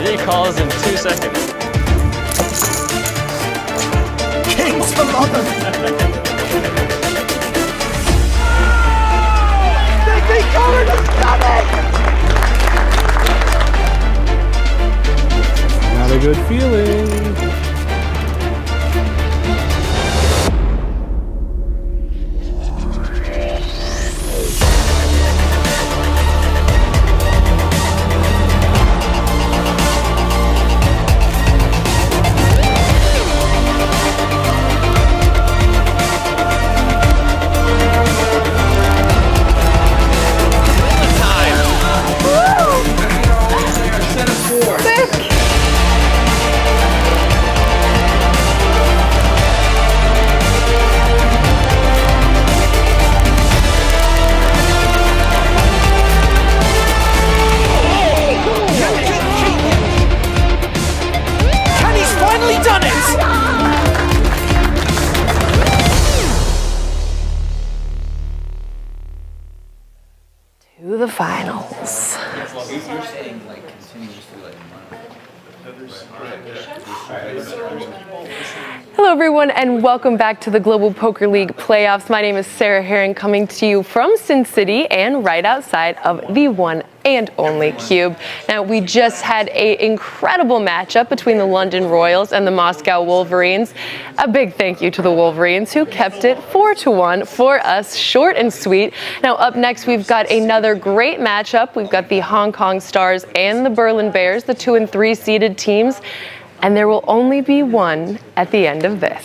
3 calls in 2 seconds. Kings for London! They covered his stomach! Not a good feeling. To the finals. Hello everyone and welcome back to the Global Poker League playoffs. My name is Sarah Herring, coming to you from Sin City and right outside of the one and only Cube. Now, we just had an incredible matchup between the London Royals and the Moscow Wolverines. A big thank you to the Wolverines, who kept it 4-1 for us, short and sweet. Now, up next, we've got another great matchup. We've got the Hong Kong Stars and the Berlin Bears, the 2 and 3 seeded teams. And there will only be one at the end of this.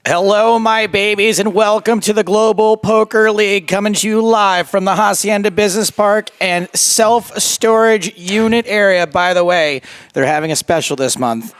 Hello, my babies, and welcome to the Global Poker League, coming to you live from the Hacienda Business Park and self-storage unit area. By the way, they're having a special this month.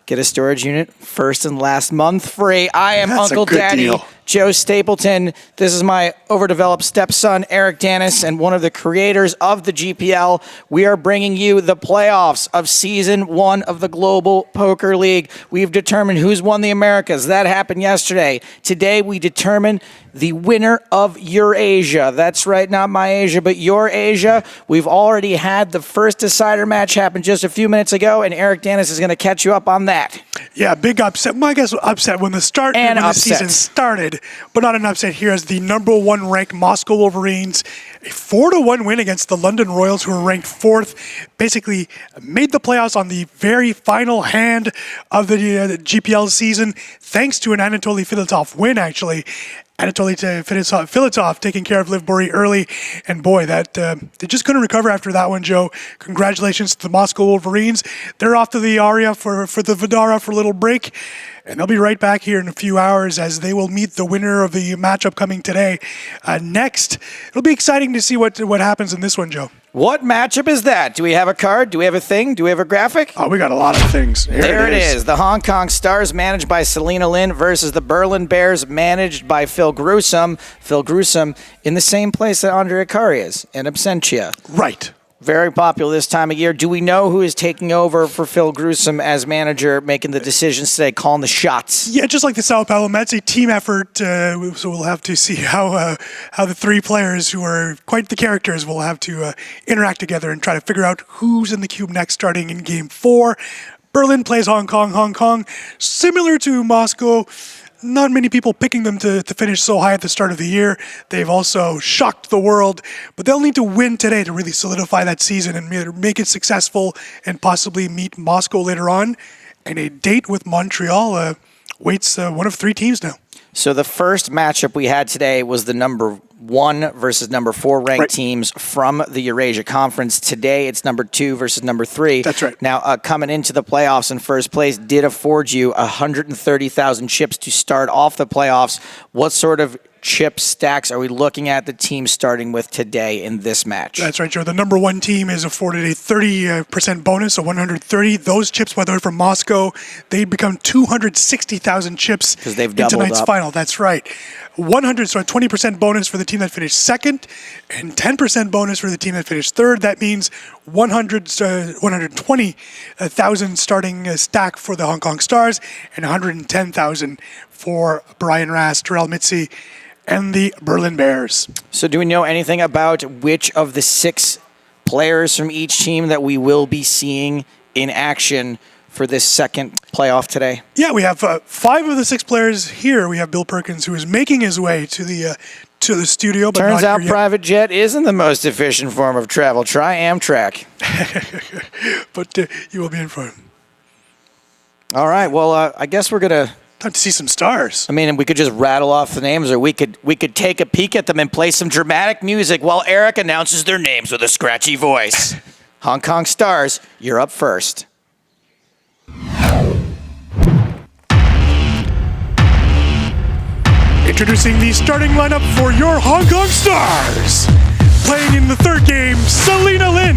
Get a storage unit first and last month free. I am That's Uncle a good Daddy deal. Joe Stapleton. This is my overdeveloped stepson, Eric Dennis, and one of the creators of the GPL. We are bringing you the playoffs of Season 1 of the Global Poker League. We've determined who's won the Americas. That happened yesterday. Today, we determine the winner of Eurasia. That's right, not my Asia, but your Asia. We've already had the first decider match happen just a few minutes ago, and Eric Dennis is going to catch you up on that. Yeah, big upset. Well, I guess upset when the season started, but not an upset here as the number 1 ranked Moscow Wolverines, a 4-1 win against the London Royals, who were ranked 4th, basically made the playoffs on the very final hand of the GPL season, thanks to an Anatoly Filatov win, actually. Anatoly Filatov taking care of Liv Bory early, and boy, that they just couldn't recover after that one, Joe. Congratulations to the Moscow Wolverines. They're off to the Aria for the Vidara for a little break, and they'll be right back here in a few hours as they will meet the winner of the matchup coming today. Next, it'll be exciting to see what happens in this one, Joe. What matchup is that? Do we have a card? Do we have a thing? Do we have a graphic? Oh, we got a lot of things. There it is. The Hong Kong Stars managed by Selena Lin versus the Berlin Bears managed by Phil Gruesome. Phil Gruesome in the same place that Andre Akari is, in Absentia. Right. Very popular this time of year. Do we know who is taking over for Phil Gruesome as manager, making the decisions today, calling the shots? Yeah, just like the Sao Paulo Mets, a team effort. So we'll have to see how the 3 players, who are quite the characters, will have to interact together and try to figure out who's in the cube next, starting in Game 4. Berlin plays Hong Kong. Hong Kong, similar to Moscow, not many people picking them to finish so high at the start of the year. They've also shocked the world, but they'll need to win today to really solidify that season and make it successful and possibly meet Moscow later on. And a date with Montreal waits one of 3 teams now. So the first matchup we had today was the number 1 versus number 4 ranked Right. teams from the Eurasia Conference. Today it's number 2 versus number 3. That's right. Now, coming into the playoffs in first place did afford you 130,000 chips to start off the playoffs. What sort of chip stacks are we looking at the team starting with today in this match? That's right, Joe. The number 1 team is afforded a 30% bonus, so 130. Those chips, whether they're from Moscow, they become 260,000 chips 'Cause they've in doubled tonight's up. final. That's right. 100, so a 20% bonus for the team that finished second, and 10% bonus for the team that finished third. That means 120,000 starting stack for the Hong Kong Stars, and 110,000 for Brian Rast, Terrell Mitzi, and the Berlin Bears. So do we know anything about which of the 6 players from each team that we will be seeing in action for this second playoff today? Yeah, we have 5 of the 6 players here. We have Bill Perkins, who is making his way to the studio. But Turns not out here yet. private jet isn't the most efficient form of travel. Try Amtrak. But you will be informed. All right, well, I guess we're going to... Time to see some stars. I mean, we could just rattle off the names, or we could take a peek at them and play some dramatic music while Eric announces their names with a scratchy voice. Hong Kong Stars, you're up first. Introducing the starting lineup for your Hong Kong Stars. Playing in the third game, Selena Lin.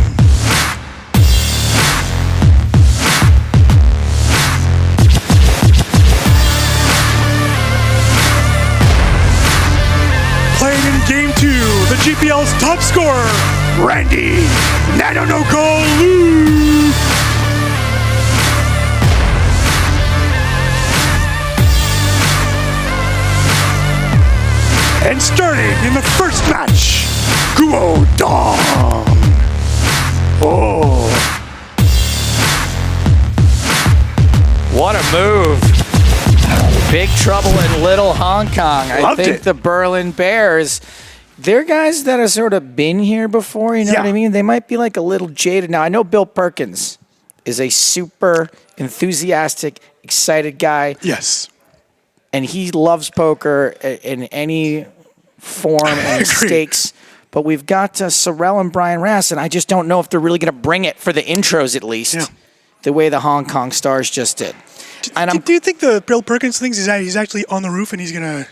Playing in game 2, the GPL's top scorer, Randy Nanonoko Lu. And starting in the first match, Guo Dong. Oh, What a move. Big trouble in Little Hong Kong. I Loved think it. the Berlin Bears, they're guys that have sort of been here before, you know Yeah. what I mean? They might be like a little jaded. Now, I know Bill Perkins is a super enthusiastic, excited guy, yes. and he loves poker in any form and Agreed. stakes. But we've got Sorrell and Brian Rast, and I just don't know if they're really going to bring it for the intros, at least, Yeah. the way the Hong Kong Stars just did. And Do you think the Bill Perkins thinks he's actually on the roof and he's gonna,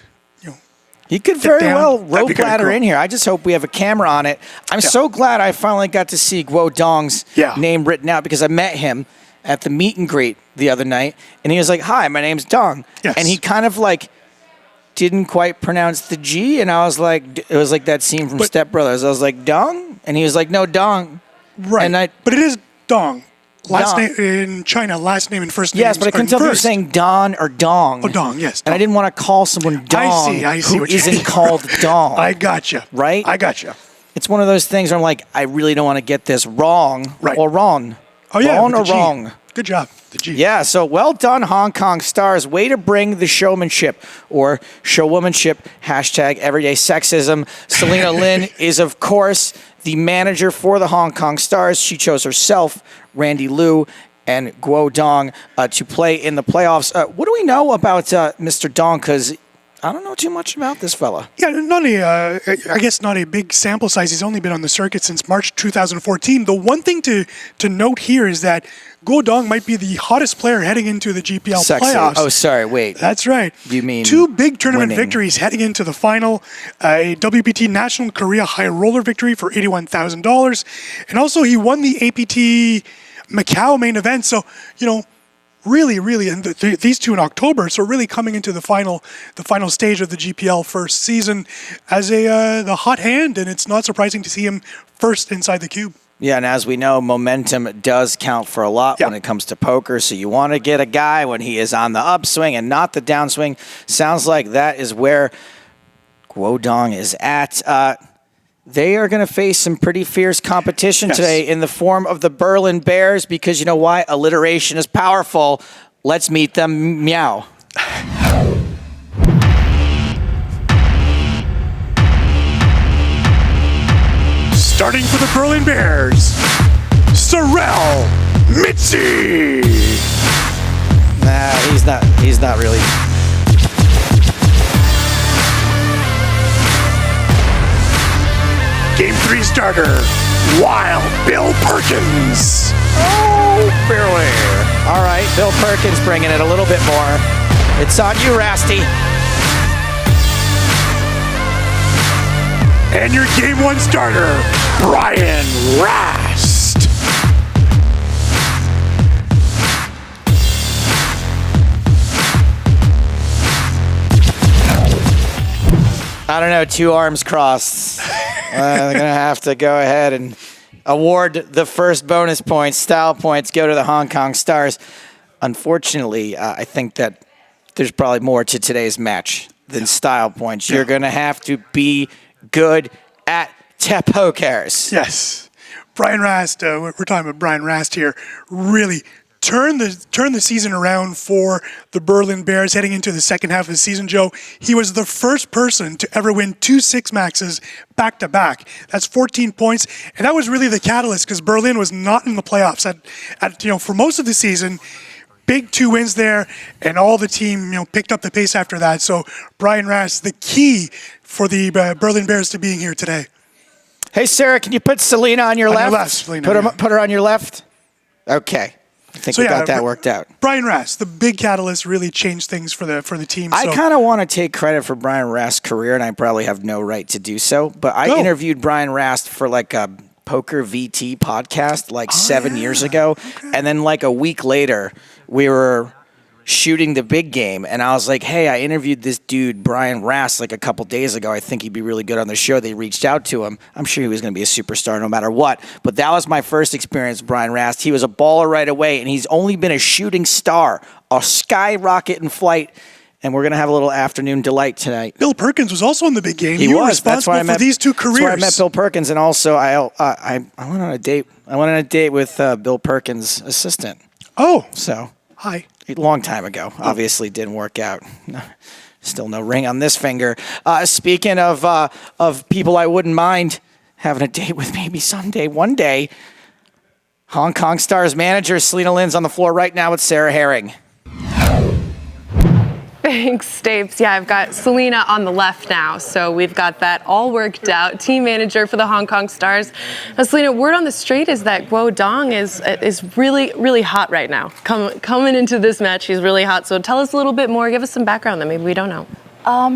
he could very down? well That'd rope be kinda ladder cool. in here. I just hope we have a camera on it. I'm so glad I finally got to see Guo Dong's Yeah. name written out, because I met him at the meet and greet the other night, and he was like, "Hi, my name's Dong," Yes. and he kind of like didn't quite pronounce the G, and I was like, it was like that scene from But- Step Brothers. I was like, "Dong," and he was like, "No, Dong." right? And But it is Dong. Last Dong. name in China, last name and first name. Yes, but I couldn't tell if he was saying Don or Dong. Oh, Dong, yes, And I Dong. didn't want to call someone Dong I see who what you isn't mean. called Dong. I gotcha. Right? I gotcha. It's one of those things where I'm like, I really don't want to get this wrong Right. or wrong. Oh yeah, Wrong with or the G. wrong. Good job. The G. Yeah, so well done, Hong Kong Stars. Way to bring the showmanship or showwomanship, hashtag everyday sexism. Selena Lin is, of course, the manager for the Hong Kong Stars. She chose herself, Randy Liu, and Guo Dong to play in the playoffs. What do we know about Mr. Dong? Because I don't know too much about this fella. Yeah, I guess not a big sample size. He's only been on the circuit since March 2014. The one thing to note here is that Guo Dong might be the hottest player heading into the GPL Sexy. playoffs. Oh, sorry, wait. That's right. You mean 2 big tournament winning. victories heading into the final, a WPT National Korea High Roller victory for $81,000, and also he won the APT Macau main event. So, really, and these 2 in October. So really coming into the final stage of the GPL first season as the hot hand, and it's not surprising to see him first inside the cube. Yeah, and as we know, momentum does count for a lot Yeah. when it comes to poker. So you want to get a guy when he is on the upswing and not the downswing. Sounds like that is where Guo Dong is at. They are going to face some pretty fierce competition Yes. today in the form of the Berlin Bears, because you know why? Alliteration is powerful. Let's meet them. Meow. Starting for the Berlin Bears, Sorrell Mitzi. Nah, he's not really. 3 starter, Wild Bill Perkins. Oh, Billy. All right, Bill Perkins bringing it a little bit more. It's on you, Rasty. And your Game 1 starter, Brian Rast. I don't know, 2 arms crossed. They're going to have to go ahead and award the first bonus points. Style points go to the Hong Kong Stars. Unfortunately, I think that there's probably more to today's match than style points. You're going to have to be good at pokers. Yes. Brian Rast, we're talking about Brian Rast here, really turned the season around for the Berlin Bears heading into the second half of the season, Joe. He was the first person to ever win 2 six-maxes back-to-back. That's 14 points, and that was really the catalyst because Berlin was not in the playoffs for most of the season. Big 2 wins there, and all the team picked up the pace after that. So Brian Rast, the key for the Berlin Bears to being here today. Hey, Sarah, can you put Selena on your left? Your left, Selena, Put her on your left? Okay. I think we got that worked out. Brian Rast, the big catalyst, really changed things for the team. I kind of want to take credit for Brian Rast's career, and I probably have no right to do so, but I interviewed Brian Rast for like a Poker VT podcast 7 years ago, and then a week later, we were shooting the big game, and I was like, hey, I interviewed this dude, Brian Rast, a couple days ago. I think he'd be really good on the show. They reached out to him. I'm sure he was going to be a superstar no matter what, but that was my first experience with Brian Rast. He was a baller right away, and he's only been a shooting star, a skyrocket in flight, and we're going to have a little afternoon delight tonight. Bill Perkins was also in the big game. He was was responsible for these 2 careers. That's where I met Bill Perkins, and also I went on a date. I went on a date with Bill Perkins' assistant. Oh, so hi. A long time ago. Obviously, didn't work out. Still no ring on this finger. Speaking of people I wouldn't mind having a date with maybe someday, one day, Hong Kong Stars manager Selena Lin's on the floor right now with Sarah Herring. Thanks, Stapes. Yeah, I've got Selena on the left now, so we've got that all worked out. Team manager for the Hong Kong Stars. Now, Selena, word on the street is that Guo Dong is really, really hot right now. Coming into this match, he's really hot. So tell us a little bit more. Give us some background that maybe we don't know.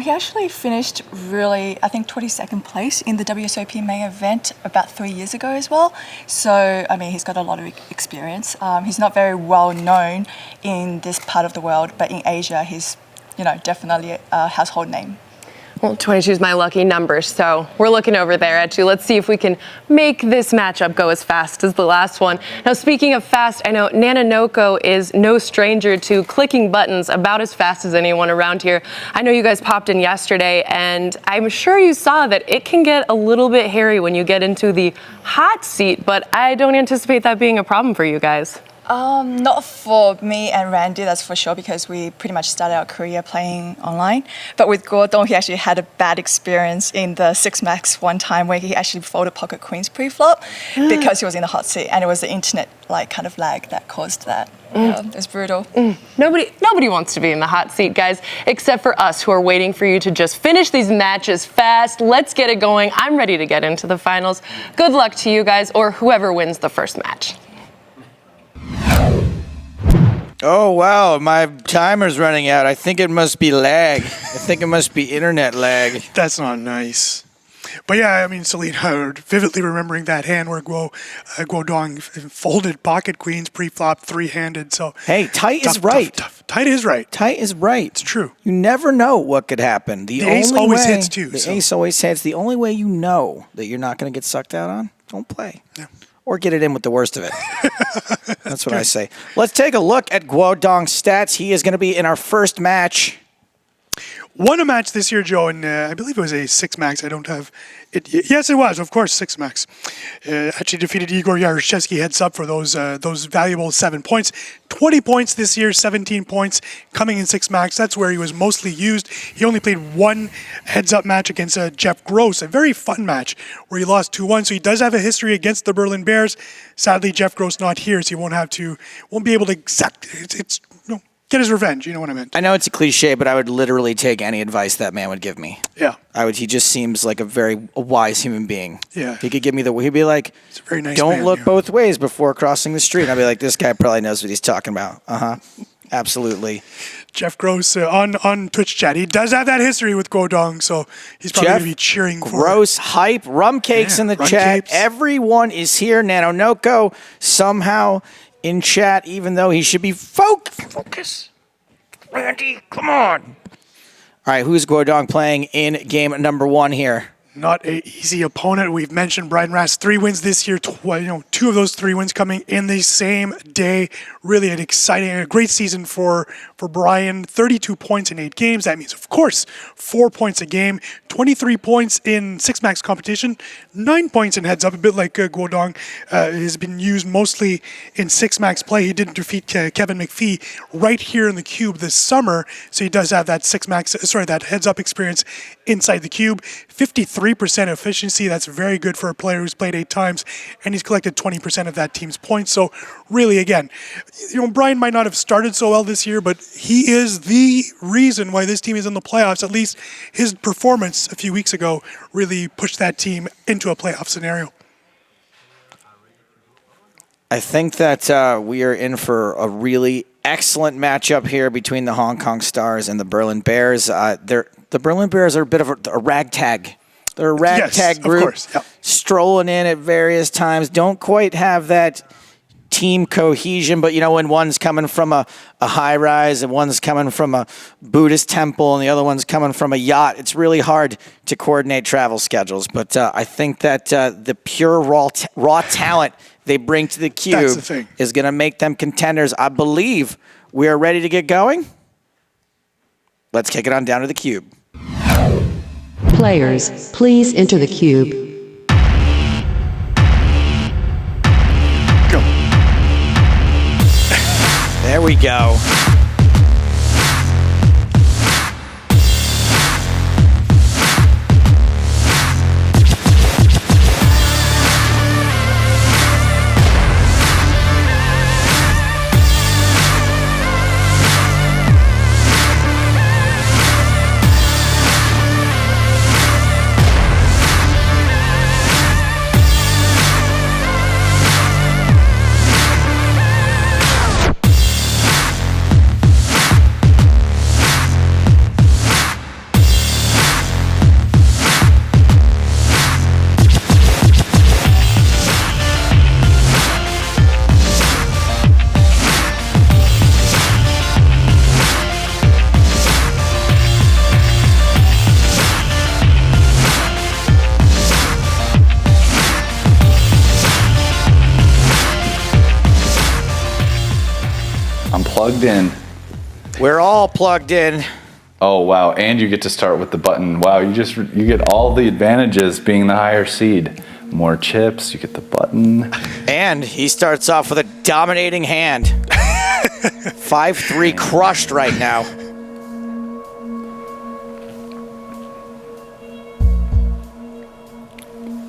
He actually finished I think 22nd place in the WSOP main event about 3 years ago as well. So, he's got a lot of experience. He's not very well known in this part of the world, but in Asia, he's definitely a household name. Well, 22 is my lucky number, so we're looking over there at you. Let's see if we can make this matchup go as fast as the last one. Now, speaking of fast, I know Nana Noko is no stranger to clicking buttons about as fast as anyone around here. I know you guys popped in yesterday, and I'm sure you saw that it can get a little bit hairy when you get into the hot seat, but I don't anticipate that being a problem for you guys. Not for me and Randy, that's for sure, because we pretty much started our career playing online. But with Guo Dong, he actually had a bad experience in the 6-max one time where he actually folded pocket queens pre-flop because he was in the hot seat, and it was the internet kind of lag that caused that. It's brutal. Nobody wants to be in the hot seat, guys, except for us who are waiting for you to just finish these matches fast. Let's get it going. I'm ready to get into the finals. Good luck to you guys, or whoever wins the first match. Oh, wow, my timer's running out. I think it must be lag. I think it must be internet lag. That's not nice. But yeah, Selena, vividly remembering that hand where Guo Dong folded pocket queens pre-flop 3-handed. So hey, tight is right. Tough. Tight is right. Tight is right. It's true. You never know what could happen. The ace always hits too. The ace always hits. The only way you know that you're not going to get sucked out on, don't play. Yeah. Or get it in with the worst of it. That's what I say. Let's take a look at Guo Dong's stats. He is going to be in our first match. Won a match this year, Joe, and I believe it was a 6-max. I don't have it. Yes, it was, of course, 6-max. Actually defeated Igor Yaroshevsky heads up for those valuable 7 points. 20 points this year, 17 points coming in 6-max. That's where he was mostly used. He only played one heads-up match against Jeff Gross, a very fun match where he lost 2-1. So he does have a history against the Berlin Bears. Sadly, Jeff Gross not here, so he won't be able to exact. get his revenge. You know what I meant? I know it's a cliche, but I would literally take any advice that man would give me. Yeah. He just seems like a wise human being. Yeah. He could give me he'd be like, He's a very nice don't man, look yeah. both ways before crossing the street. And I'd be like, this guy probably knows what he's talking about. Absolutely. Jeff Gross on Twitch chat. He does have that history with Guodong, so he's probably going to be cheering for Gross hype, rum cakes in the Rum chat. Capes. Everyone is here. Nanonoko somehow in chat, even though he should be focus. Randy, come on. All right, who's Guodong playing in game number 1 here? Not an easy opponent. We've mentioned Brian Rast, 3 wins this year. 2 of those 3 wins coming in the same day. Really a great season for Brian. 32 points in 8 games. That means, of course, 4 points a game. 23 points in 6 max competition. 9 points in heads up. A bit like Guodong has been used mostly in 6 max play. He did defeat Kevin McPhee right here in the cube this summer. So he does have that that heads up experience inside the cube. 53% efficiency. That's very good for a player who's played 8 times, and he's collected 20% of that team's points. So really, again, Brian might not have started so well this year, but he is the reason why this team is in the playoffs. At least his performance a few weeks ago really pushed that team into a playoff scenario. I think that we are in for a really excellent matchup here between the Hong Kong Stars and the Berlin Bears. The Berlin Bears are a bit of a ragtag. They're a ragtag Yes, group, of course. Yep. strolling in at various times. Don't quite have that team cohesion, but when one's coming from a high rise and one's coming from a Buddhist temple and the other one's coming from a yacht, it's really hard to coordinate travel schedules. But I think that the pure raw talent they bring to the cube is going to make them contenders. I believe we are ready to get going. Let's kick it on down to the cube. Players, please enter the cube. Go. There we go. Plugged in. We're all plugged in. Oh wow, and you get to start with the button. Wow, you get all the advantages being the higher seed. More chips, you get the button. And he starts off with a dominating hand. 5-3 crushed right now.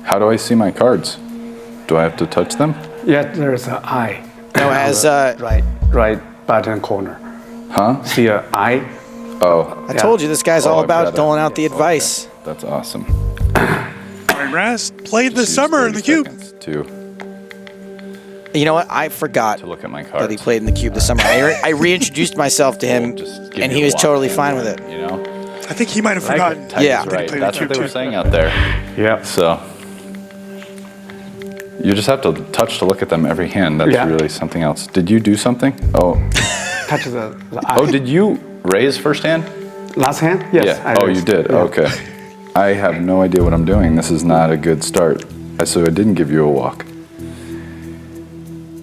How do I see my cards? Do I have to touch them? Yeah, there's an eye. No, as Right button corner. Huh? See an eye? Oh. I told you, this guy's all I've about got it. doling out the advice. Okay. That's awesome. Brian Rast played this Just summer in use the 30 cube. seconds You know what? I forgot to look at my that cards. he played in the cube this summer. I reintroduced myself to him, Just give and me he a was walk totally in fine there, with it. You know? I think he might have forgotten. Yeah. Right. played That's the what they cube were too. saying out there. Yeah. So you just have to touch to look at them every hand. That's Yeah. really something else. Did you do something? Oh. Touch the eye. Oh, did you raise first hand? Last hand? Yes. Yeah. I Oh, raised. you did. Yeah. Okay. I have no idea what I'm doing. This is not a good start. So I didn't give you a walk.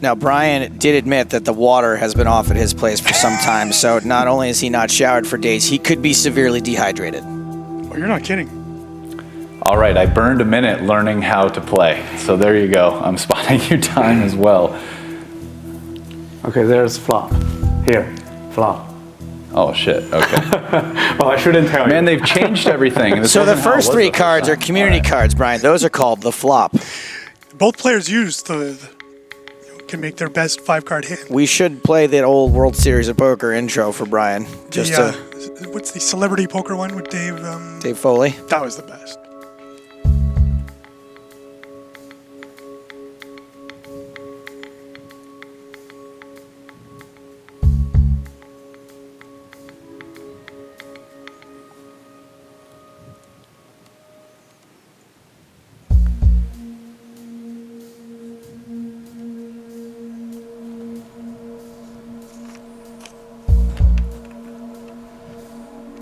Now, Brian did admit that the water has been off at his place for some time, so not only is he not showered for days, he could be severely dehydrated. Oh, you're not kidding. All right, I burned a minute learning how to play. So there you go. I'm spotting your time as well. Okay, there's flop. Here, flop. Oh shit. Okay. Oh, I shouldn't tell you. Man, they've changed everything. This So the wasn't how it first was three the cards are first time. community All right. cards, Brian. Those are called the flop. Both players used the can make their best 5-card hand. We should play the old World Series of Poker intro for Brian. Just What's the celebrity poker one with Dave? Dave Foley. That was the best.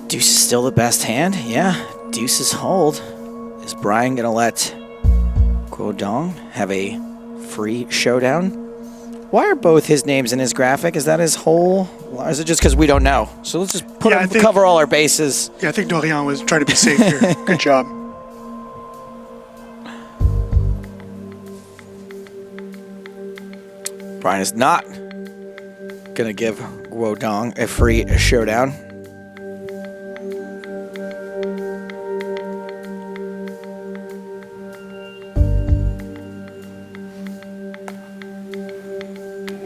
Deuce is still the best hand. Yeah, deuces hold. Is Brian gonna let Guodong have a free showdown? Why are both his names in his graphic? Is that his whole? Or is it just because we don't know? So let's just cover all our bases. Yeah, I think Dorian was trying to be safe here. Good job. Brian is not gonna give Guodong a free showdown.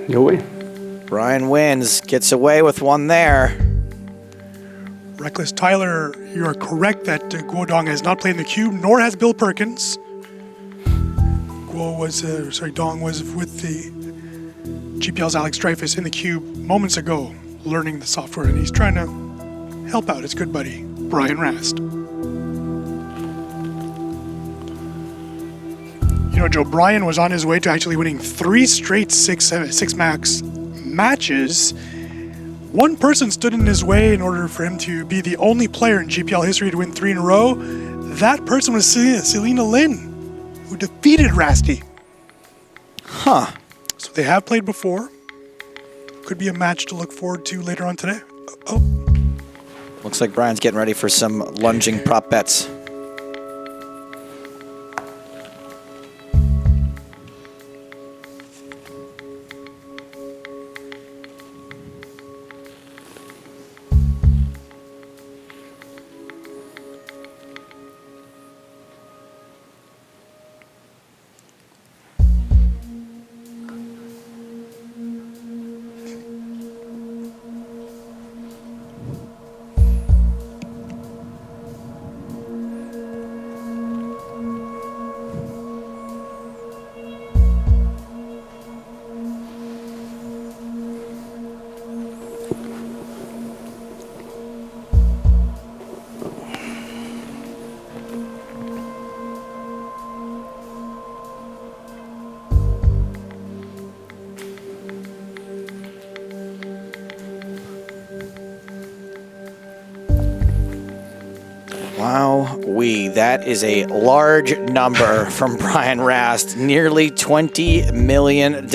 You win. Brian wins, gets away with one there. Reckless Tyler, you are correct that Guodong has not played in the cube, nor has Bill Perkins. Dong was with the GPL's Alex Dreyfus in the cube moments ago, learning the software, and he's trying to help out his good buddy, Brian Rast. You know, Joe, Brian was on his way to actually winning 3 straight six max matches. One person stood in his way in order for him to be the only player in GPL history to win 3 in a row. That person was Selena Lin, who defeated Rasty. Huh. So they have played before. Could be a match to look forward to later on today. Oh, Looks like Brian's getting ready for some lunging prop bets. Wowee, that is a large number from Brian Rast. Nearly $20 million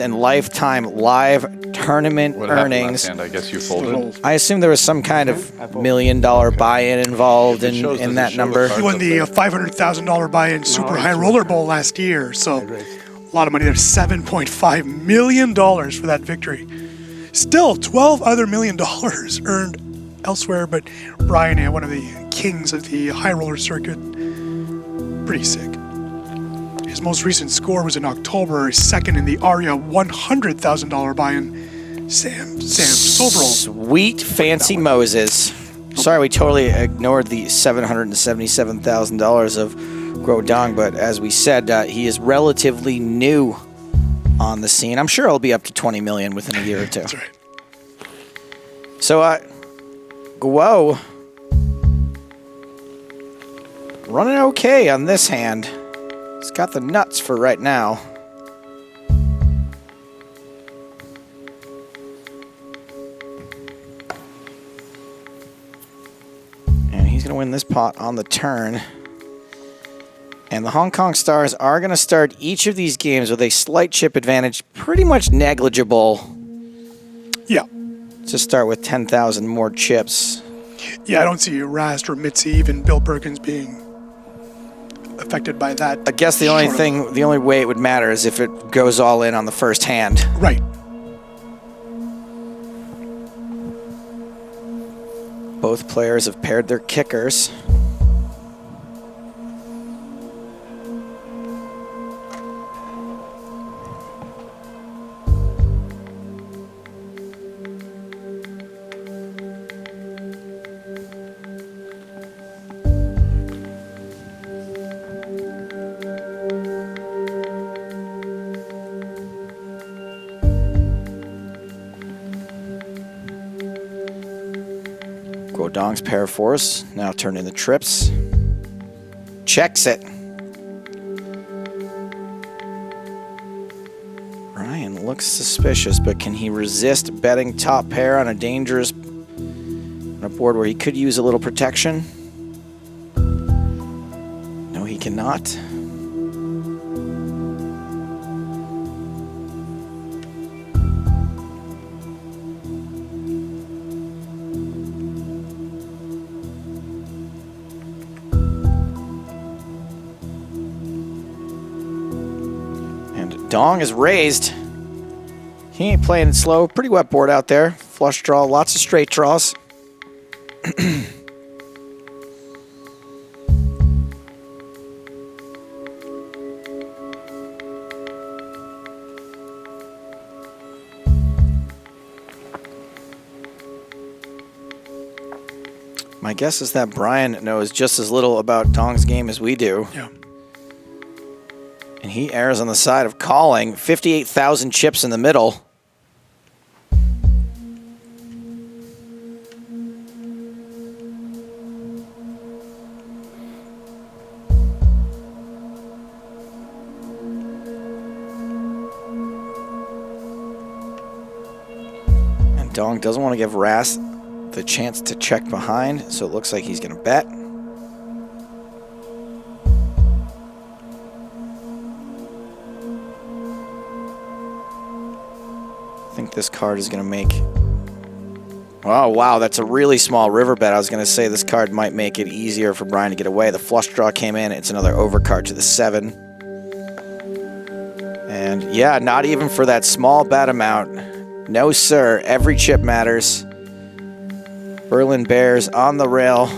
in lifetime live tournament What happened earnings. last hand? I guess you folded. I assume there was some kind of $1 million buy-in involved in that number. he won the $500,000 buy-in Super High Roller Bowl last year, so a lot of money there. $7.5 million for that victory. Still, $12 other million earned elsewhere, but Brian, one of the kings of the high roller circuit, pretty sick. His most recent score was in October, second in the Aria $100,000 buy-in. Sam Soverall. Sweet fancy Moses. Sorry, we totally ignored the $777,000 of Guodong, but as we said, he is relatively new on the scene. I'm sure he'll be up to 20 million within a year or two. That's right. So, Guo running okay on this hand. He's got the nuts for right now. And he's going to win this pot on the turn. And the Hong Kong Stars are going to start each of these games with a slight chip advantage, pretty much negligible. Yeah. To start with 10,000 more chips. Yeah, I don't see Rast or Mitzi, even Bill Perkins being affected by that. I guess the only way it would matter is if it goes all in on the first hand. Right. Both players have paired their kickers. Guodong's pair fours, now turning the trips. Checks it. Brian looks suspicious, but can he resist betting top pair on a dangerous, on a board where he could use a little protection? No, he cannot. Dong is raised. He ain't playing it slow. Pretty wet board out there. Flush draw, lots of straight draws. My guess is that Brian knows just as little about Dong's game as we do. Yeah. And he errs on the side of calling. 58,000 chips in the middle. And Dong doesn't want to give Ras the chance to check behind, so it looks like he's going to bet. I think this card is going to make... Oh, wow, that's a really small river bet. I was going to say this card might make it easier for Brian to get away. The flush draw came in. It's another overcard to the 7. And, yeah, not even for that small bet amount. No, sir. Every chip matters. Berlin Bears on the rail.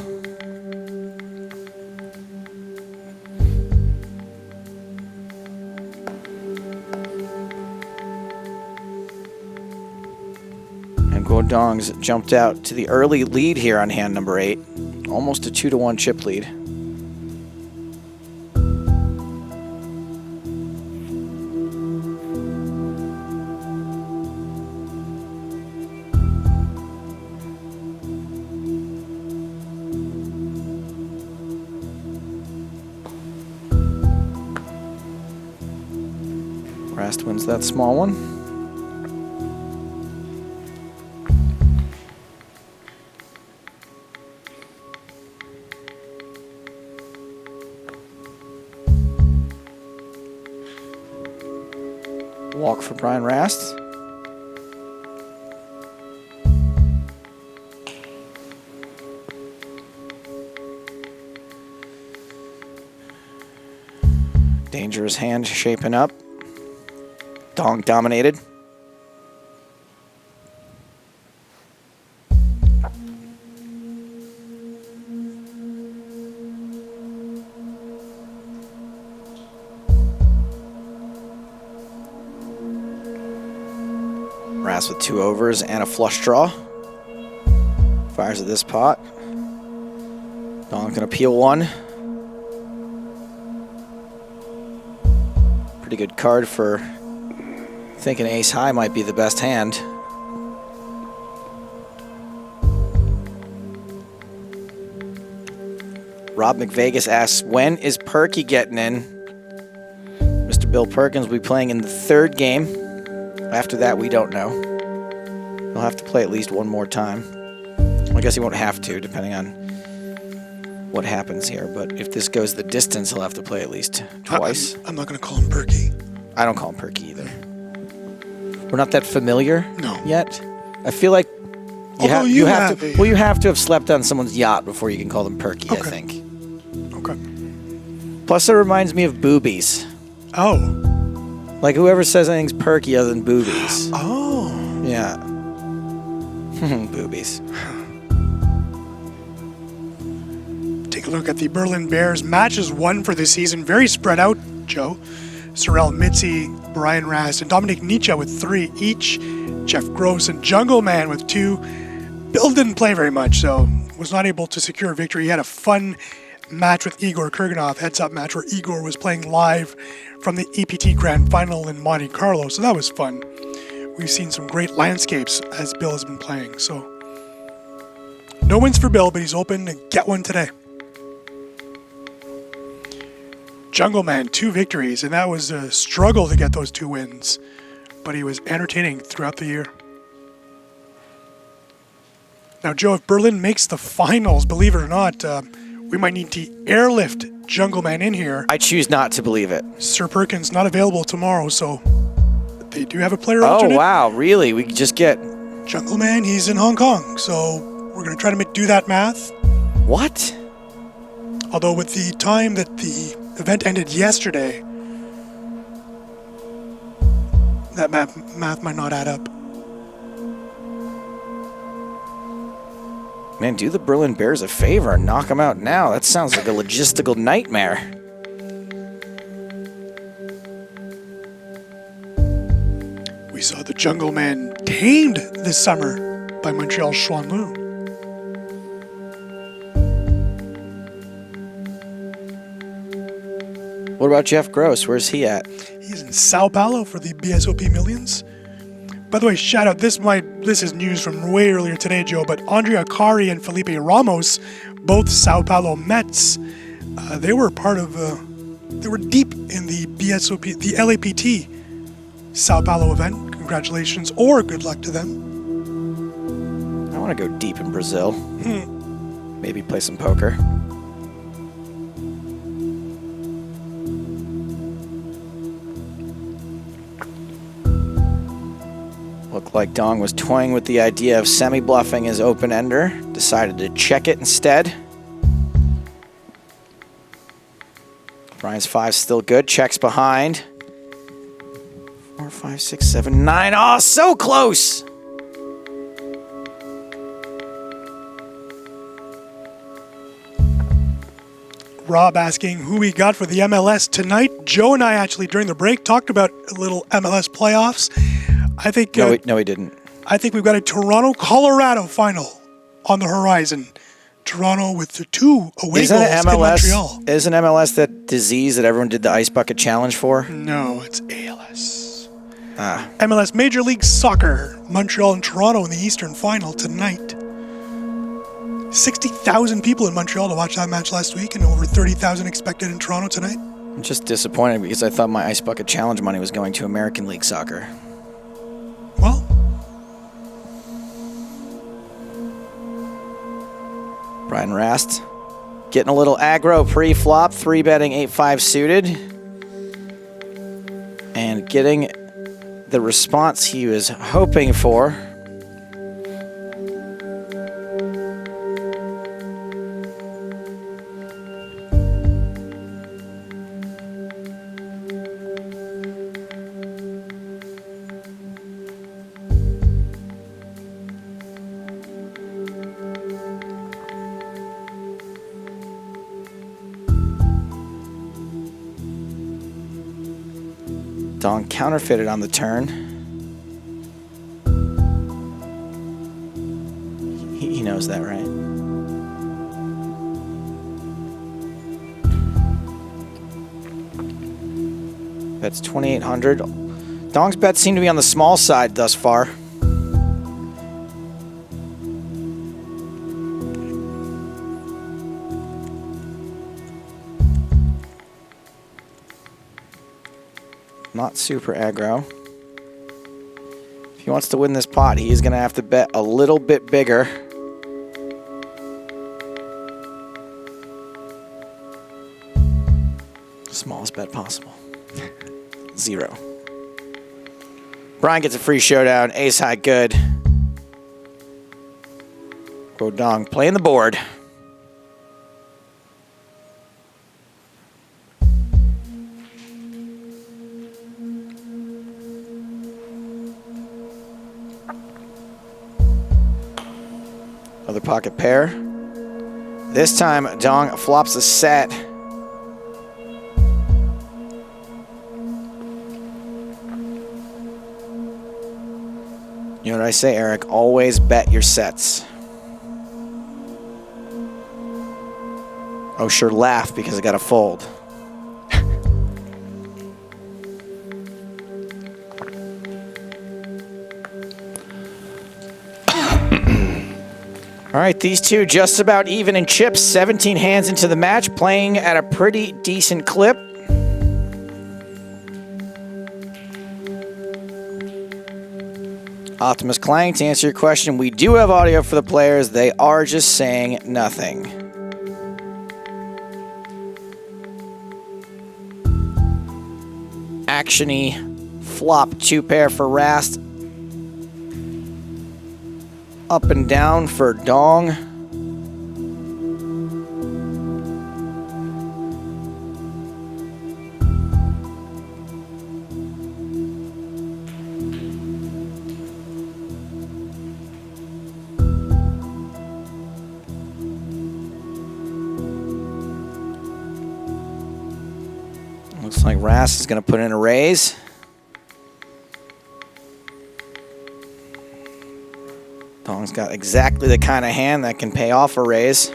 Guodong's jumped out to the early lead here on hand number 8. Almost a 2-to-1 chip lead. Rast wins that small one. Walk for Brian Rast. Dangerous hand shaping up. Dong dominated. Ras with 2 overs and a flush draw. Fires at this pot. Dong gonna peel 1. Pretty good card for thinking ace high might be the best hand. Rob McVegas asks, when is Perky getting in? Mr. Bill Perkins will be playing in the 3rd game. After that, we don't know. He'll have to play at least one more time. I guess he won't have to, depending on what happens here. But if this goes the distance, he'll have to play at least twice. I'm not going to call him Perky. I don't call him Perky either. We're not that familiar yet. I feel like you have to have slept on someone's yacht before you can call them Perky, I think. Okay. Plus, it reminds me of boobies. Oh. Like whoever says anything's perky other than boobies. Oh. Yeah. Boobies. Take a look at the Berlin Bears. Matches 1 for this season. Very spread out, Joe. Sorel Mitzi, Brian Rast, and Dominic Nietzsche with 3 each. Jeff Gross and Jungle Man with 2. Bill didn't play very much, so was not able to secure a victory. He had a fun match with Igor Kurganov, heads-up match where Igor was playing live from the EPT Grand Final in Monte Carlo, so that was fun. We've seen some great landscapes as Bill has been playing, so No wins for Bill, but he's hoping to get one today. Jungle Man, 2 victories, and that was a struggle to get those 2 wins, but he was entertaining throughout the year. Now, Joe, if Berlin makes the finals, believe it or not, we might need to airlift Jungle Man in here. I choose not to believe it. Sir Perkins not available tomorrow, so they do have a player Oh, alternate. wow. Really? We could just get... Jungle Man, he's in Hong Kong, so we're going to try to do that math. What? Although with the time that the event ended yesterday, that math might not add up. Man, do the Berlin Bears a favor and knock them out now. That sounds like a logistical nightmare. We saw the Jungle Man tamed this summer by Montreal's Xuanlu. What about Jeff Gross? Where's he at? He's in Sao Paulo for the BSOP Millions. By the way, shout out, this is news from way earlier today, Joe, but Andrea Akari and Felipe Ramos, both Sao Paulo Mets, they were part of, they were deep in the BSOP, the LAPT Sao Paulo event. Congratulations or good luck to them. I want to go deep in Brazil. Maybe play some poker. Looked like Dong was toying with the idea of semi-bluffing his open-ender. Decided to check it instead. Brian's 5 still good. Checks behind. 4, 5, 6, 7, 9. Oh, so close! Rob asking who we got for the MLS tonight. Joe and I actually, during the break, talked about a little MLS playoffs. I think No, he didn't. I think we've got a Toronto-Colorado final on the horizon. Toronto with the 2 away Isn't goals in Montreal. Isn't MLS that disease that everyone did the ice bucket challenge for? No, it's ALS. MLS Major League Soccer. Montreal and Toronto in the Eastern Final tonight. 60,000 people in Montreal to watch that match last week, and over 30,000 expected in Toronto tonight. I'm just disappointed because I thought my ice bucket challenge money was going to American League Soccer. Well, Brian Rast getting a little aggro pre-flop, 3-betting 8-5 suited. And getting the response he was hoping for. Dong counterfeited on the turn. He knows that, right? That's 2,800. Dong's bets seem to be on the small side thus far. Not super aggro. If he wants to win this pot, he's going to have to bet a little bit bigger. Smallest bet possible. 0. Brian gets a free showdown. Ace high good. Dong playing the board. Other pocket pair. This time, Dong flops a set. You know what I say, Eric? Always bet your sets. Oh, sure, laugh because I got to fold. All right, these two just about even in chips, 17 hands into the match, playing at a pretty decent clip. Optimus Clang, to answer your question, we do have audio for the players. They are just saying nothing. Action-y flop 2-pair for Rast. Up and down for Dong. Looks like Rast is going to put in a raise. Dong's got exactly the kind of hand that can pay off a raise.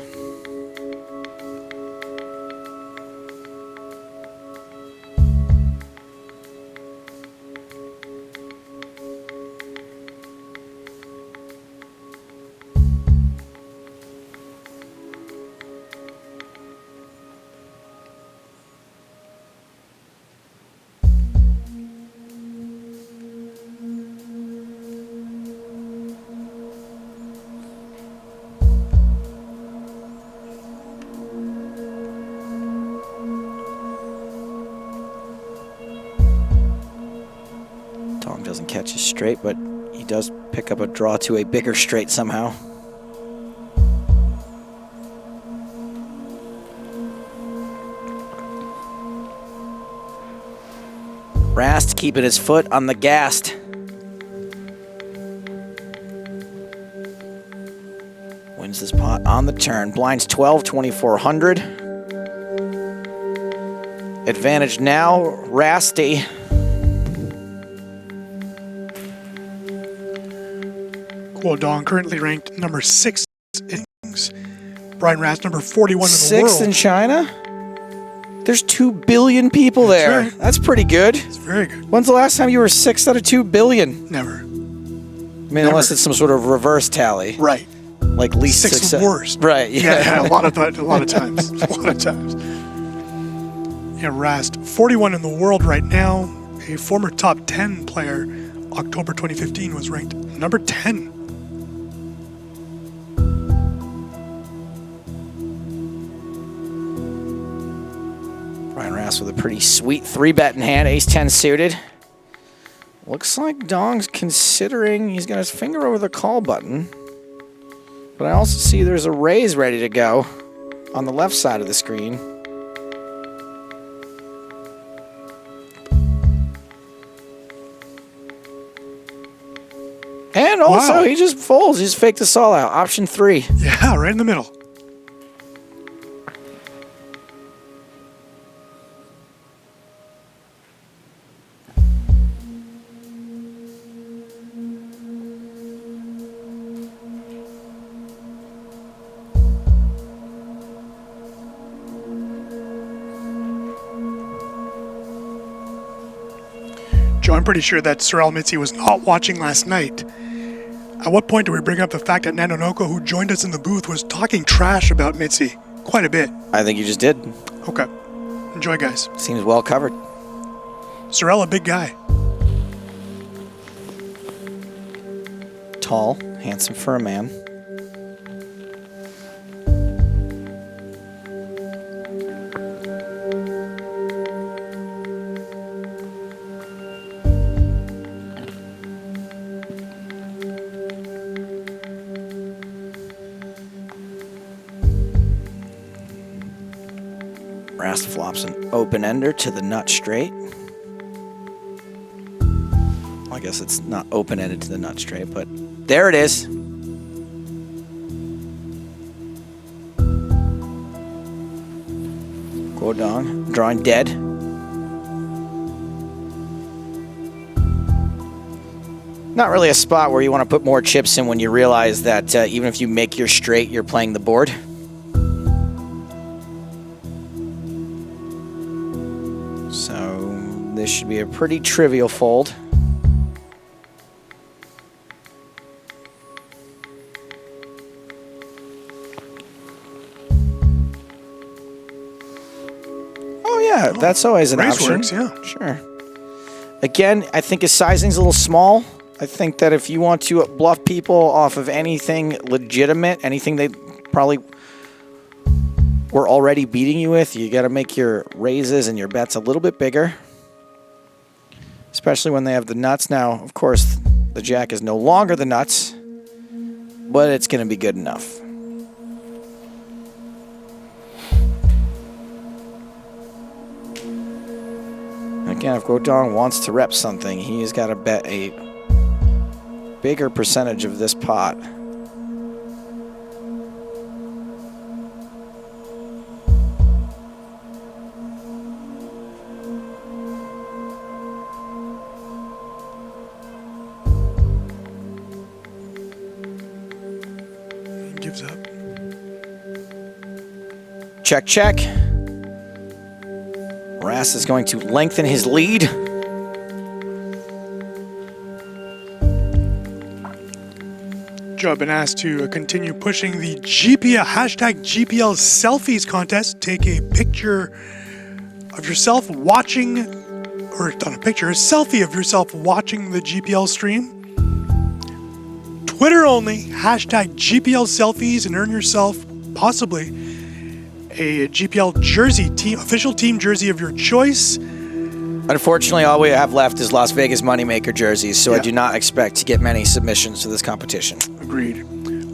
Dong doesn't catch his straight, but he does pick up a draw to a bigger straight somehow. Rast keeping his foot on the gas. Wins this pot on the turn. Blinds 12, 2400. Advantage now, Rasty. Guodong currently ranked number 6 in innings. Brian Rast number 41 in the world. Sixth in China? There's 2 billion people there. right. That's pretty good. It's very good. When's the last time you were 6th out of 2 billion? Never. I mean, unless it's some sort of reverse tally. Right. Like least Sixth success. worst. Right, Yeah, a lot of times. A lot of times. Yeah, Rast, 41 in the world right now. A former top 10 player, October 2015, was ranked number 10. Brian Rast with a pretty sweet 3-bet in hand, ace-10 suited. Looks like Dong's considering he's got his finger over the call button. But I also see there's a raise ready to go on the left side of the screen. And also, Wow. he just folds. He just faked us all out. Option 3. Yeah, right in the middle. Joe, I'm pretty sure that Sorel Mitzi was not watching last night. At what point do we bring up the fact that Nanonoko, who joined us in the booth, was talking trash about Mitzi quite a bit? I think you just did. Okay. Enjoy, guys. Seems well covered. Sorel, a big guy. Tall, handsome for a man. Rast flops an open-ender to the nut straight. Well, I guess it's not open-ended to the nut straight, but there it is. Guodong drawing dead. Not really a spot where you want to put more chips in when you realize that even if you make your straight, you're playing the board. So this should be a pretty trivial fold. Yeah, that's always an option. Raceworks, yeah. Sure. Again, I think his sizing's a little small. I think that if you want to bluff people off of anything legitimate, anything they probably were already beating you with, you got to make your raises and your bets a little bit bigger. Especially when they have the nuts. Now, of course, the jack is no longer the nuts, but it's going to be good enough. Again, if Guodong wants to rep something, he's got to bet a bigger percentage of this pot. He gives up. Check, check. Rast is going to lengthen his lead. Joe, I've been asked to continue pushing the GPL #GPL selfies contest. Take a picture of yourself watching, or not a picture, a selfie of yourself watching the GPL stream. Twitter only, #GPL selfies, and earn yourself possibly a GPL jersey, official team jersey of your choice. Unfortunately, all we have left is Las Vegas Moneymaker jerseys, so I Yeah. do not expect to get many submissions to this competition. Agreed.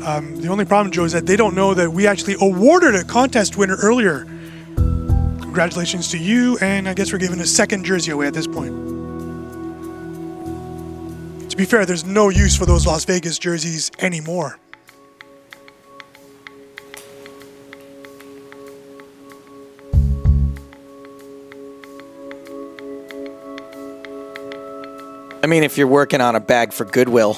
The only problem, Joe, is that they don't know that we actually awarded a contest winner earlier. Congratulations to you, and I guess we're giving a second jersey away at this point. To be fair, there's no use for those Las Vegas jerseys anymore. I mean, if you're working on a bag for Goodwill,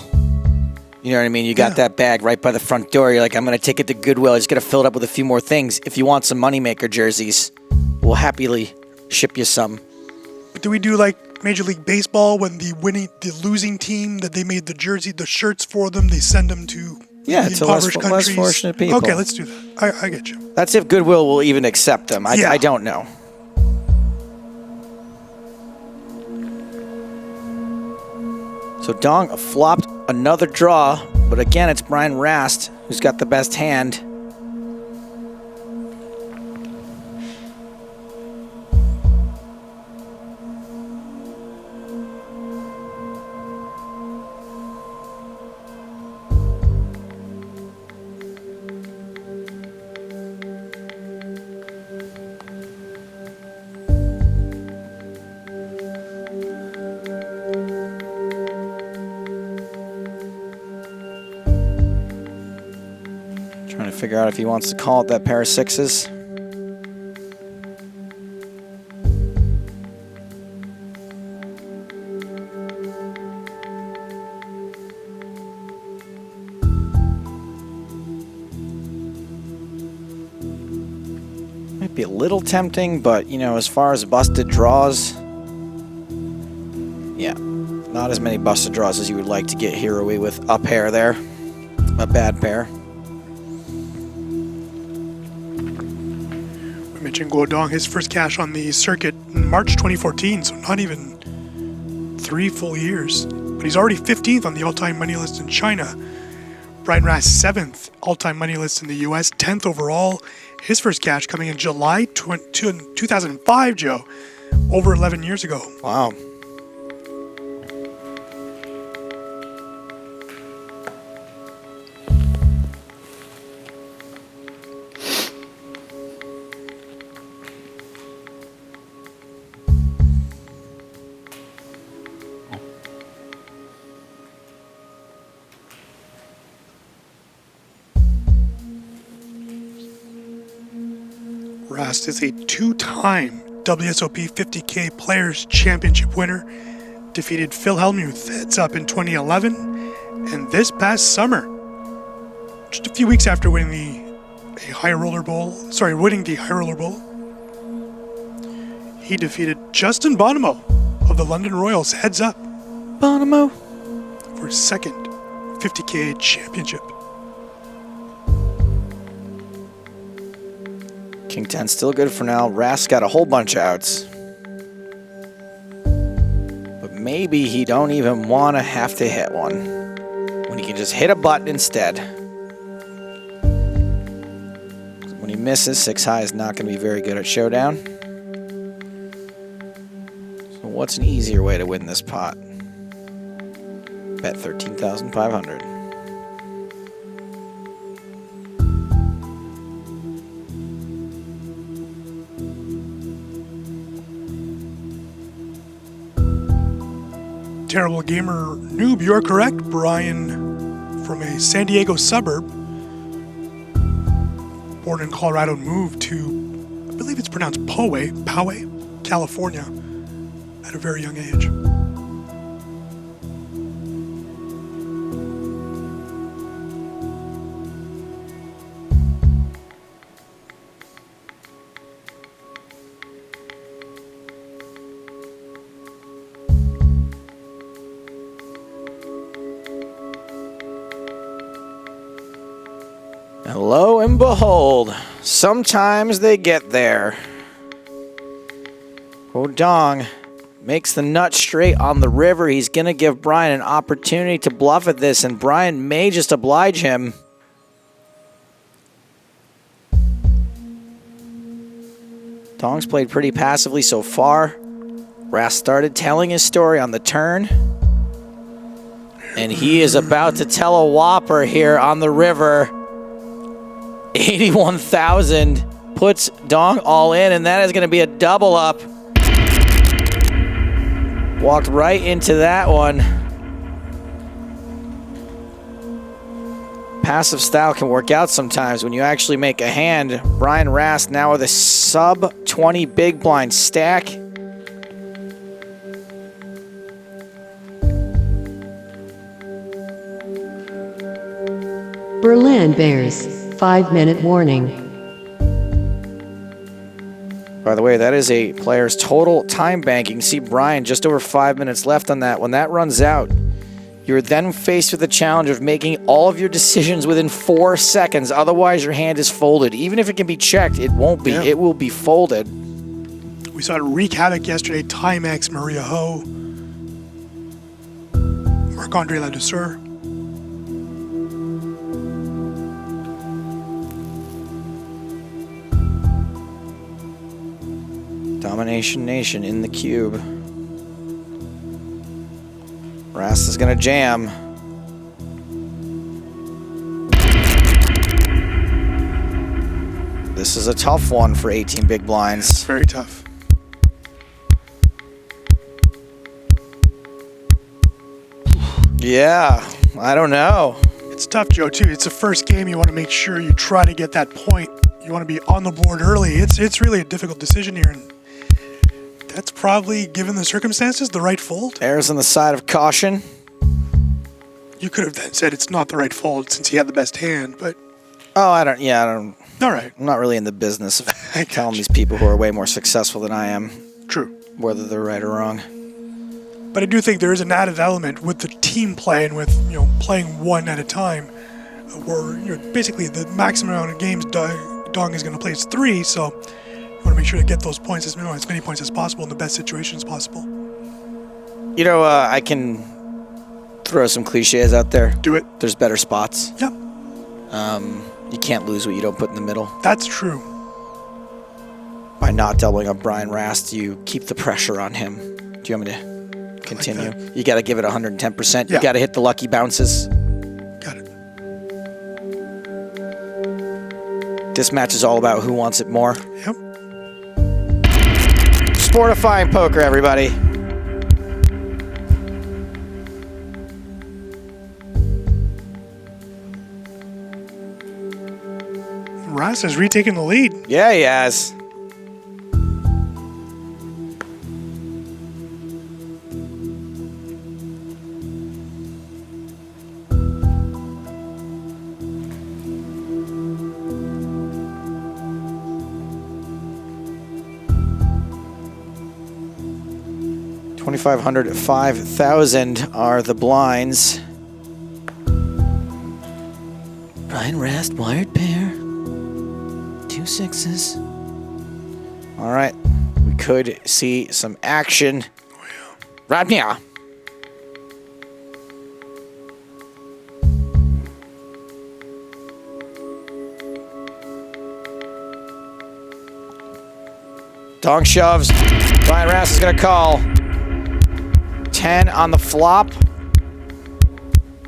you know what I mean? You got Yeah. that bag right by the front door. You're like, I'm going to take it to Goodwill. I just got to fill it up with a few more things. If you want some Moneymaker jerseys, we'll happily ship you some. But do we do like Major League Baseball when the losing team that they made the shirts for them, they send them to Yeah, the to less impoverished less countries? fortunate people. Okay, let's do that. I get you. That's if Goodwill will even accept them. Yeah. I don't know. So Dong flopped another draw, but again, it's Brian Rast who's got the best hand. Trying to figure out if he wants to call it that pair of sixes. Might be a little tempting, but you know, as far as busted draws, yeah, not as many busted draws as you would like to get hero-y with a pair there, a bad pair. We mentioned Guodong, his first cash on the circuit in March 2014, so not even 3 full years. But he's already 15th on the all-time money list in China. Brian Rast, 7th all-time money list in the US, 10th overall. His first cash coming in July 2005, Joe, over 11 years ago. Wow. Rast is a 2-time WSOP 50K Players Championship winner. Defeated Phil Hellmuth heads up in 2011. And this past summer, just a few weeks after winning the High Roller Bowl, he defeated Justin Bonomo of the London Royals heads up Bonomo. for his second 50K championship. King 10 still good for now. Rast got a whole bunch of outs. But maybe he don't even want to have to hit one when he can just hit a button instead. When he misses, 6 high is not going to be very good at Showdown. So what's an easier way to win this pot? Bet 13,500. Terrible gamer noob, you're correct. Brian from a San Diego suburb. Born in Colorado and moved to, I believe it's pronounced Poway, California, at a very young age. And lo and behold, sometimes they get there. Dong makes the nut straight on the river. He's going to give Brian an opportunity to bluff at this, and Brian may just oblige him. Dong's played pretty passively so far. Rast started telling his story on the turn. And he is about to tell a whopper here on the river. 81,000 puts Dong all in, and that is going to be a double up. Walked right into that one. Passive style can work out sometimes when you actually make a hand. Brian Rast now with a sub 20 big blind stack. Berlin Bears, 5-minute warning. By the way, that is a player's total time bank. You can see Brian just over 5 minutes left on that. When that runs out, you're then faced with the challenge of making all of your decisions within 4 seconds. Otherwise, your hand is folded. Even if it can be checked, it won't be. Yeah. It will be folded. We saw it wreak havoc yesterday. Timex, Maria Ho, Marc-Andre Ladouceur. Domination Nation in the cube. Rast is going to jam. This is a tough one for 18 big blinds. It's very tough. Yeah, I don't know. It's tough, Joe, too. It's the first game. You want to make sure you try to get that point. You want to be on the board early. It's really a difficult decision here, and that's probably, given the circumstances, the right fold. Errs on the side of caution. You could have then said it's not the right fold since he had the best hand, but... Oh, I don't... All right. I'm not really in the business of telling these people who are way more successful than I am. True. Whether they're right or wrong. But I do think there is an added element with the team play and with, playing one at a time, where, basically the maximum amount of games Dong is going to play is 3, so you want to make sure to get those points, as many points as possible in the best situations possible. I can throw some cliches out there. Do it. There's better spots. Yep. You can't lose what you don't put in the middle. That's true. By not doubling up Brian Rast, you keep the pressure on him. Do you want me to continue? Like you got to give it 110%. Yeah. You got to hit the lucky bounces. Got it. This match is all about who wants it more. Yep. Sportifying poker, everybody. Rast has retaken the lead. Yeah, he has. $2,500, $5,000 are the blinds. Brian Rast, wired pair. 2 6s. All right. We could see some action. Right now. Dong shoves. Brian Rast is going to call. 10 on the flop.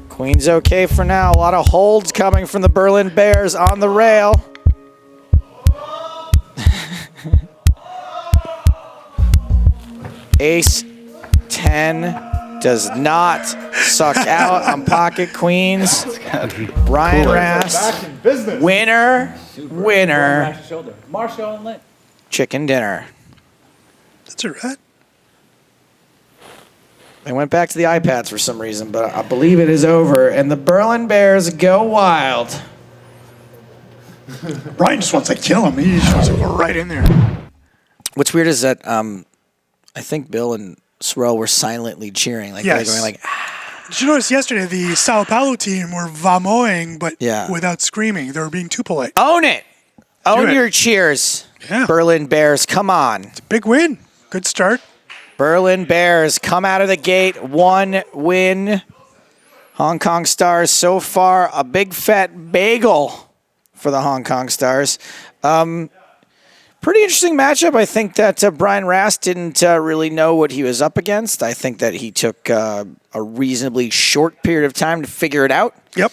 Queen's okay for now. A lot of holds coming from the Berlin Bears on the rail. Ace 10 does not suck out on pocket queens. Brian Rast, winner. Marshall and Lynn. Chicken dinner. That's all right. They went back to the iPads for some reason, but I believe it is over, and the Berlin Bears go wild. Brian just wants to kill him. He just wants to go right in there. What's weird is that I think Bill and Sorrell were silently cheering, like Yes. they're going like, ah. Did you notice yesterday the Sao Paulo team were vamoing, but Yeah. without screaming? They were being too polite. Own it. Own it. your cheers. Yeah. Berlin Bears, come on. Big win. Good start. Berlin Bears come out of the gate, 1 win. Hong Kong Stars so far, a big fat bagel for the Hong Kong Stars. Pretty interesting matchup. I think that Brian Rast didn't really know what he was up against. I think that he took a reasonably short period of time to figure it out. Yep.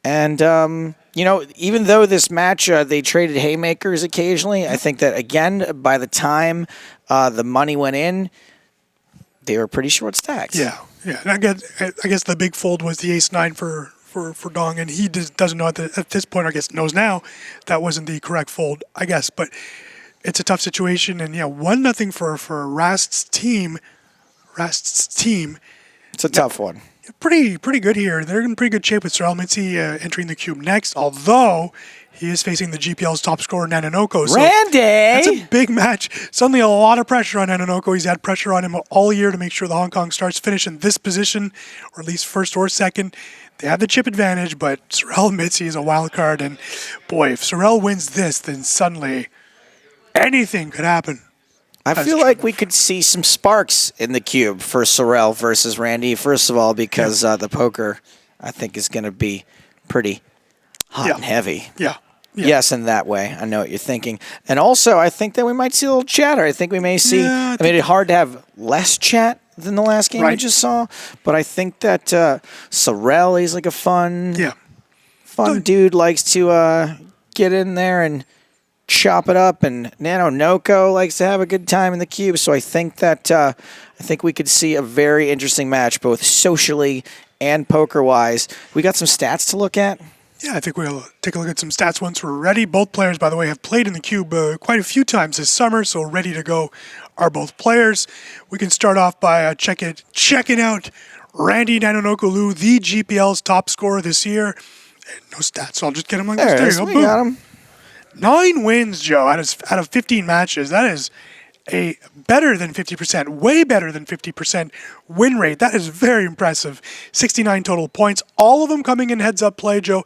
And, even though this match, they traded haymakers occasionally, I think that, again, by the time the money went in, they were pretty short stacks. Yeah. And I guess the big fold was the ace-9 for Dong, and he doesn't know at this point, I guess knows now, that wasn't the correct fold, I guess. But it's a tough situation, and 1-0 for Rast's team. It's a tough one. Pretty good here. They're in pretty good shape with Sorrel Mitzi entering the cube next, although he is facing the GPL's top scorer, Nanonoko. So Randy! that's a big match. Suddenly a lot of pressure on Nanonoko. He's had pressure on him all year to make sure the Hong Kong Stars finish in this position, or at least first or second. They have the chip advantage, but Sorrel Mitzi is a wild card, and boy, if Sorrel wins this, then suddenly anything could happen. I feel like we could see some sparks in the cube for Sorrel versus Randy. First of all, because the poker, I think, is going to be pretty hot and heavy. Yeah. Yes, in that way. I know what you're thinking. And also, I think that we might see a little chatter. I think we may see. Yeah, I mean, it's hard to have less chat than the last game we just saw, but I think that Sorrel is like a fun dude, likes to get in there and chop it up, and Nanonoko likes to have a good time in the cube. So I think that we could see a very interesting match, both socially and poker-wise. We got some stats to look at. Yeah, I think we'll take a look at some stats once we're ready. Both players, by the way, have played in the cube quite a few times this summer, so ready to go are both players. We can start off by checking out Randy Nanonoko-Lu, the GPL's top scorer this year. And no stats, so I'll just get him like this. There you go. We Boom. got him. 9 wins, Joe, out of 15 matches. That is a better than 50%, way better than 50% win rate. That is very impressive. 69 total points, all of them coming in heads-up play, Joe.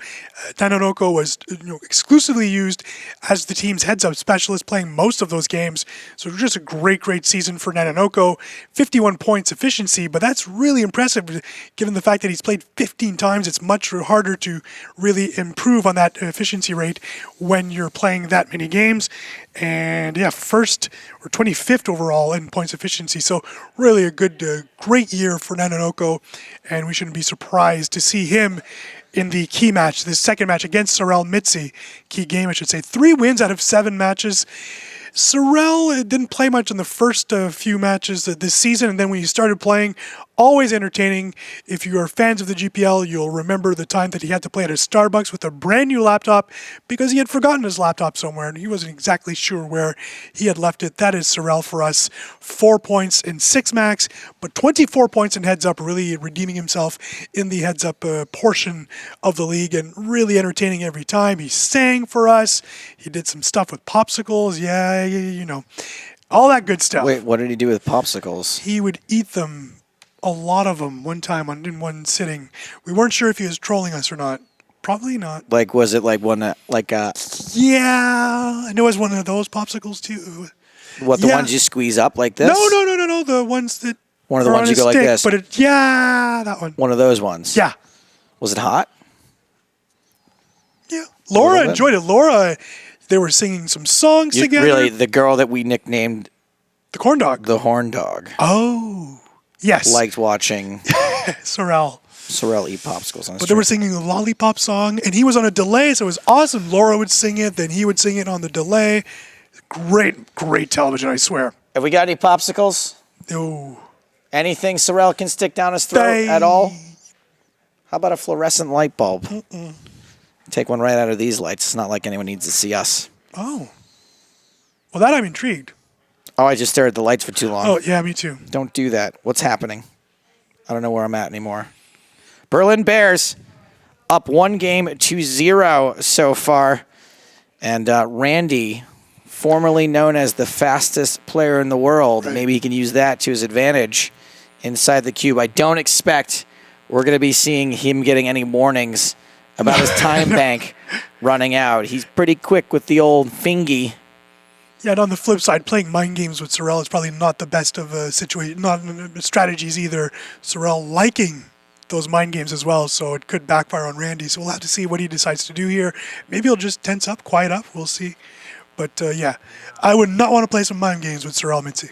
Nanonoko was exclusively used as the team's heads-up specialist, playing most of those games. So just a great season for Nanonoko. 51 points efficiency, but that's really impressive given the fact that he's played 15 times. It's much harder to really improve on that efficiency rate when you're playing that many games. And first or 25th overall in points efficiency. So really a great year for Nanonoko, and we shouldn't be surprised to see him in the key match, the second match against Sorrel Mitzi. Key game, I should say. 3 wins out of 7 matches. Sorrel didn't play much in the first few matches this season, and then when he started playing, always entertaining. If you are fans of the GPL, you'll remember the time that he had to play at a Starbucks with a brand new laptop because he had forgotten his laptop somewhere, and he wasn't exactly sure where he had left it. That is Sorrel for us. 4 points in 6 max, but 24 points in heads up, really redeeming himself in the heads up portion of the league, and really entertaining every time. He sang for us. He did some stuff with popsicles. Yeah, all that good stuff. Wait, what did he do with popsicles? He would eat them, a lot of them, one time in one sitting. We weren't sure if he was trolling us or not. Probably not. Like, was it like one, Yeah, and it was one of those popsicles too. What, the Yeah. ones you squeeze up like this? No. The ones that One of the are ones on you a go like stick, this. But that one. One of those ones. Yeah. Was it hot? Yeah. Laura little bit. enjoyed it. Laura, they were singing some songs together. Really, the girl that we nicknamed the corn dog. the Horn Dog Oh, yes. liked watching Sorrel. Sorrel eat popsicles on the But they were street. singing a lollipop song, and he was on a delay, so it was awesome. Laura would sing it, then he would sing it on the delay. Great television, I swear. Have we got any popsicles? Oh, Anything Sorrel can stick down his throat at all? How about a fluorescent light bulb? Take one right out of these lights. It's not like anyone needs to see us. oh. Well, that I'm intrigued. Oh, I just stared at the lights for too long. Oh, yeah, me too. Don't do that. What's happening? I don't know where I'm at anymore. Berlin Bears up 1-0 so far. And Randy, formerly known as the fastest player in the world, maybe he can use that to his advantage inside the cube. I don't expect we're going to be seeing him getting any warnings about his time bank running out. He's pretty quick with the old fingy. Yeah, and on the flip side, playing mind games with Sorrel is probably not the best of strategies either. Sorrel liking those mind games as well, so it could backfire on Randy. So we'll have to see what he decides to do here. Maybe he'll just tense up, quiet up. We'll see. But yeah, I would not want to play some mind games with Sorrel Mitzi.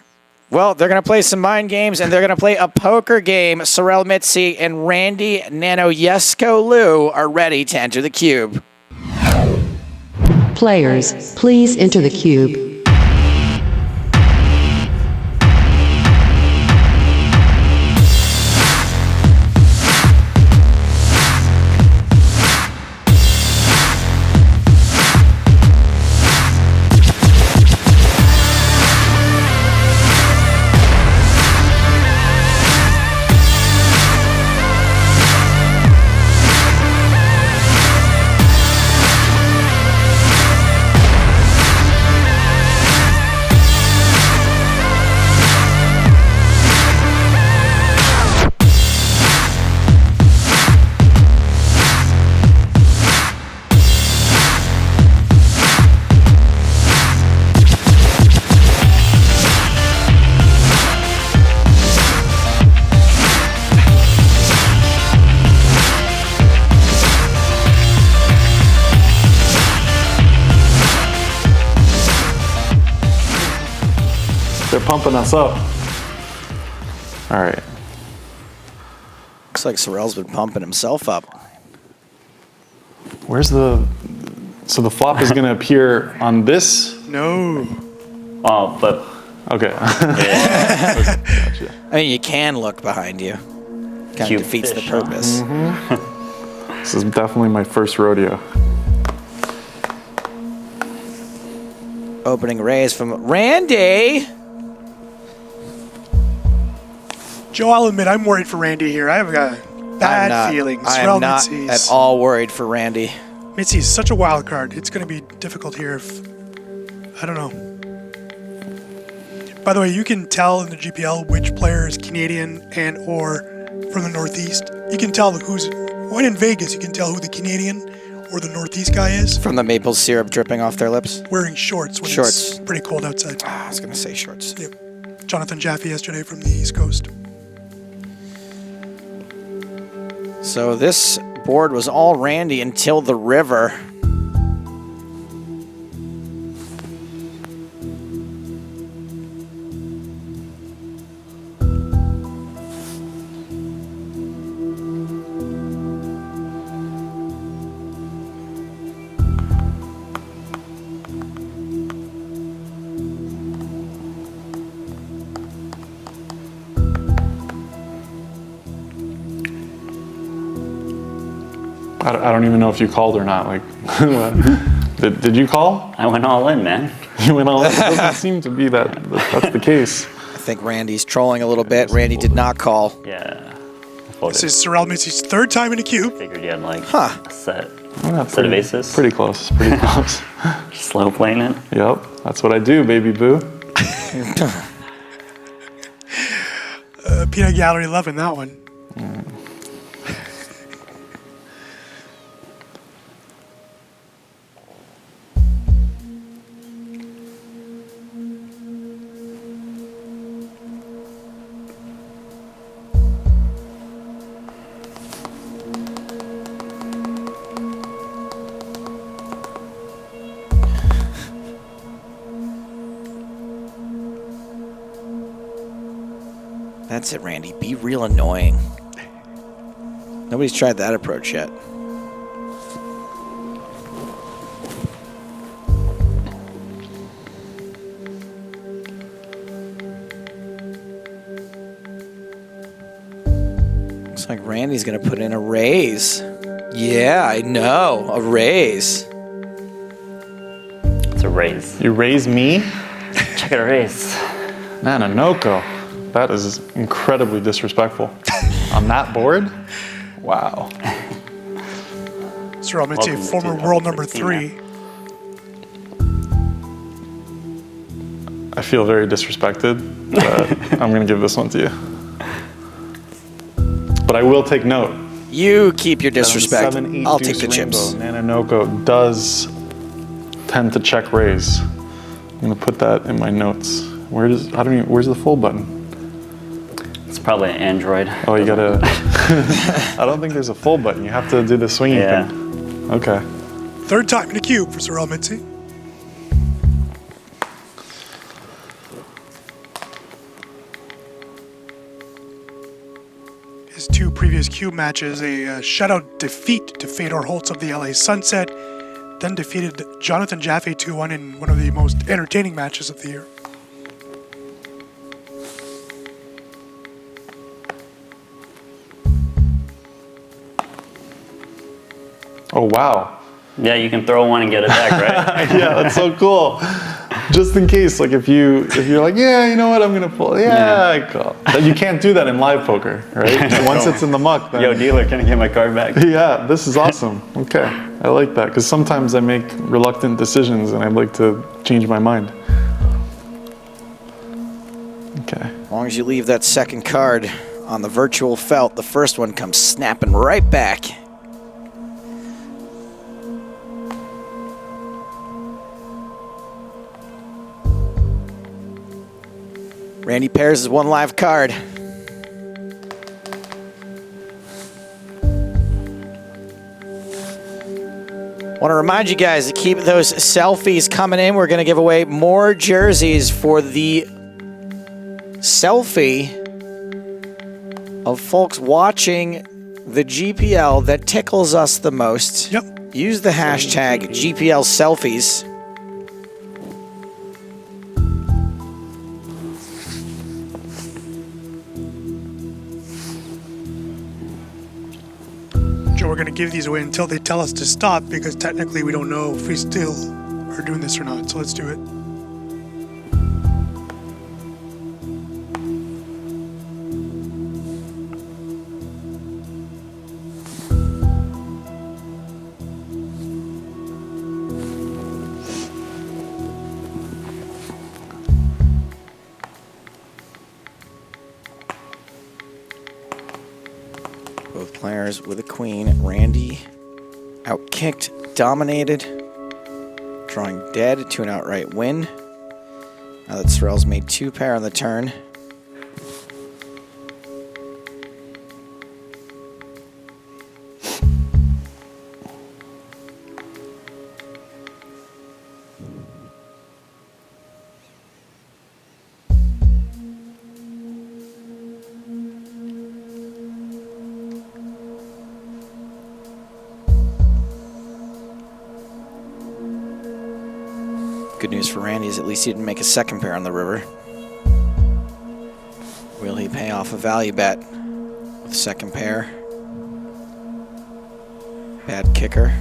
Well, they're going to play some mind games, and they're going to play a poker game. Sorrel Mitzi and Randy Nanoyesko Liu are ready to enter the cube. Players, please enter the cube. They're pumping us up. All right. Looks like Sorrel's been pumping himself up. Where's the... So the flop is going to appear on this? No. Oh, but Okay. I mean, you can look behind you. Kind of Cube defeats the fish, huh? purpose. This is definitely my first rodeo. Opening raise from Randy. Joe, I'll admit I'm worried for Randy here. I have bad feelings. I Sorrel am not Mitzi's. at all worried for Randy. Mitzi's such a wild card. It's going to be difficult here if... I don't know. By the way, you can tell in the GPL which player is Canadian and or from the Northeast. You can tell who's... When in Vegas, you can tell who the Canadian or the Northeast guy is. From the maple syrup dripping off their lips. Wearing shorts when Shorts. it's pretty cold outside. I was going to say shorts. Yep. Jonathan Jaffe yesterday from the East Coast. So this board was all Randy until the river. I don't even know if you called or not. Like, did you call? I went all in, man. You went all in. It doesn't seem to be that's the case. I think Randy's trolling a little bit. Randy did not call. Yeah. This is Sorrel Mitzi's third time in a cube. Figured you had like Huh. a set Yeah, of aces. Pretty close. Pretty close. Slow playing it. Yep. That's what I do, baby boo. Peanut Gallery loving that one. That's it, Randy. Be real annoying. Nobody's tried that approach yet. Looks like Randy's gonna put in a raise. Yeah, I know, a raise. It's a raise. You raise me? Check it a raise. Nanonoko. That is incredibly disrespectful. On that board? Wow. Sir, I'm going to say former world number 3. I feel very disrespected, but I'm going to give this one to you. But I will take note. You keep your disrespect. 7-8 I'll deuce take the rainbow. chips. Nanonoko does tend to check raise. I'm going to put that in my notes. Where's the full button? It's probably an Android. Oh, you gotta. I don't think there's a full button. You have to do the swinging thing. Okay. Third time in a cube for Sir Elmitzi. His 2 previous cube matches, a shutout defeat to Fedor Holtz of the LA Sunset, then defeated Jonathan Jaffe 2-1 in one of the most entertaining matches of the year. Oh, wow. Yeah, you can throw one and get it back, right? Yeah, that's so cool. Just in case, like if you're like, yeah, you know what, I'm gonna pull. Yeah, I call. But you can't do that in live poker, right? Once it's in the muck, then. Yo, dealer, can I get my card back? Yeah, this is awesome. Okay, I like that because sometimes I make reluctant decisions and I'd like to change my mind. Okay. As long as you leave that second card on the virtual felt, the first one comes snapping right back. Randy pairs is one live card. Want to remind you guys to keep those selfies coming in. We're going to give away more jerseys for the selfie of folks watching the GPL that tickles us the most. Yep. Use the hashtag GPL selfies. We're going to give these away until they tell us to stop because technically we don't know if we still are doing this or not. So let's do it. Both players with a queen. Randy outkicked, dominated, drawing dead to an outright win. Now that Sorrell's made 2 pair on the turn. Good news for Randy is at least he didn't make a second pair on the river. Will he pay off a value bet with second pair? Bad kicker.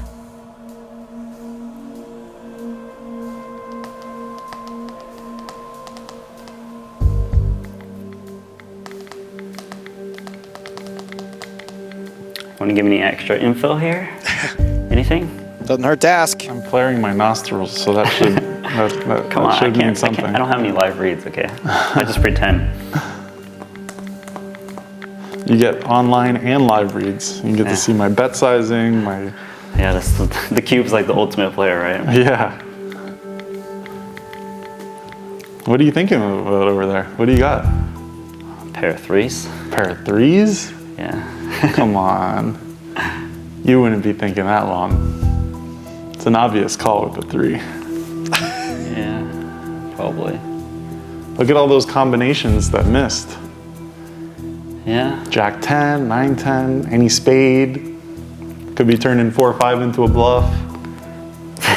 Want to give me any extra info here? Anything? Doesn't hurt to ask. I'm flaring my nostrils, so that should Come on, should mean something. I don't have any live reads, okay? I just pretend. You get online and live reads. You get to see my bet sizing, my. Yeah, the cube's like the ultimate player, right? Yeah. What are you thinking about over there? What do you got? Pair of threes. Pair of threes? Yeah. Come on. You wouldn't be thinking that long. It's an obvious call with the 3. Yeah, probably. Look at all those combinations that missed. Yeah. Jack 10, 9, 10, any spade. Could be turning 4 or 5 into a bluff.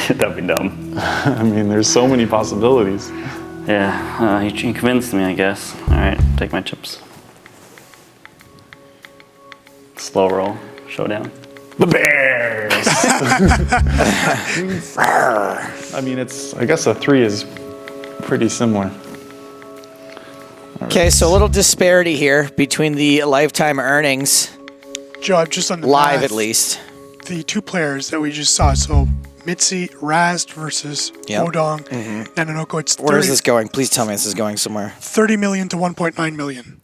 That'd be dumb. I mean, there's so many possibilities. Yeah, you convinced me, I guess. All right, take my chips. Slow roll, showdown. The Bears! I mean, I guess a 3 is pretty similar. Okay, so a little disparity here between the lifetime earnings, Joe, just on the live math, at least. the two players that we just saw. So Mitzi Rast versus Yep. Odong, Nanonoko. It's Where is this going? Please tell me this is going somewhere. 30 million to 1.9 million.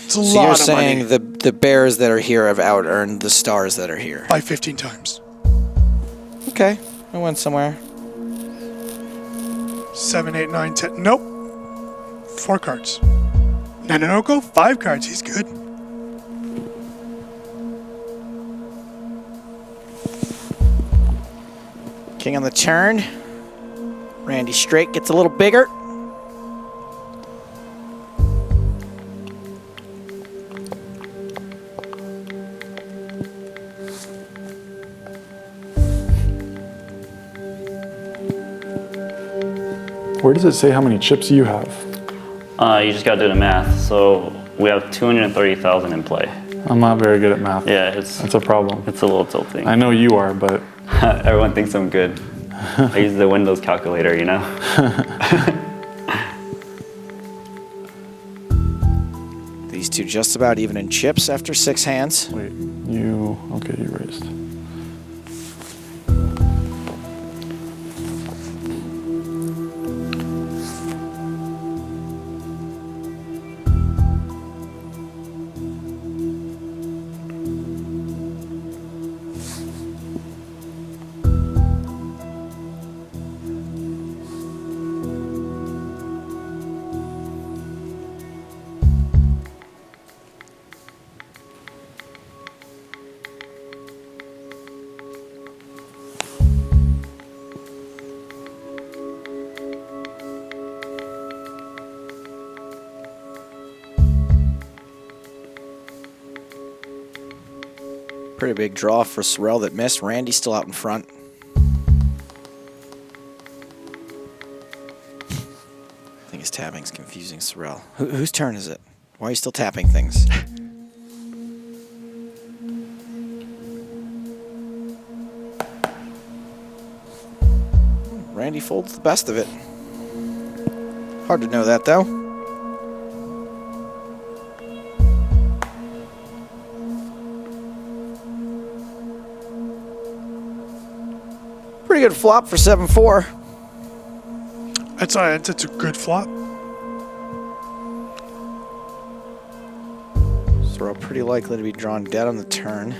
It's a So lot you're of saying money the Bears that are here have out-earned the Stars that are here. by 15 times. Okay, I went somewhere. 7, 8, 9, 10. Nope. 4 cards. Nanonoko, 5 cards. He's good. King on the turn. Randy Straight gets a little bigger. Where does it say how many chips you have? You just gotta do the math. So we have 230,000 in play. I'm not very good at math. Yeah, it's That's a problem. a little tilting. I know you are, but Everyone thinks I'm good. I use the Windows calculator, you know? These two just about even in chips after 6 hands. wait, okay, you raised. Pretty big draw for Sorrell that missed. Randy still out in front. I think his tapping's confusing Sorrell. Whose turn is it? Why are you still tapping things? Randy folds the best of it. Hard to know that, though. Pretty good flop for 7-4. It's a good flop. Sorrell pretty likely to be drawn dead on the turn.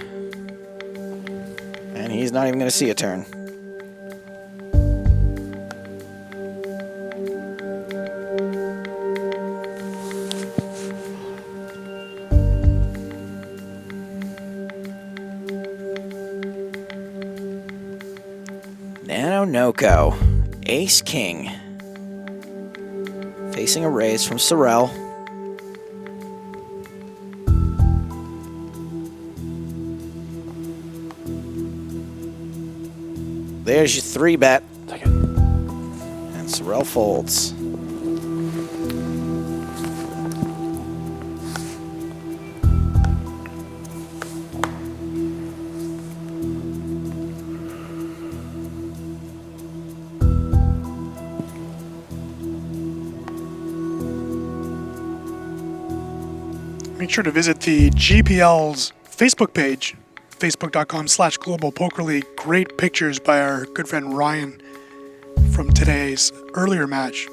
And he's not even going to see a turn. Nanonoko, Ace King, facing a raise from Sorrell. There's your 3-bet. Take it. And Sorrell folds. Make sure to visit the GPL's Facebook page, facebook.com/Global Poker League. Great pictures by our good friend Ryan from today's earlier match.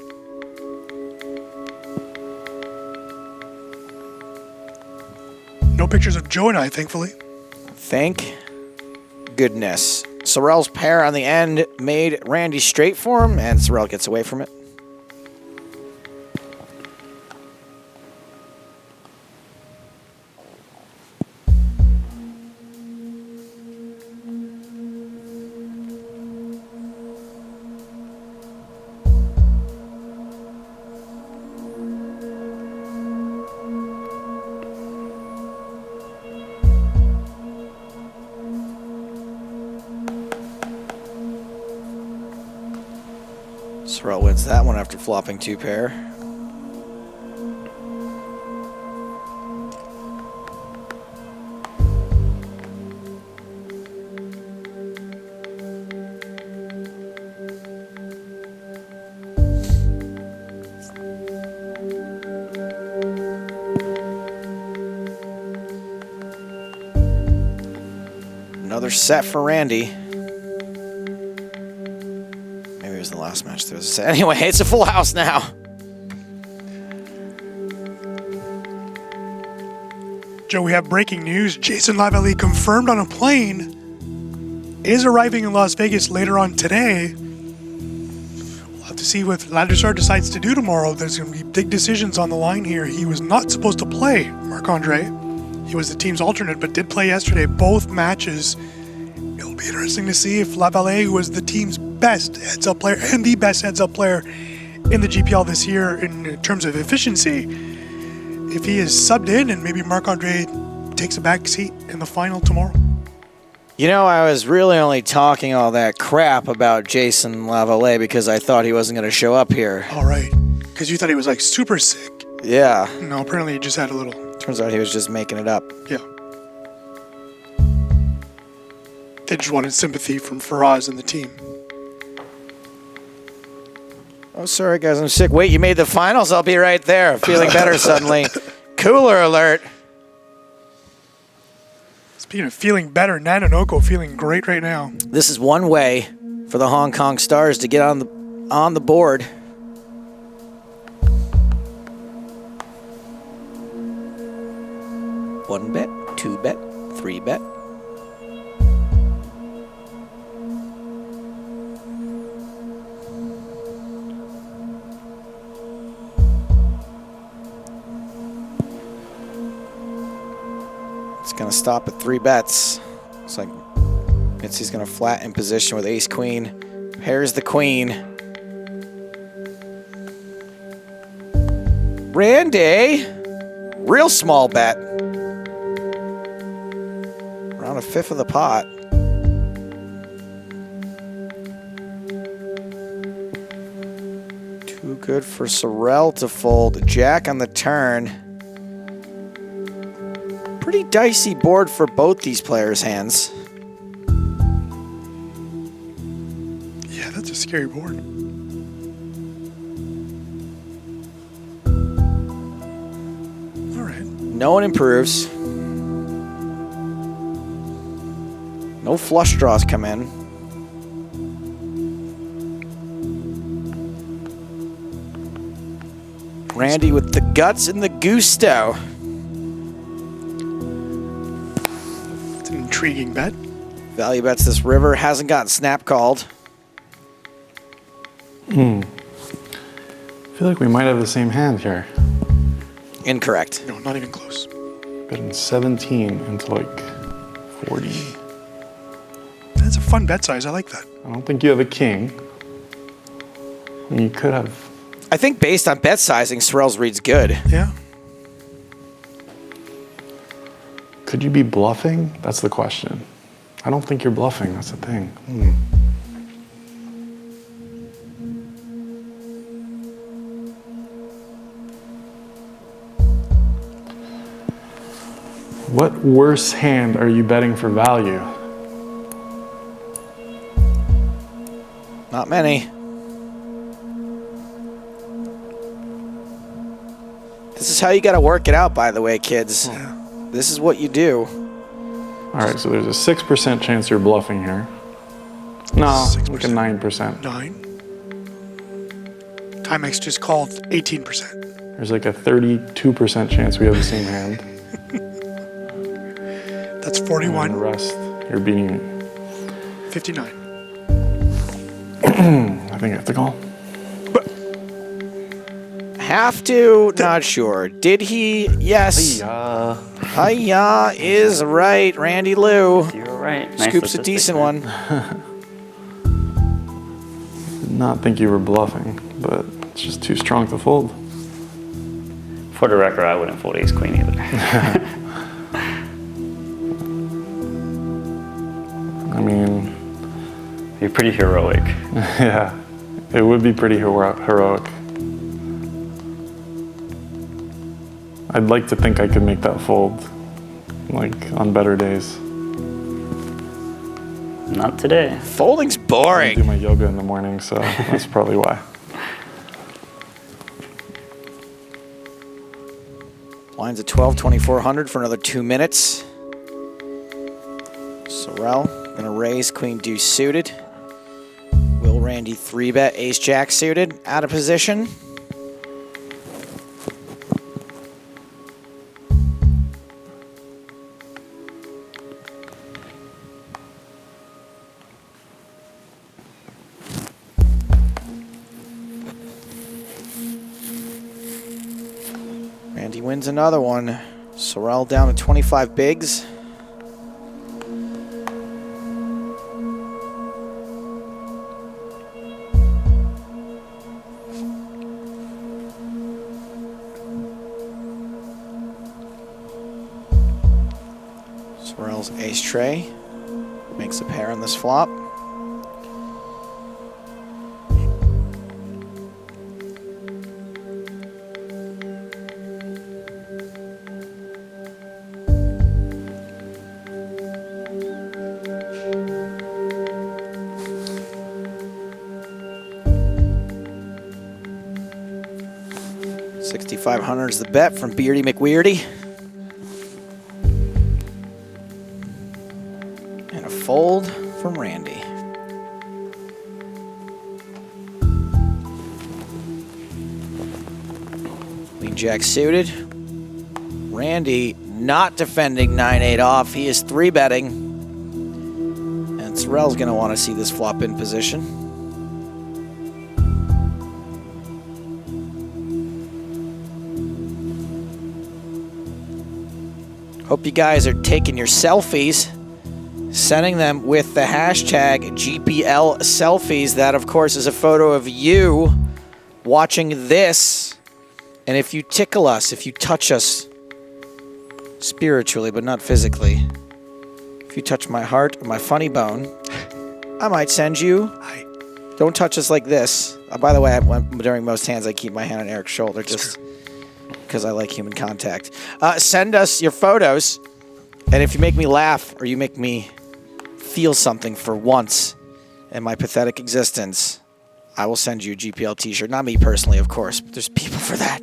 No pictures of Joe and I, thankfully. Thank goodness. Sorrell's pair on the end made Randy straight for him, and Sorrell gets away from it. Sorrell wins that one after flopping 2 pair. Another set for Randy. Maybe it was the last match there was a set. Anyway, it's a full house now. Joe, we have breaking news. Jason Lavallee confirmed on a plane is arriving in Las Vegas later on today. We'll have to see what Ladisar decides to do tomorrow. There's going to be big decisions on the line here. He was not supposed to play, Marc-Andre. He was the team's alternate, but did play yesterday, both matches. It'll be interesting to see if Lavallee, who was the team's best heads-up player and the best heads-up player in the GPL this year in terms of efficiency, if he is subbed in and maybe Marc-Andre takes a back seat in the final tomorrow. You know, I was really only talking all that crap about Jason Lavallee because I thought he wasn't going to show up here. All right, because you thought he was like super sick. Yeah. No, apparently he just had a little. Turns out he was just making it up. Yeah. They just wanted sympathy from Faraz and the team. Oh, sorry, guys, I'm sick. Wait, you made the finals? I'll be right there. Feeling better suddenly. Cooler alert. Speaking of feeling better, Nanonoko feeling great right now. This is one way for the Hong Kong Stars to get on the board. One bet, 2 bet, 3 bet. It's going to stop at 3 bets. Looks like Mitzi's going to flat in position with ace-queen. Pairs the queen. Randy, real small bet. Around a fifth of the pot. Too good for Sorrell to fold. Jack on the turn. Pretty dicey board for both these players' hands. Yeah, that's a scary board. All right. No one improves. No flush draws come in. Randy with the guts and the gusto. It's an intriguing bet. Value bets this river. Hasn't gotten snap called. I feel like we might have the same hand here. Incorrect. No, not even close. Betting 17 into like 40. That's a fun bet size. I like that. I don't think you have a king. You could have. I think based on bet sizing, Sorrell's read's good. Yeah. Could you be bluffing? That's the question. I don't think you're bluffing. That's the thing. What worse hand are you betting for value? Not many. This is how you got to work it out, by the way, kids. Yeah. This is what you do. All right, so there's a 6% chance you're bluffing here. No, 6%. like a 9%. 9. Timex just called 18%. There's like a 32% chance we have the same hand. That's And 41. the rest, you're beating it. 59. I think I have to call. Have to, not sure. Did he? Yes. Hiya is right. Randy Lou. You're right. Nice Scoops a statistic decent there. one. Did not think you were bluffing, but it's just too strong to fold. For the record, I wouldn't fold ace queen either. I mean, You're pretty heroic. yeah. It would be pretty heroic. I'd like to think I could make that fold, like on better days. Not today. Folding's I do boring. my yoga in the morning, so that's probably why. Lines at 12, 2400 for another 2 minutes. Sorrel gonna raise queen deuce suited. Will Randy 3-bet ace jack suited, out of position. Randy wins another one. Sorrel down to 25 bigs. Sorrel's ace tray makes a pair on this flop. $6,500 is the bet from Beardy McWeirdy. And a fold from Randy. Queen jack suited. Randy not defending 9-8 off. He is 3-betting. And Sorrel's going to want to see this flop in position. Hope you guys are taking your selfies, sending them with the hashtag GPL selfies. That, of course, is a photo of you watching this. And if you tickle us, if you touch us spiritually, but not physically, if you touch my heart or my funny bone, I might send you. Don't touch us like this. By the way, during most hands, I keep my hand on Eric's shoulder just because I like human contact. Send us your photos, and if you make me laugh or you make me feel something for once in my pathetic existence, I will send you a GPL t-shirt. Not me personally, of course, but there's people for that.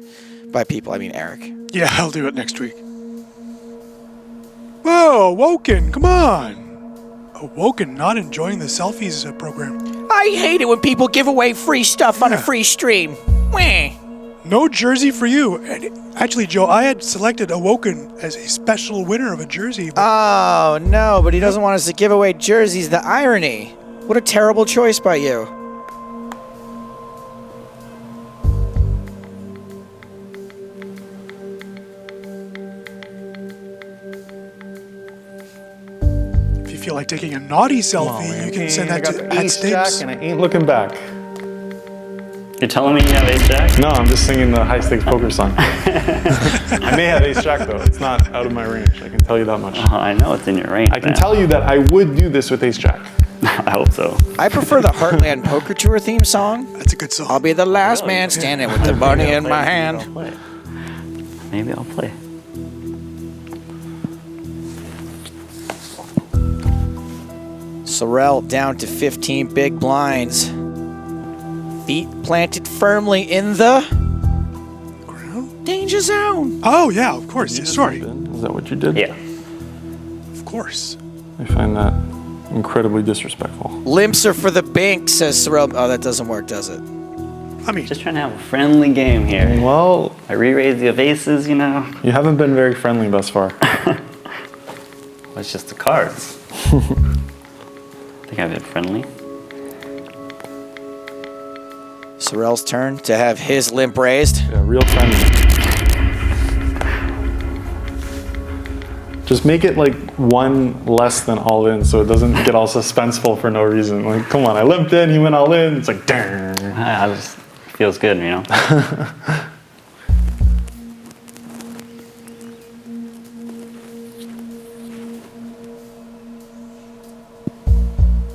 By people, I mean Eric. Yeah, I'll do it next week. Whoa, Woken, come on. Woken not enjoying the selfies program. I hate it when people give away free stuff on a free stream. Wah. No jersey for you. And actually, Joe, I had selected Awoken as a special winner of a jersey. Oh, no, but he doesn't want us to give away jerseys. The irony. What a terrible choice by you. If you feel like taking a naughty selfie, you can send that to @Stakes. And I ain't looking back. You're telling me you have ace jack? No, I'm just singing the high stakes poker song. I may have ace jack though. It's not out of my range. I can tell you that much. I know it's in your range. I can tell you that I would do this with ace jack. I hope so. I prefer the Heartland Poker Tour theme song. That's a good song. I'll be the last man standing with the money in my hand. Maybe I'll play. Sorrel down to 15 big blinds. Feet planted firmly in the danger zone. Oh, yeah, of course. Yeah, sorry. Is that what you did? Yeah. Of course. I find that incredibly disrespectful. Limps are for the bank, says Sorrel. Oh, that doesn't work, does it? I mean, Just trying to have a friendly game here. Well, I re-raised the aces, you know. you haven't been very friendly thus far. It's just the cards. I think I've been friendly. Sorrel's turn to have his limp raised. Yeah, real friendly. Just make it like one less than all in so it doesn't get all suspenseful for no reason. Like, come on, I limped in, he went all in. It's like, darn. I just feels good, you know.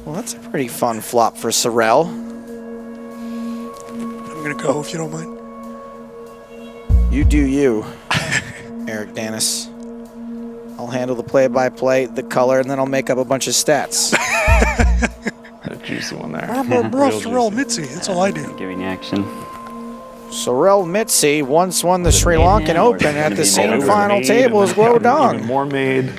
Well, that's a pretty fun flop for Sorrel. I'm going to go if you don't mind. You do you, Eric Danis. I'll handle the play-by-play, the color, and then I'll make up a bunch of stats. A juicy one there. Sorel Mitzi, that's all I do. Giving you action. Sorel Mitzi once won the Sri Lankan Open at the semi-final table as Guo Even Dong. more made.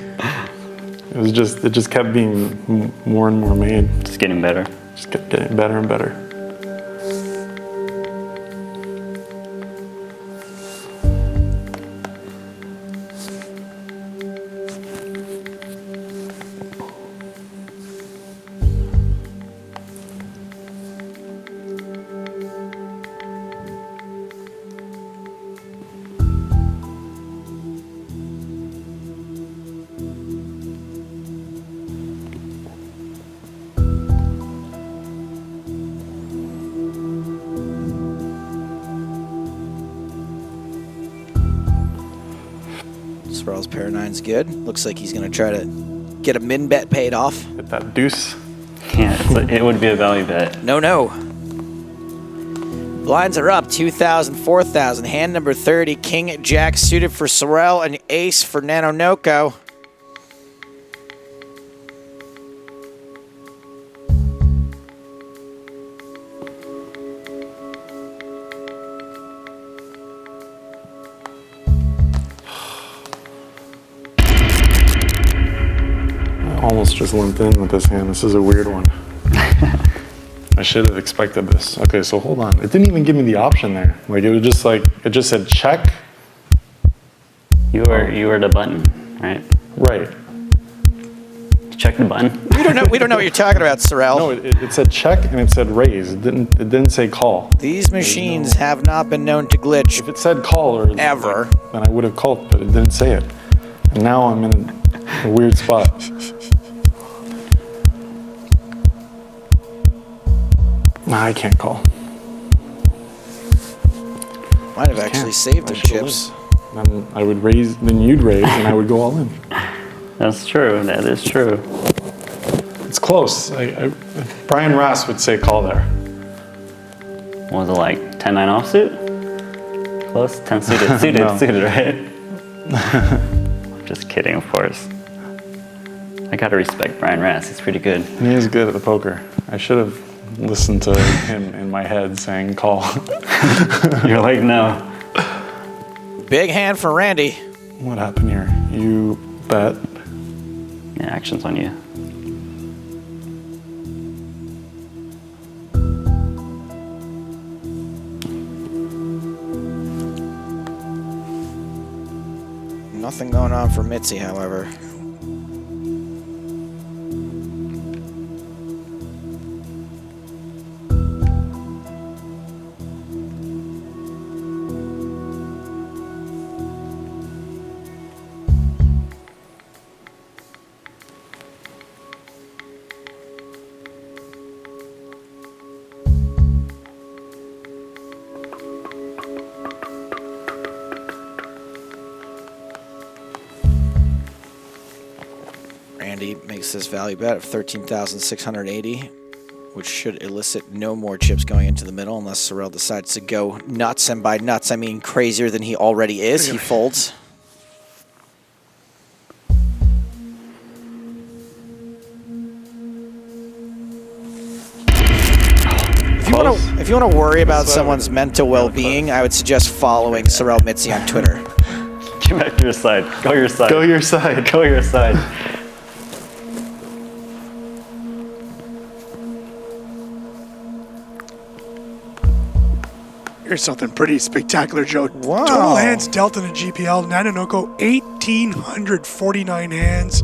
It just kept being more and more made. Just getting better. Just kept getting better and better. Sorel's pair of nine's good. Looks like he's going to try to get a min bet paid off. Hit that deuce. Yeah, it would be a value bet. No. Blinds are up, 2,000, 4,000. Hand number 30, King Jack suited for Sorel and Ace for Nanonoko. Almost just limped in with this hand. This is a weird one. I should have expected this. Okay, so hold on. It didn't even give me the option there. Like it just said check. You were the button, right? Right. Check the button. We don't know what you're talking about, Sorel. No, it said check and it said raise. It didn't say call. These machines have not been known to glitch. If it said call or ever, then I would have called, but it didn't say it. And now I'm in a weird spot. Nah, I can't call. Might have actually saved him chips. Then I would raise, then you'd raise, and I would go all in. That's true. That is true. It's close. Brian Rass would say call there. What was it like? 10-9 offsuit? Close? 10 suited. No. Suited, right? Just kidding, of course. I gotta respect Brian Rass. He's pretty good. He is good at the poker. I should have listened to him in my head saying call. You're like, no. Big hand for Randy. What happened here? You bet. Yeah, action's on you. Nothing going on for Mitzi, however. Randy makes this value bet of 13,680, which should elicit no more chips going into the middle unless Sorel decides to go nuts. And by nuts, I mean crazier than he already is. He folds. If you want to worry about someone's mental well-being, I would suggest following Sorel Mitzi on Twitter. Get back to your side. Go your side. Go your side. Go your side. Here's something pretty spectacular, Joe. Wow. Total hands dealt in the GPL. Nanonoko, 1,849 hands.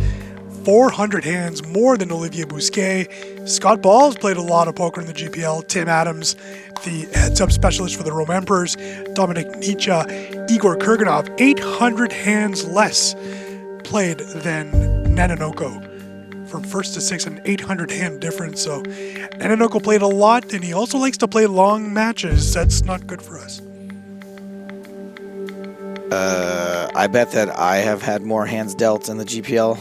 400 hands more than Olivier Bousquet. Scott Ball's played a lot of poker in the GPL. Tim Adams, the heads-up specialist for the Rome Emperors. Dominic Nietzsche, Igor Kurganov, 800 hands less played than Nanonoko. From first to sixth, an 800 hand difference. So Nanonoko played a lot, and he also likes to play long matches. That's not good for us. I bet that I have had more hands dealt in the GPL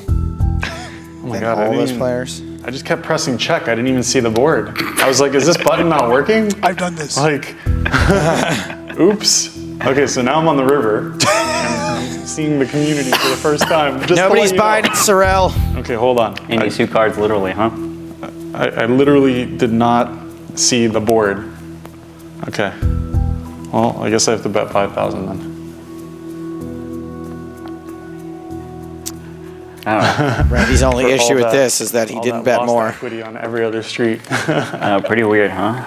than all those players. I just kept pressing check. I didn't even see the board. I was like, is this button not working? I've done this. Like, Oops. Okay, so now I'm on the river. I'm seeing the community for the first time. Just to Nobody's let you buying know. it, Sorrel. Okay, hold on. And you 2 cards literally, huh? I literally did not see the board. Okay. Well, I guess I have to bet 5,000 then. I don't know. Randy's only For issue all with that- this is that he all didn't that bet lost more. equity on every other street. Pretty weird, huh?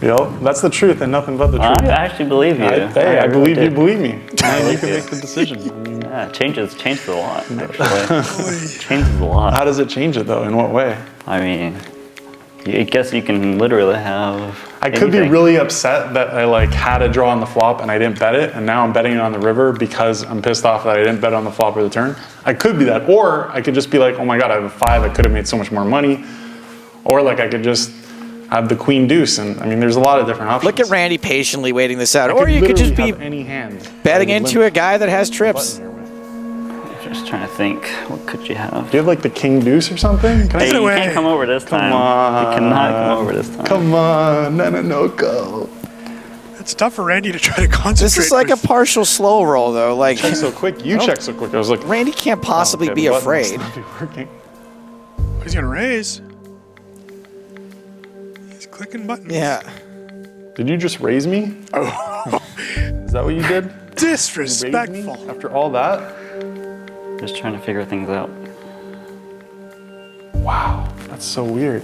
Yep, that's the truth and nothing but the truth. I actually believe you. Hey, I really believe you do. believe me. And you can you. make the decision. I mean, Yeah, changes a lot, actually. Changes a lot. how does it change it though? In what way? I mean, I guess you can literally have. I could be anything. really upset that I like had a draw on the flop and I didn't bet it, and now I'm betting it on the river because I'm pissed off that I didn't bet on the flop or the turn. I could be that, or I could just be like, oh my god, I have a 5. I could have made so much more money, or like I could just have the queen deuce, and I mean, there's a lot of different options. Look at Randy patiently waiting this out. I Or you could just literally be have any hand betting that I would into limp a guy that has the trips. button here with. Just trying to think. What could you have? Do you have like the king deuce or something? Can I Hey, see- you away. can't come over this time. on. You cannot come over this time. Come on, Nananoko. It's tough for Randy to try to concentrate. This is like a with- partial slow roll, though. Like, Check so quick. You check so quick. I was like, Randy can't possibly okay, be the button must afraid. not be working. He's gonna raise. He's clicking buttons. Yeah. Did you just raise me? Oh, Is that what you did? Raised me disrespectful. after all that? Just trying to figure things out. Wow, that's so weird.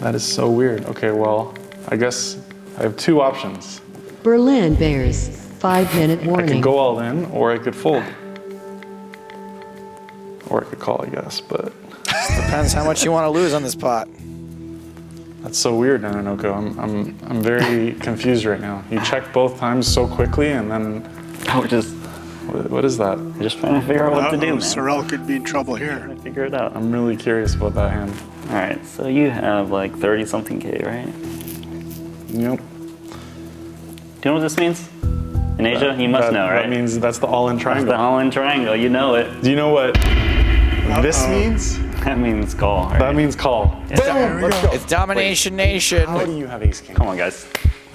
That is so weird. Okay, well, I guess I have 2 options. Berlin Bears. 5-minute I warning. could go all in, or I could fold. Or I could call, I guess, but Depends how much you want to lose on this pot. that's so weird, Nananoko. I'm very confused right now. You checked both times so quickly, and then We're just what is that? just trying to figure out what to do, man. Sorrel could be in trouble here. Figure it out. I'm really curious about that hand. All right, so you have like 30 something K, right? Yep. Do you know what this means? In Asia, you must know, right? That means that's the all-in It's triangle. the all-in triangle. You know it. Do you know what this means? That means call. Right? That means call. There we go. It's Domination Nation. How do you have ace king? Come on, guys.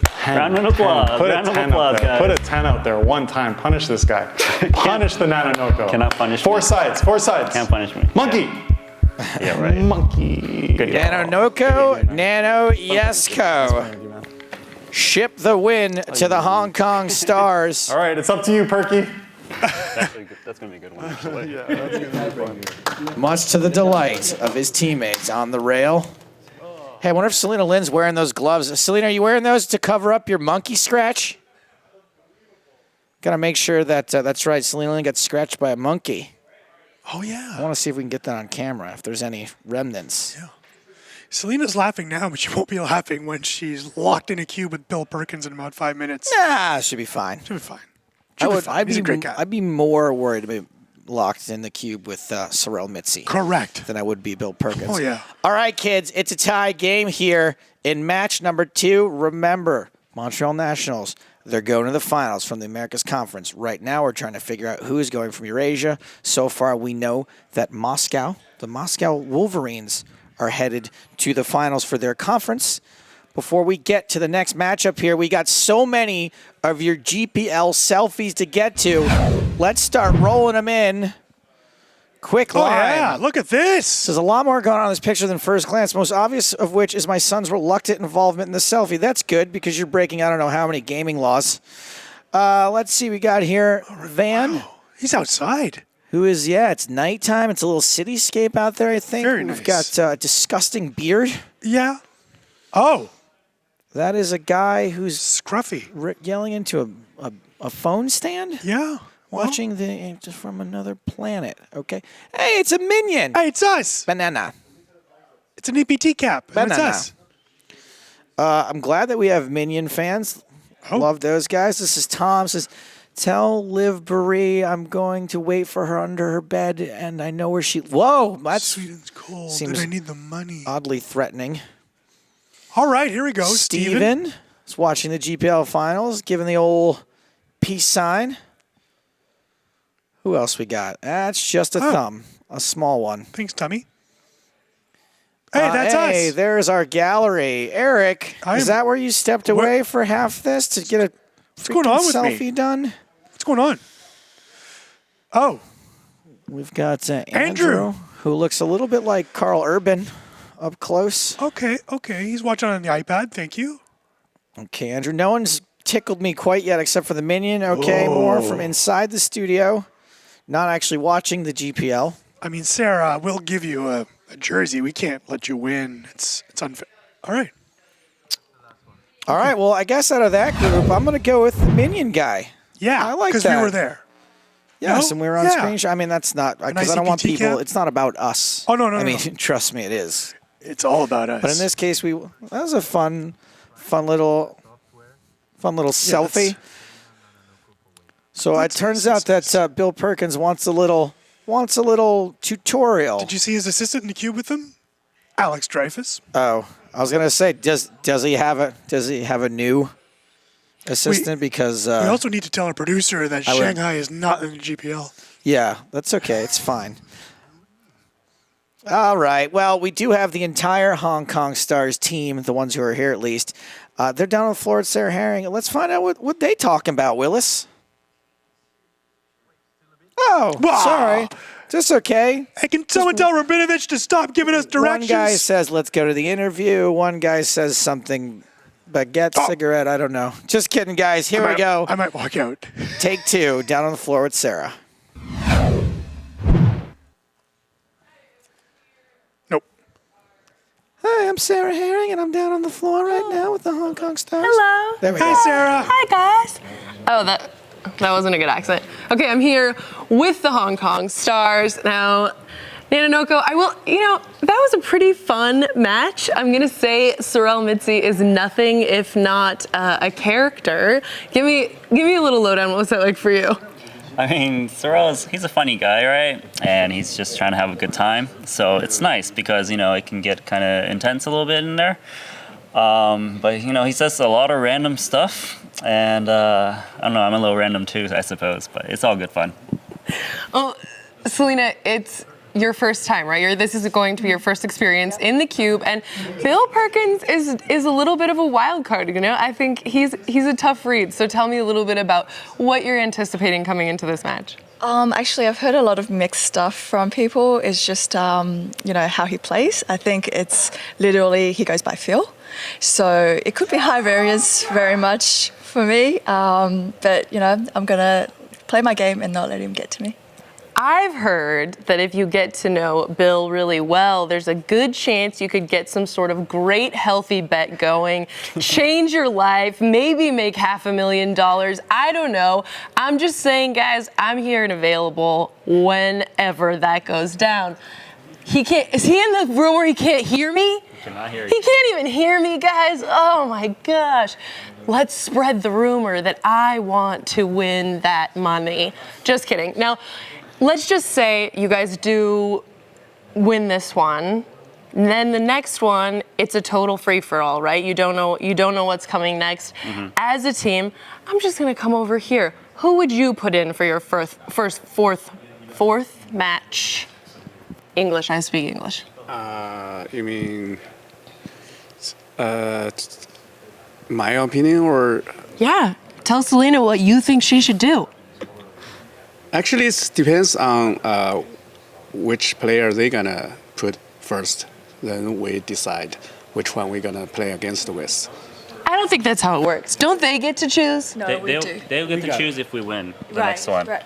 10, Round of applause. 10. Put Round a of 10 applause, out there. guys. Put a 10 out there one time. Punish this guy. Punish the Nananoko. Cannot punish 4 me. sides. 4 sides. Can't punish me. Monkey. Yeah, right. Monkey. Good job. Nanonoko, Nano Yesko. Ship the win to the Hong Kong Stars. All right, it's up to you, Perky. That's gonna be a good one. Actually. Much to the delight of his teammates on the rail. Hey, I wonder if Selena Lynn's wearing those gloves. Selena, are you wearing those to cover up your monkey scratch? Gotta make sure that that's right. Selena Lynn got scratched by a monkey. Oh I yeah. want to see if we can get that on camera, if there's any remnants. Selena's laughing now, but she won't be laughing when she's locked in a cube with Bill Perkins in about 5 minutes. Nah, should be fine. She'll be fine. I She'll be would, fine. He's a great guy. I'd be more worried to be locked in the cube with Sorrel Mitzi Correct. than I would be Bill Perkins. Oh, yeah. All right, kids, it's a tie game here in match number 2. Remember, Montreal Nationals, they're going to the finals from the Americas Conference. Right now, we're trying to figure out who is going from Eurasia. So far, we know that the Moscow Wolverines, are headed to the finals for their conference. Before we get to the next matchup here, we got so many of your GPL selfies to get to. Let's start rolling them in. Quick Oh, line. yeah. Look at this. There's a lot more going on in this picture than first glance, most obvious of which is my son's reluctant involvement in the selfie. That's good because you're breaking I don't know how many gaming laws. Let's see, we got here Van, Wow. He's outside. who is, it's nighttime. It's a little cityscape out there, I think. Very We've nice. got a disgusting beard. Yeah. Oh, That is a guy who's scruffy. yelling into a phone stand? Yeah. Well, Watching just from another planet, okay? Hey, it's a minion. hey, it's us. Banana. It's an EPT cap. And it's Banana. us. I'm glad that we have Minion fans. Oh. Love those guys. This is Tom. Says, tell Liv Marie I'm going to wait for her under her bed, and I know where she. Whoa, that's Sweden's cold. seems- Did I need the money? oddly threatening. All right, here we go. Steven. Steven is watching the GPL finals, giving the old peace sign. Who else we got? That's just a thumb, a small one. Thanks, Tummy. Hey, that's Hey, us. there's our gallery. Eric, is that where you stepped away for half this to get a What's going on with selfie me? done? What's going on? Oh, We've got Andrew, who looks a little bit like Carl Urban up close. okay. He's watching on the iPad. Thank you. Okay, Andrew. No one's tickled me quite yet except for the minion. Okay, more from inside the studio. Not actually watching the GPL. I mean, Sarah, we'll give you a jersey. We can't let you win. It's unfair. All right. All right, well, I guess out of that group, I'm going to go with the minion guy. Yeah, I like because that. we were there. Yes, No? and we were on Yeah. screen. I mean, that's not, An because I don't want ICPT people, cap? it's not about us. Oh, no, I mean, no. trust me, it is. It's all about us. But in this case, that was a fun little selfie. So it turns out that Bill Perkins wants a little tutorial. Did you see his assistant in the cube with him? Alex Dreyfus. Oh, I was gonna say, does he have a new assistant? Because we also need to tell our producer that I would- Shanghai is not in the GPL. yeah, that's okay. It's fine. All right. Well, we do have the entire Hong Kong Stars team, the ones who are here at least. They're down on the floor at Sarah Herring. Let's find out what they talking about, Willis. Oh, Wow. sorry. Just okay. Hey, can someone tell Rabinovich to stop giving us directions? One guy says, let's go to the interview. One guy says something, baguette, cigarette, I don't know. Just kidding, guys. Here we go. I might walk out. Take two, down on the floor with Sarah. Nope. Hi, I'm Sarah Herring, and I'm down on the floor right now with the Hong Kong Stars. Hello. There we Hi, go. Sarah. Hi, guys. Oh, that wasn't a good accent. Okay, I'm here with the Hong Kong Stars. Now, Nanonoko, that was a pretty fun match. I'm going to say Sorel Mitzi is nothing if not a character. Give me a little lowdown. What was that like for you? I mean, he's a funny guy, right? And he's just trying to have a good time. So it's nice because, it can get kind of intense a little bit in there. But, he says a lot of random stuff. And I don't know, I'm a little random too, I suppose. But it's all good fun. Oh, Selena, it's your first time, right? This is going to be your first experience in the cube, and Bill Perkins is a little bit of a wild card. I think he's a tough read. So tell me a little bit about what you're anticipating coming into this match. Actually, I've heard a lot of mixed stuff from people. It's just, how he plays. I think it's literally he goes by feel. So it could be high variance very much for me. But, I'm going to play my game and not let him get to me. I've heard that if you get to know Bill really well, there's a good chance you could get some sort of great healthy bet going, change your life, maybe make $500,000. I don't know. I'm just saying, guys, I'm here and available whenever that goes down. Is he in the room where he can't hear me? Cannot hear you. He can't even hear me, guys. Oh my gosh. Let's spread the rumor that I want to win that money. Just kidding. Now, let's just say you guys do win this one. And then the next one, it's a total free-for-all, right? You don't know what's coming next. Mm-hmm. As a team, I'm just gonna come over here. Who would you put in for your fourth match? English, I speak English. You mean my opinion or? Yeah, tell Selena what you think she should do. Actually, it depends on which player they're gonna put first. Then we decide which one we're gonna play against with. I don't think that's how it works. Don't they get to choose? No, They'll get to choose if we win the next one. Right.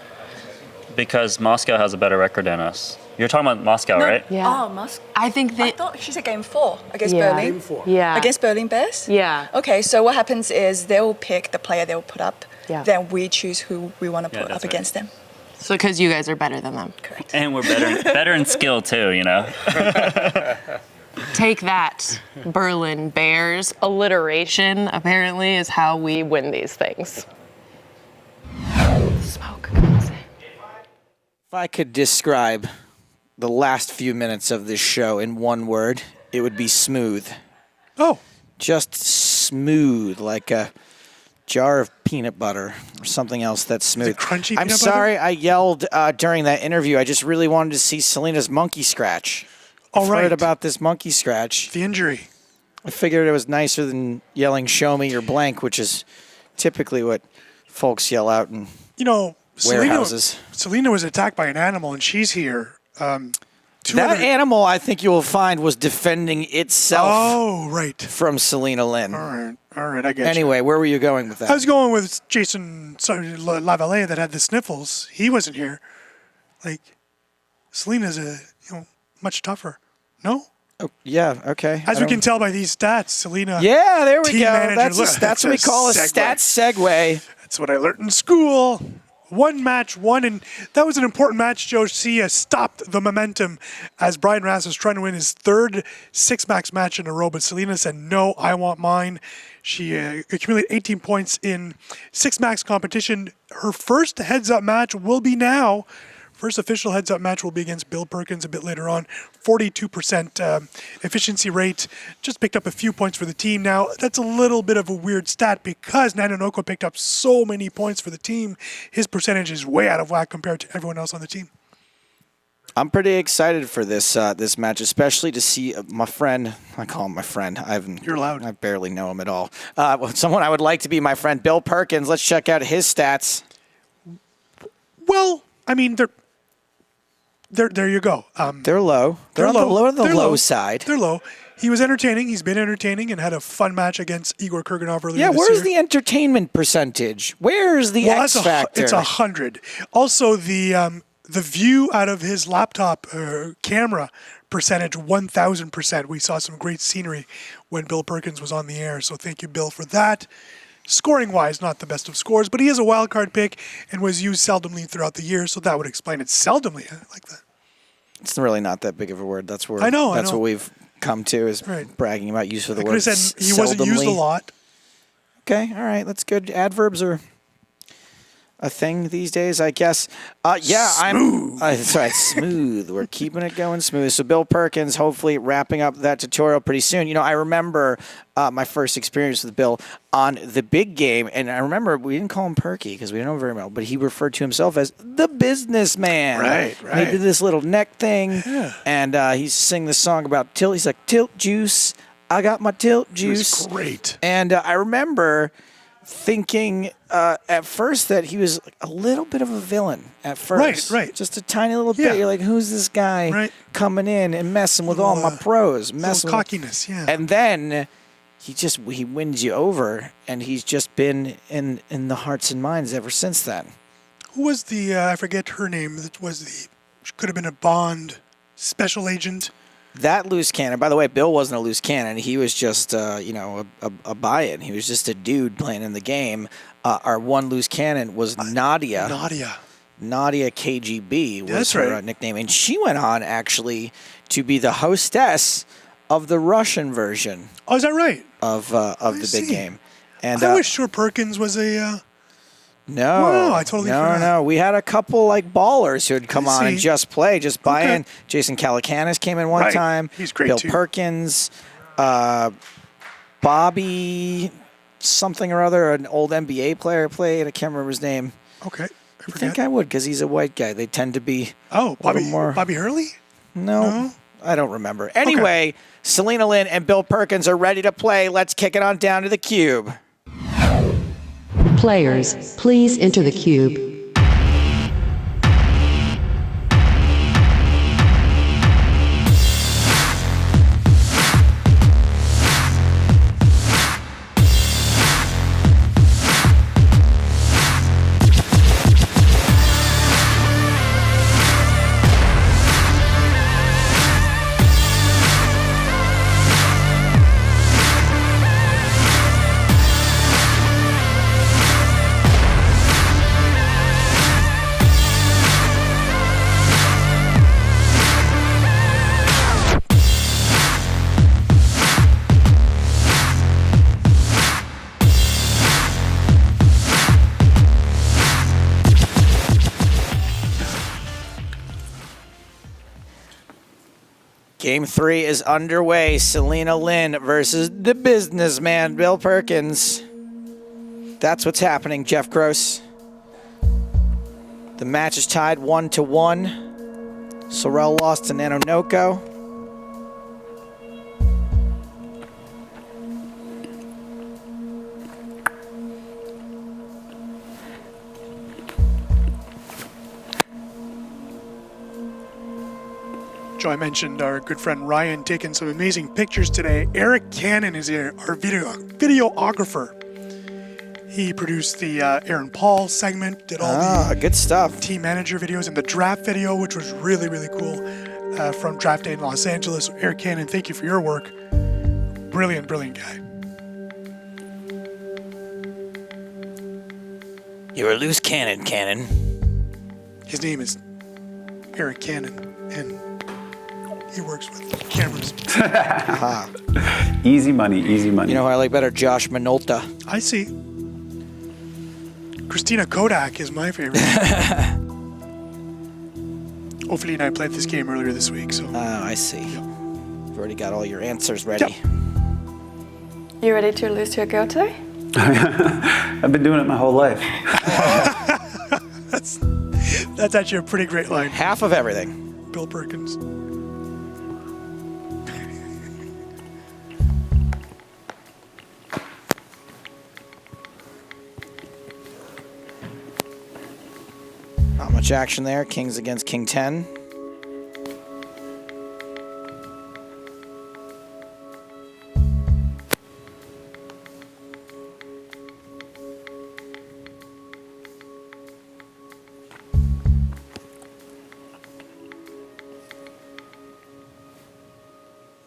Because Moscow has a better record than us. You're talking about Moscow, right? Yeah. Oh, Moscow. I think I they. thought she said game 4 against Yeah. Berlin. Game 4. Yeah. Against Berlin Bears? Yeah. Okay, so what happens is they'll pick the player they'll put up. Yeah. Then we choose who we want to put that's up right. against them. So because you guys are better than them. Correct. And we're better in skill too, Take that, Berlin Bears. Alliteration apparently is how we win these things. Smoke comes in. If I could describe the last few minutes of this show in one word, it would be smooth. Oh, Just smooth, like a jar of peanut butter or something else that's smooth. crunchy I'm peanut sorry I yelled during that interview. I just really wanted to see Selena's monkey scratch. All right. Heard about this monkey scratch. The injury. I figured it was nicer than yelling "Show me your blank," which is typically what folks yell out in warehouses. Selena was attacked by an animal, and she's here. That animal, I think you will find, was defending itself. Oh, right. From Selena Lynn. All right, I get you. Anyway, where were you going with that? I was going with Jason Lavallee that had the sniffles. He wasn't here. Like, Selena's much tougher. No? Oh, yeah, okay. As we can tell by these stats, Selena. Yeah, there we team go. manager, That's what we call a stats segue. That's what I learned in school. One match won, and that was an important match. Josia stopped the momentum as Brian Rass was trying to win his third six-max match in a row, but Selena said, no, I want mine. She accumulated 18 points in six-max competition. Her first heads-up match will be now. First official heads-up match will be against Bill Perkins a bit later on. 42% efficiency rate. Just picked up a few points for the team. Now, that's a little bit of a weird stat because Nanonoko picked up so many points for the team. His percentage is way out of whack compared to everyone else on the team. I'm pretty excited for this this match, especially to see my friend. I call him my friend. You're allowed. I barely know him at all. Someone I would like to be my friend, Bill Perkins. Let's check out his stats. Well, I mean, there you go. They're low. They're on the low side. They're low. He was entertaining. He's been entertaining and had a fun match against Igor Kurganov earlier this year. Where's the entertainment percentage? Where's the X factor? It's 100. Also, the view out of his laptop camera percentage, 1,000%. We saw some great scenery when Bill Perkins was on the air, so thank you, Bill, for that. Scoring-wise, not the best of scores, but he is a wild card pick and was used seldomly throughout the year, so that would explain it. Seldomly, I like that. It's really not that big of a word. That's where I know. what we've come to is bragging about use of the word. I could have said he wasn't used a lot. Okay, all right, that's good. Adverbs are a thing these days, I guess. Smooth. That's right, smooth. We're keeping it going smooth. So Bill Perkins, hopefully wrapping up that tutorial pretty soon. You know, I remember my first experience with Bill on the big game, and I remember we didn't call him Perky because we didn't know him very well, but he referred to himself as the businessman. Right. And he did this little neck thing, and he sang this song about tilt. He's like, tilt juice. I got my tilt juice. It was great. And I remember thinking at first that he was a little bit of a villain at first. Right. Just a tiny little bit. You're like, who's this guy coming in and messing with all my pros? Messing with cockiness, yeah. And then he wins you over, and he's just been in the hearts and minds ever since then. Who was the, I forget her name, could have been a Bond special agent. That loose cannon, by the way, Bill wasn't a loose cannon. He was just, a buy-in. He was just a dude playing in the game. Our one loose cannon was Nadia. Nadia KGB was her nickname. And she went on, actually, to be the hostess of the Russian version. Oh, is that right? Of the big game. And I was sure Perkins was a... No, wow, I totally forgot. No. We had a couple ballers who had come on and just buy in. Jason Calacanis came in one time. He's great Bill too. Perkins, Bobby, something or other, an old NBA player played. I can't remember his name. Okay, I think I would because he's a white guy. They tend to be. Oh, Bobby Hurley? No, I don't remember. Anyway, Selena Lynn and Bill Perkins are ready to play. Let's kick it on down to the cube. Players, please enter the cube. Game 3 is underway. Selena Lynn versus the businessman, Bill Perkins. That's what's happening, Jeff Gross. The match is tied 1-1. Sorel lost to Nanonoko. Joe, I mentioned our good friend Ryan taking some amazing pictures today. Eric Cannon is here, our videographer. He produced the Aaron Paul segment, did all the good stuff. Team manager videos, and the draft video, which was really, really cool from Draft Day in Los Angeles. So Eric Cannon, thank you for your work. Brilliant, brilliant guy. You're a loose cannon, Cannon. His name is Eric Cannon, and he works with cameras. Easy money, easy money. You know who I like better? Josh Minolta. I see. Christina Kodak is my favorite. Hopefully, and I played this game earlier this week, so. Oh, I see. Yep. You've already got all your answers ready. Yep. You ready to lose to a girl today? I've been doing it my whole life. That's actually a pretty great line. Half of everything. Bill Perkins. Not much action there. Kings against King 10.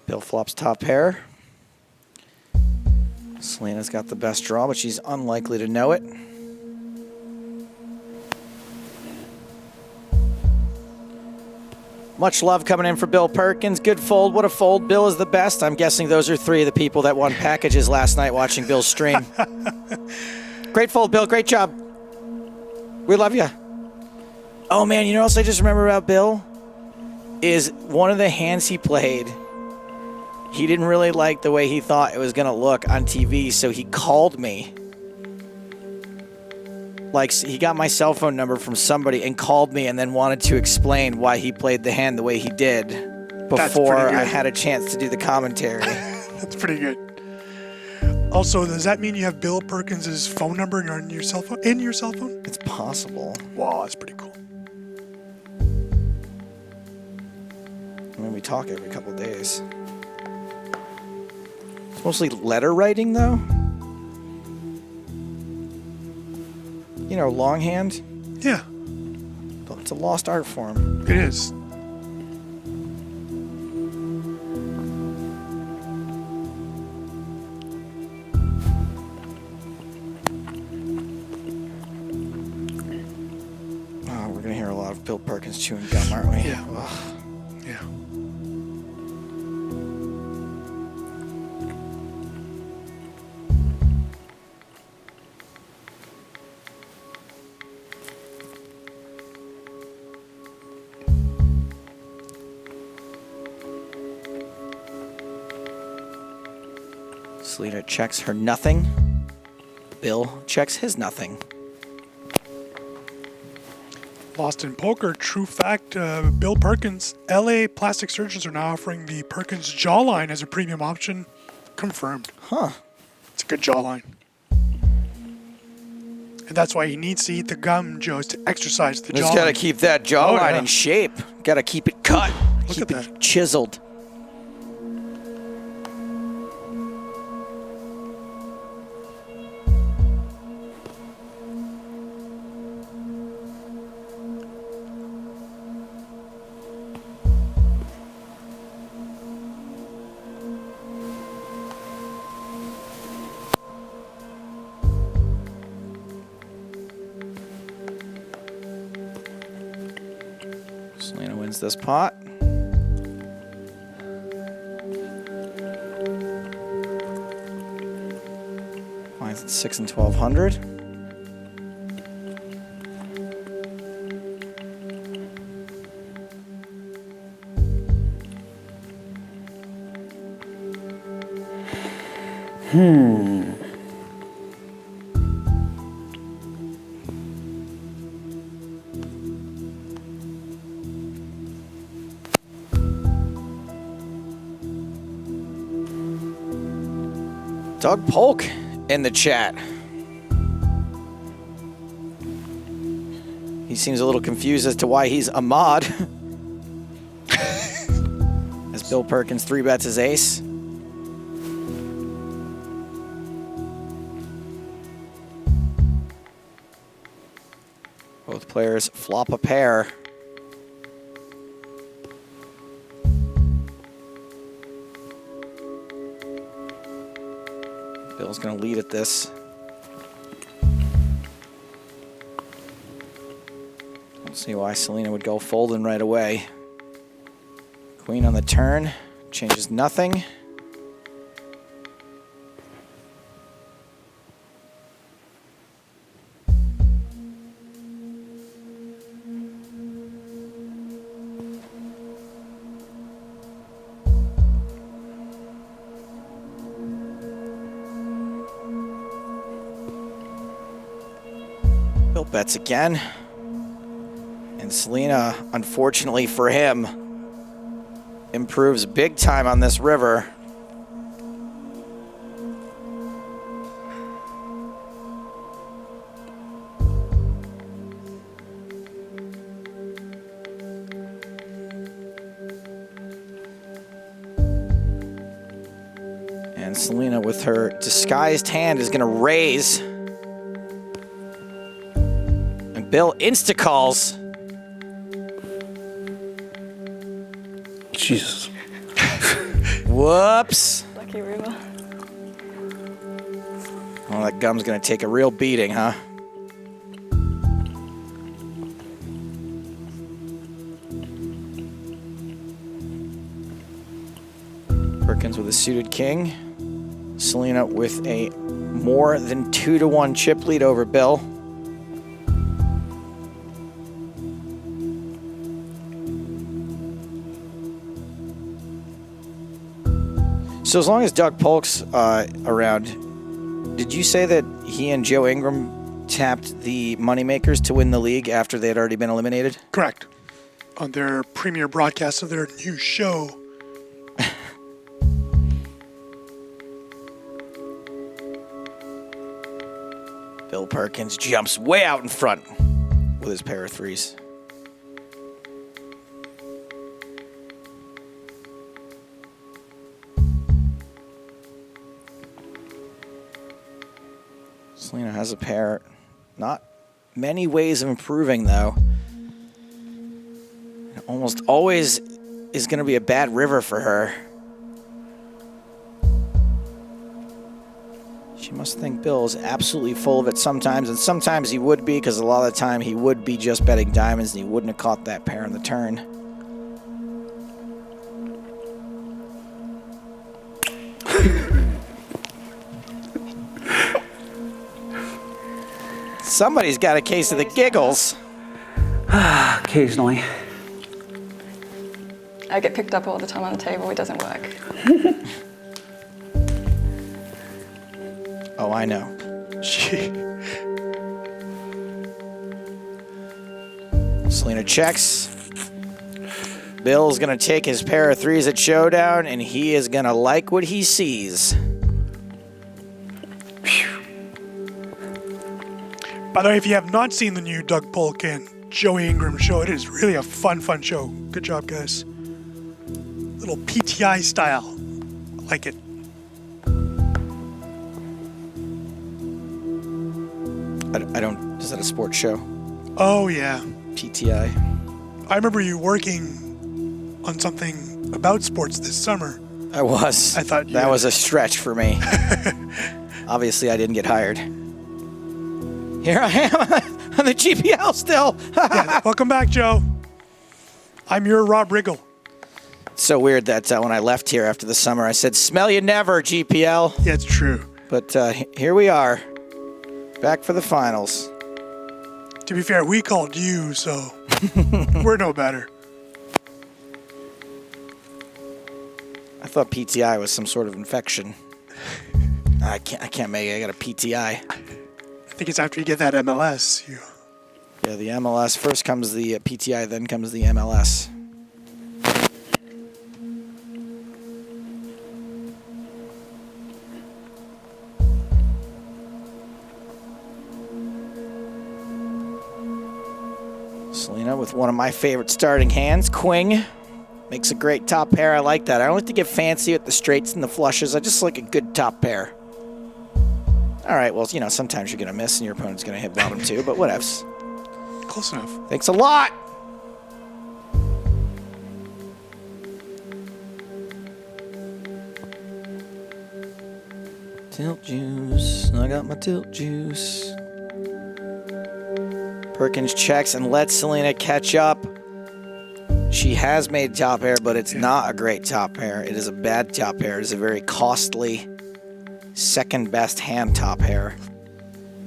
Bill flops top pair. Selena's got the best draw, but she's unlikely to know it. Much love coming in for Bill Perkins. Good fold. What a fold. Bill is the best. I'm guessing those are 3 of the people that won packages last night watching Bill's stream. Great fold, Bill. Great job. We love you. Oh, man, you know what else I just remember about Bill? Is one of the hands he played, he didn't really like the way he thought it was going to look on TV, so he called me. Like, he got my cell phone number from somebody and called me and then wanted to explain why he played the hand the way he did before I had a chance to do the commentary. That's pretty good. Also, does that mean you have Bill Perkins' phone number in your cell phone? In your cell phone? It's possible. Wow, that's pretty cool. I mean, we talk every couple of days. It's mostly letter writing, though. You know, longhand? Yeah. It's a lost art form. It is. Oh, we're going to hear a lot of Bill Perkins chewing gum, aren't we? Yeah. Ugh. Yeah. Selena checks her nothing. Bill checks his nothing. Lost in Poker, true fact, Bill Perkins. LA plastic surgeons are now offering the Perkins jawline as a premium option. Confirmed. Huh. It's a good jawline. And that's why he needs to eat the gum, Joe, is to exercise the jawline. Just got to keep that jawline in shape. Got to keep it cut. Look keep at it that. chiseled. Selena wins this pot. Mine's at 6 and 1200. Doug Polk in the chat. He seems a little confused as to why he's a mod. Bill Perkins 3-bets his ace. Both players flop a pair. Bill's going to lead at this. Don't see why Selena would go folding right away. Queen on the turn, changes nothing. Bill bets again. And Selena, unfortunately for him, improves big time on this river. And Selena, with her disguised hand, is going to raise. And Bill insta-calls. Jesus. Whoops. Lucky river. Oh, that gum's going to take a real beating, huh? Perkins with a suited king. Selena with a more than 2-1 chip lead over Bill. So as long as Doug Polk's around, did you say that he and Joe Ingram tapped the moneymakers to win the league after they had already been eliminated? Correct. On their premiere broadcast of their new show. Bill Perkins jumps way out in front with his pair of threes. Selena has a pair. Not many ways of improving, though. It almost always is going to be a bad river for her. She must think Bill is absolutely full of it sometimes, and sometimes he would be, because a lot of the time he would be just betting diamonds and he wouldn't have caught that pair on the turn. Somebody's got a case of the giggles. Occasionally. I get picked up all the time on the table. It doesn't work. Oh, I know. Selena checks. Bill's going to take his pair of threes at Showdown, and he is going to like what he sees. By the way, if you have not seen the new Doug Polk and Joey Ingram show, it is really a fun show. Good job, guys. Little PTI style. I like it. I don't. Is that a sports show? Oh, yeah. PTI. I remember you working on something about sports this summer. I was. I thought that was a stretch for me. Obviously, I didn't get hired. Here I am on the GPL still. Yeah, welcome back, Joe. I'm your Rob Riggle. It's so weird that when I left here after the summer, I said, "Smell you never, GPL." Yeah, it's true. But here we are, back for the finals. To be fair, we called you, so we're no better. I thought PTI was some sort of infection. I can't make it. I got a PTI. I think it's after you get that MLS. Yeah, the MLS. First comes the PTI, then comes the MLS. Selena with one of my favorite starting hands, Queen. Makes a great top pair. I like that. I don't like to get fancy with the straights and the flushes. I just like a good top pair. All right, well, you know, sometimes you're going to miss and your opponent's going to hit bottom too, but whatevs. Close enough. Thanks a lot. Tilt juice. I got my tilt juice. Perkins checks and lets Selena catch up. She has made top pair, but it's not a great top pair. It is a bad top pair. It is a very costly second best hand top pair.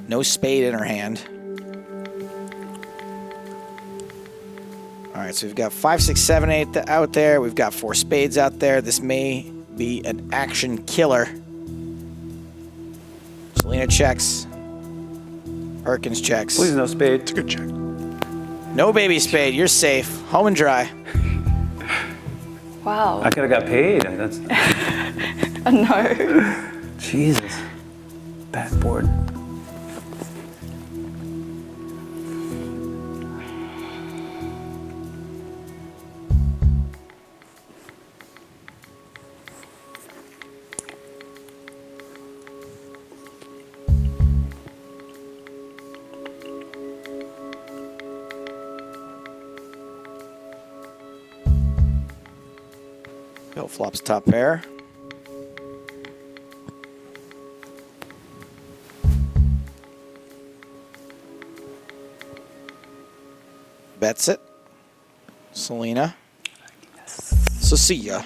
No spade in her hand. All right, so we've got 5, 6, 7, 8 out there. We've got 4 spades out there. This may be an action killer. Selena checks. Perkins checks. Please no spade. It's a good check. No baby spade. You're safe. Home and dry. Wow. I could have got paid. That's No. Jesus. Bad board. Bill flops top pair. Bets it. Selena. So see ya.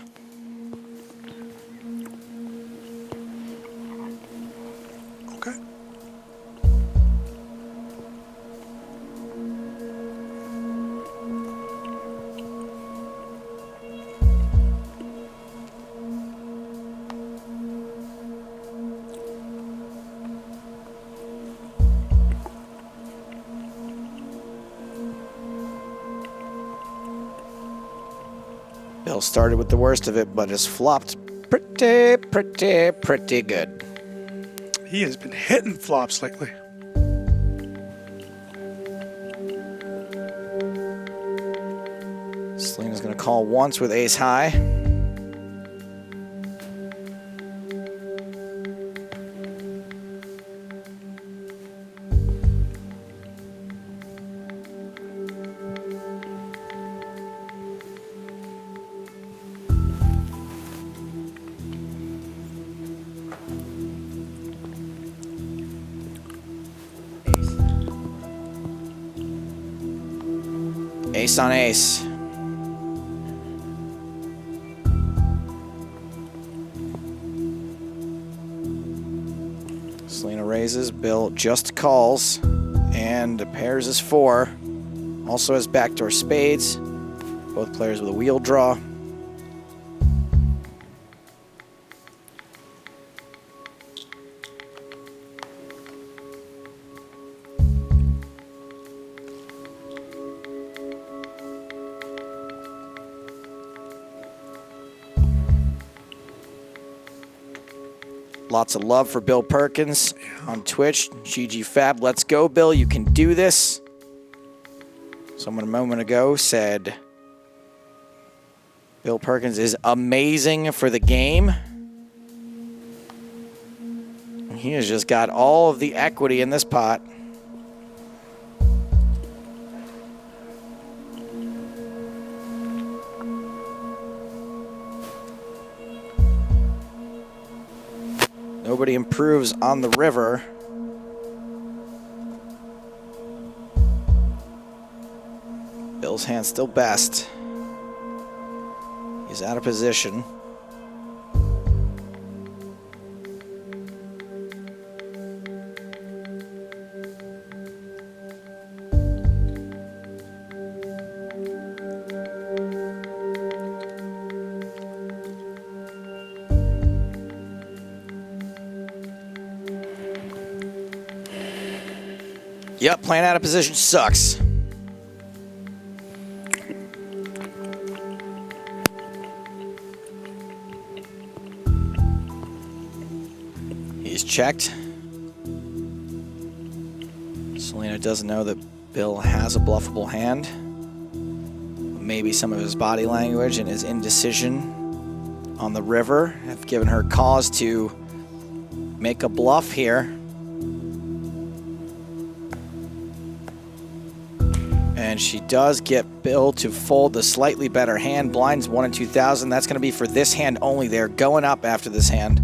Okay. Bill started with the worst of it, but has flopped pretty good. He has been hitting flops lately. Selena's going to call once with ace high. Ace on ace. Selena raises, Bill just calls, and pairs is 4. Also has backdoor spades. Both players with a wheel draw. Lots of love for Bill Perkins on Twitch. GG Fab, let's go, Bill. You can do this. Someone a moment ago said Bill Perkins is amazing for the game. He has just got all of the equity in this pot. Nobody improves on the river. Bill's hand still best. He's out of position. Yep, playing out of position sucks. He's checked. Selena doesn't know that Bill has a bluffable hand. maybe some of his body language and his indecision on the river have given her cause to make a bluff here. And she does get Bill to fold the slightly better hand. Blinds 1 in 2,000. That's going to be for this hand only. They're going up after this hand.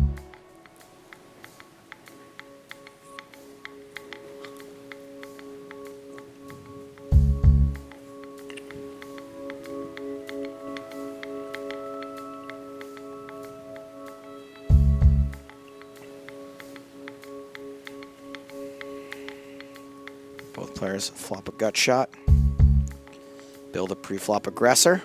Both players flop a gut shot. Build a pre-flop aggressor.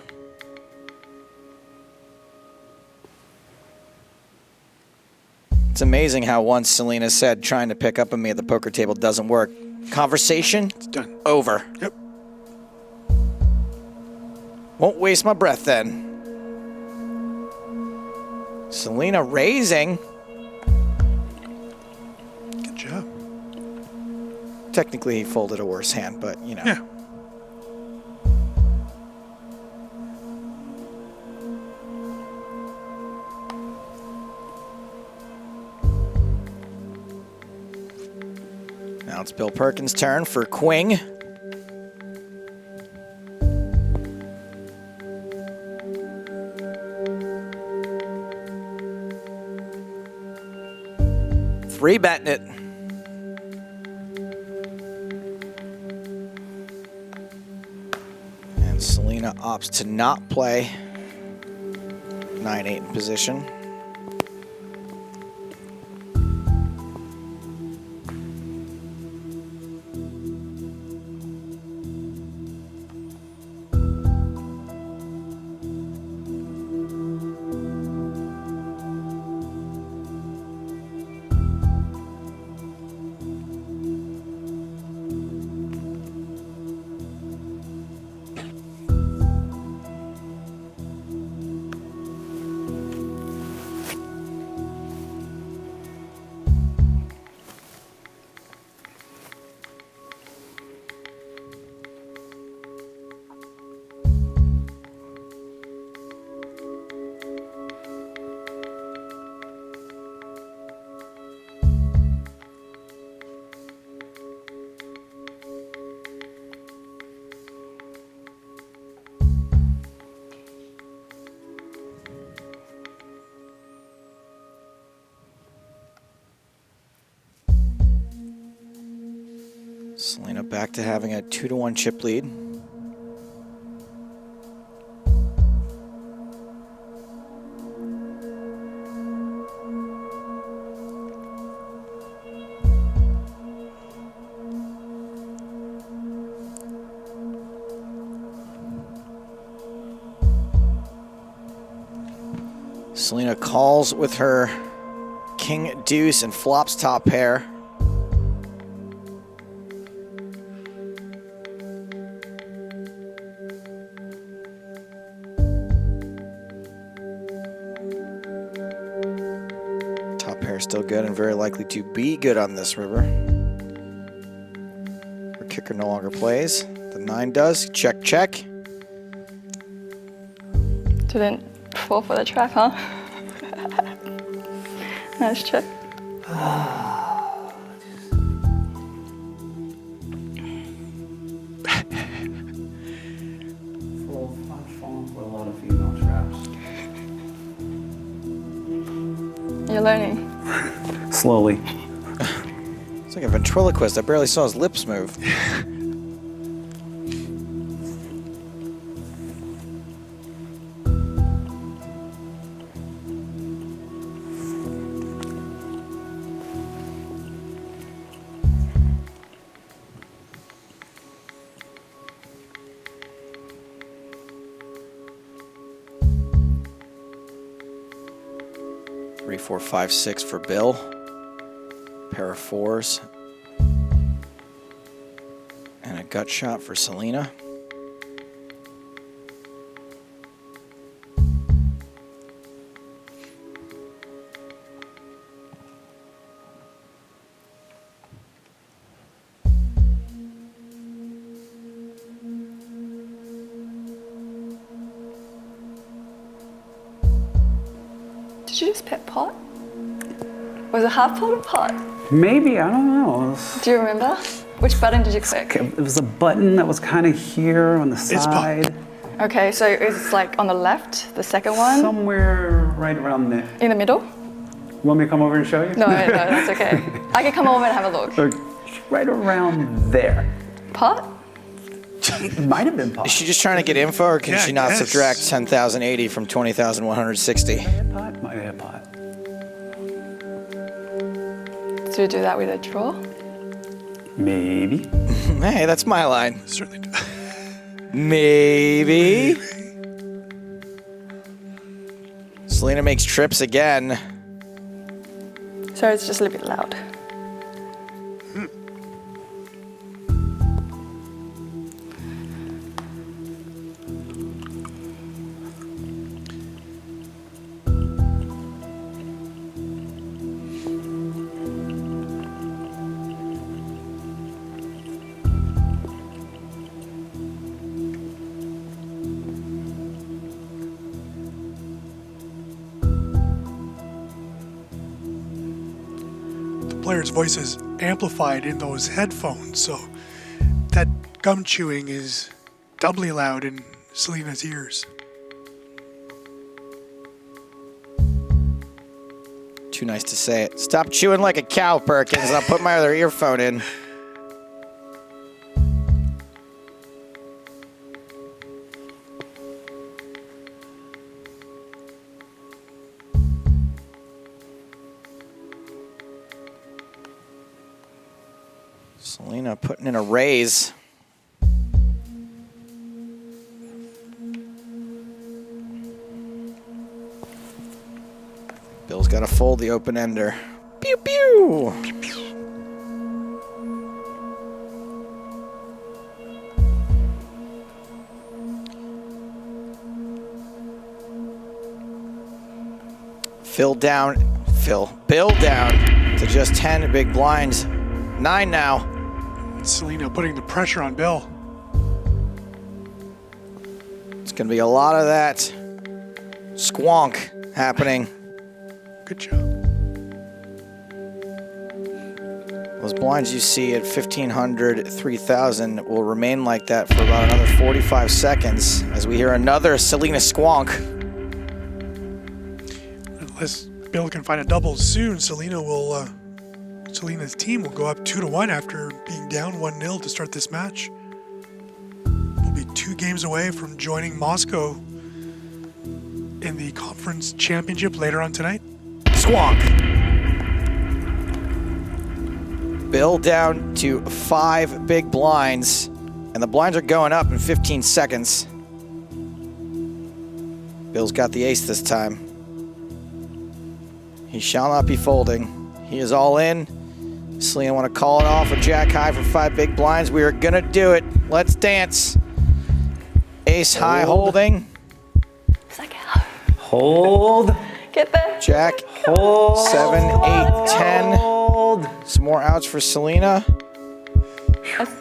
It's amazing how once Selena said trying to pick up on me at the poker table doesn't work. Conversation? It's done. Over. Yep. Won't waste my breath then. Selena raising. Good job. Technically he folded a worse hand, but you know. Yeah. Now it's Bill Perkins' turn for Queen. Three betting it. And Selena opts to not play 9-8 in position. Selena back to having a 2-1 chip lead. Selena calls with her king deuce and flops top pair. Top pair still good and very likely to be good on this river. Her kicker no longer plays. The 9 does. Check, check. Didn't fall for the trap, huh? Nice check. Falling for a lot of female traps. You're learning. Slowly. It's like a ventriloquist. I barely saw his lips move. Three, four, 5, 6 for Bill. Pair of 4s. And a gut shot for Selena. you just pick pot? Was it half pot or pot? Maybe, I don't know. Do you remember? Which button did you click? It was a button that was kind of here on the It's side. Okay, so it's like on the left, the second one? Somewhere right around there. In the middle? You want me to come over and show you? No, that's okay. I can come over and have a look. Look, right around there. Pot? It might have been pot. Is she just trying to get info, or can Yeah, she not yes. subtract 10,080 from 20,160? Pot? Might have pot. Do you do that with a draw? Maybe. Hey, that's my line. Certainly do. Maybe. Selena makes trips again. Sorry, it's just a little bit loud. Player's voice is amplified in those headphones, so that gum chewing is doubly loud in Selena's ears. Too nice to say it. Stop chewing like a cow, Perkins. I'll put my other earphone in. Selena putting in a raise. Bill's got to fold the open ender. Pew pew. Bill down to just 10 big blinds. 9 now. Selena putting the pressure on Bill. It's going to be a lot of that squonk happening. Good job. Those blinds you see at 1,500, 3,000 will remain like that for about another 45 seconds as we hear another Selena squonk. Unless Bill can find a double soon, Selena's team will go up 2-1 after being down 1-0 to start this match. We'll be 2 games away from joining Moscow in the conference championship later on tonight. Squonk. Bill down to 5 big blinds, and the blinds are going up in 15 seconds. Bill's got the ace this time. He shall not be folding. He is all in. Selena want to call it off a jack high for 5 big blinds. We are going to do it. Let's dance. Ace high holding. Hold. Get there. Jack. Hold. 7, 8, 10. Hold. Some more outs for Selena.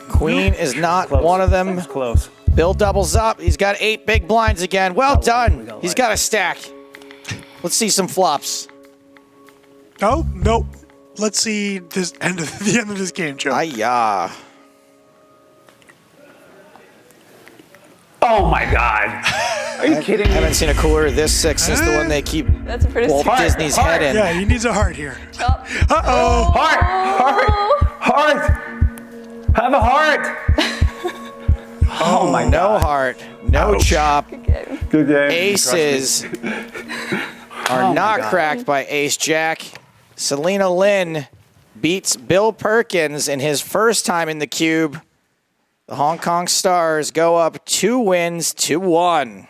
Queen is not one of them. That's close. Bill doubles up. He's got 8 big blinds again. Well done. He's got a stack. Let's see some flops. No. Let's see the end of this game, Joe. Ay-ya. Oh my God. Are you kidding I me? haven't seen a cooler this sick since the one they keep That's a pretty Walt sick. Disney's head in. Yeah, he needs a heart here. Chop. Uh-oh. Heart. Have a heart. Oh my No heart. No chop. Good game. Aces are not cracked by Ace Jack. Selena Lin beats Bill Perkins in his first time in the cube. The Hong Kong Stars go up 2 wins to 1.